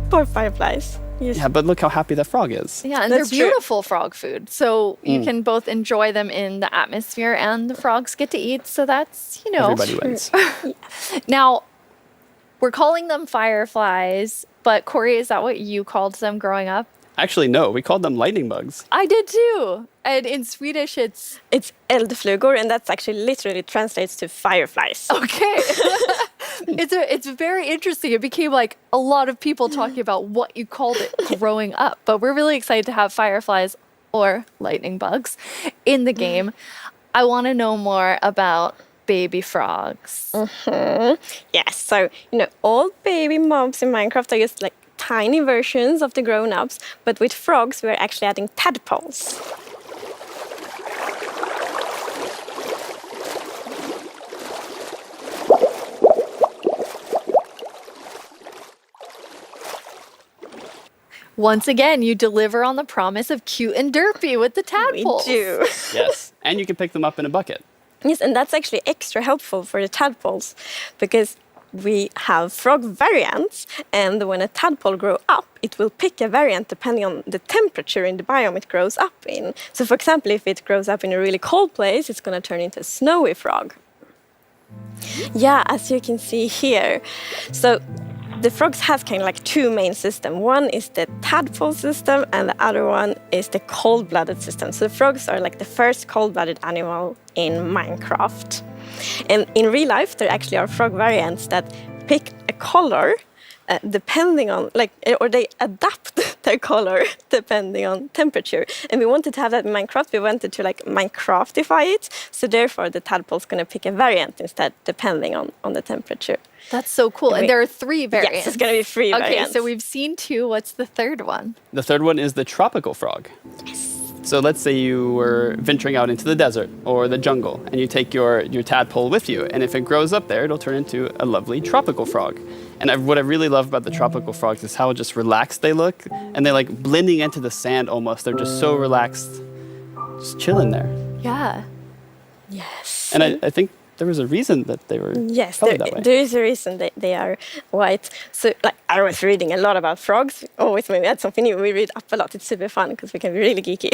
Poor fireflies. Yes. Yeah, but look how happy the frog is. Yeah, and That's they're true. beautiful frog food. So you can both enjoy them in the atmosphere and the frogs get to eat. So that's, Everybody wins. Now, we're calling them fireflies, but Corey, is that what you called them growing up? Actually, no, we called them lightning bugs. I did too. And in Swedish, it's eldflugor, and that's actually literally translates to fireflies. okay. It's very interesting. It became like a lot of people talking about what you called it growing up. But we're really excited to have fireflies or lightning bugs in the game. I want to know more about baby frogs. Mm-hmm. Yes, so all baby mobs in Minecraft are just like tiny versions of the grown-ups, but with frogs we're actually adding tadpoles. Once again, you deliver on the promise of cute and derpy with the tadpoles. We do. Yes, and you can pick them up in a bucket. Yes, and that's actually extra helpful for the tadpoles because we have frog variants, and when a tadpole grows up, it will pick a variant depending on the temperature in the biome it grows up in. So for example, if it grows up in a really cold place, it's going to turn into a snowy frog. Yeah, as you can see here. So the frogs have kind of like two main systems. One is the tadpole system, and the other one is the cold-blooded system. So the frogs are like the first cold-blooded animal in Minecraft. And in real life, there actually are frog variants that pick a color depending on, or they adapt their color depending on temperature. And we wanted to have that in Minecraft. We wanted to Minecraftify it. So therefore, the tadpole's going to pick a variant instead, depending on the temperature. That's so cool. And there are 3 variants. Yes, it's going to be 3 variants. Okay, so we've seen 2. What's the third one? The third one is the tropical frog. Yes. So let's say you were venturing out into the desert or the jungle, and you take your tadpole with you, and if it grows up there, it'll turn into a lovely tropical frog. And what I really love about the tropical frogs is how just relaxed they look, and they're like blending into the sand almost. They're just so relaxed, just chilling there. Yeah. Yes. And I think there was a reason that they were colored that way. There is a reason they are white. So I was reading a lot about frogs. Always when we had something new, we read up a lot. It's super fun because we can be really geeky.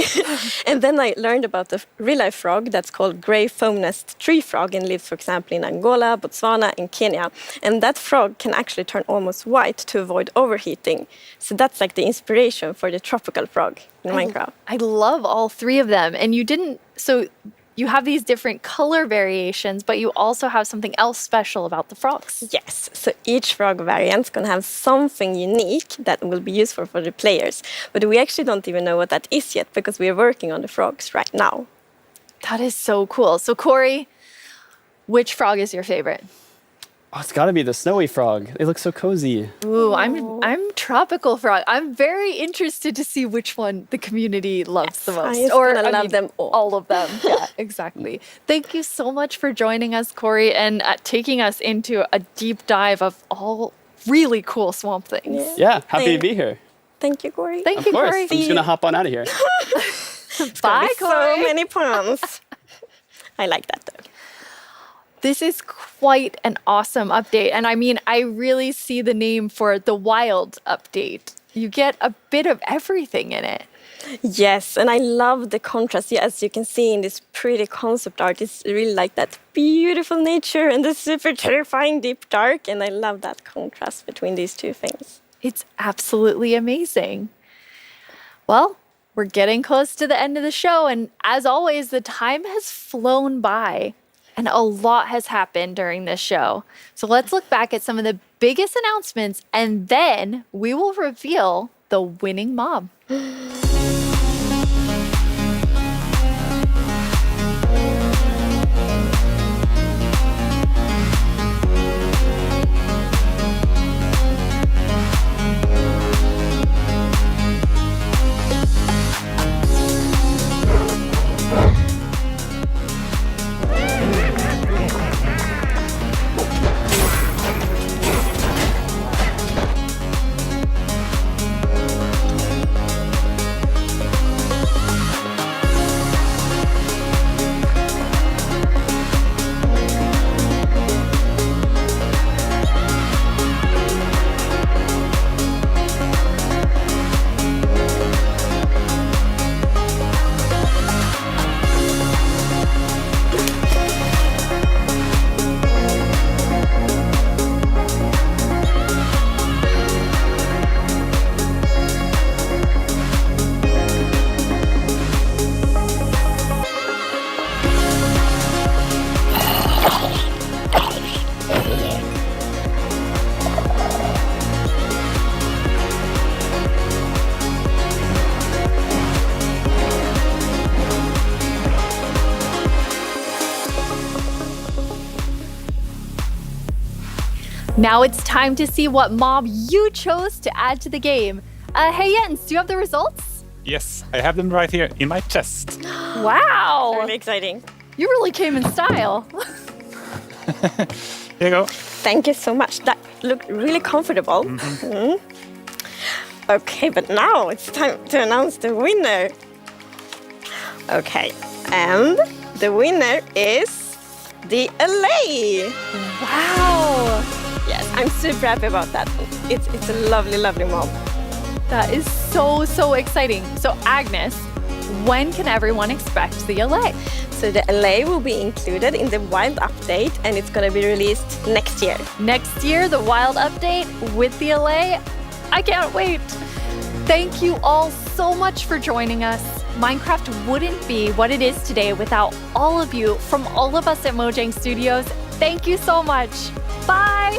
And then I learned about the real-life frog that's called grey foam nest tree frog and lives, for example, in Angola, Botswana, and Kenya. And that frog can actually turn almost white to avoid overheating. So that's like the inspiration for the tropical frog in Minecraft. I love all 3 of them. And you have these different color variations, but you also have something else special about the frogs. Yes, so each frog variant is going to have something unique that will be useful for the players. But we actually don't even know what that is yet because we are working on the frogs right now. That is so cool. So Corey, which frog is your favorite? Oh, it's got to be the snowy frog. They look so cozy. Ooh, I'm tropical frog. I'm very interested to see which one the community loves the most. I love them all of them. Yeah, exactly. Thank you so much for joining us, Corey, and taking us into a deep dive of all really cool swamp things. Yeah, happy to be here. Thank you, Corey. Thank you, Corey. Corey. I'm just going to hop on out of here. Bye, Corey. So many puns. I like that, though. This is quite an awesome update. And I mean, I really see the name for the Wild update. You get a bit of everything in it. Yes, and I love the contrast. Yeah, as you can see in this pretty concept art, it's really like that beautiful nature and the super terrifying deep dark. And I love that contrast between these two things. It's absolutely amazing. Well, We're getting close to the end of the show, and as always, the time has flown by, and a lot has happened during this show. So let's look back at some of the biggest announcements, and then we will reveal the winning mob. Now it's time to see what mob you chose to add to the game. Hey Jens, do you have the results? Yes, I have them right here in my chest. Wow! Really exciting. You really came in style. Here you go. Thank you so much. That looked really comfortable. Okay, but now it's time to announce the winner. Okay, and the winner is the LA. Wow! Yes, I'm super happy about that. It's a lovely, lovely mob. That is so exciting. So Agnes, when can everyone expect the LA? So the LA will be included in the Wild update, and it's gonna be released next year. Next year, the Wild update with the LA? I can't wait. Thank you all so much for joining us. Minecraft wouldn't be what it is today without all of you. From all of us at Mojang Studios, thank you so much. Bye!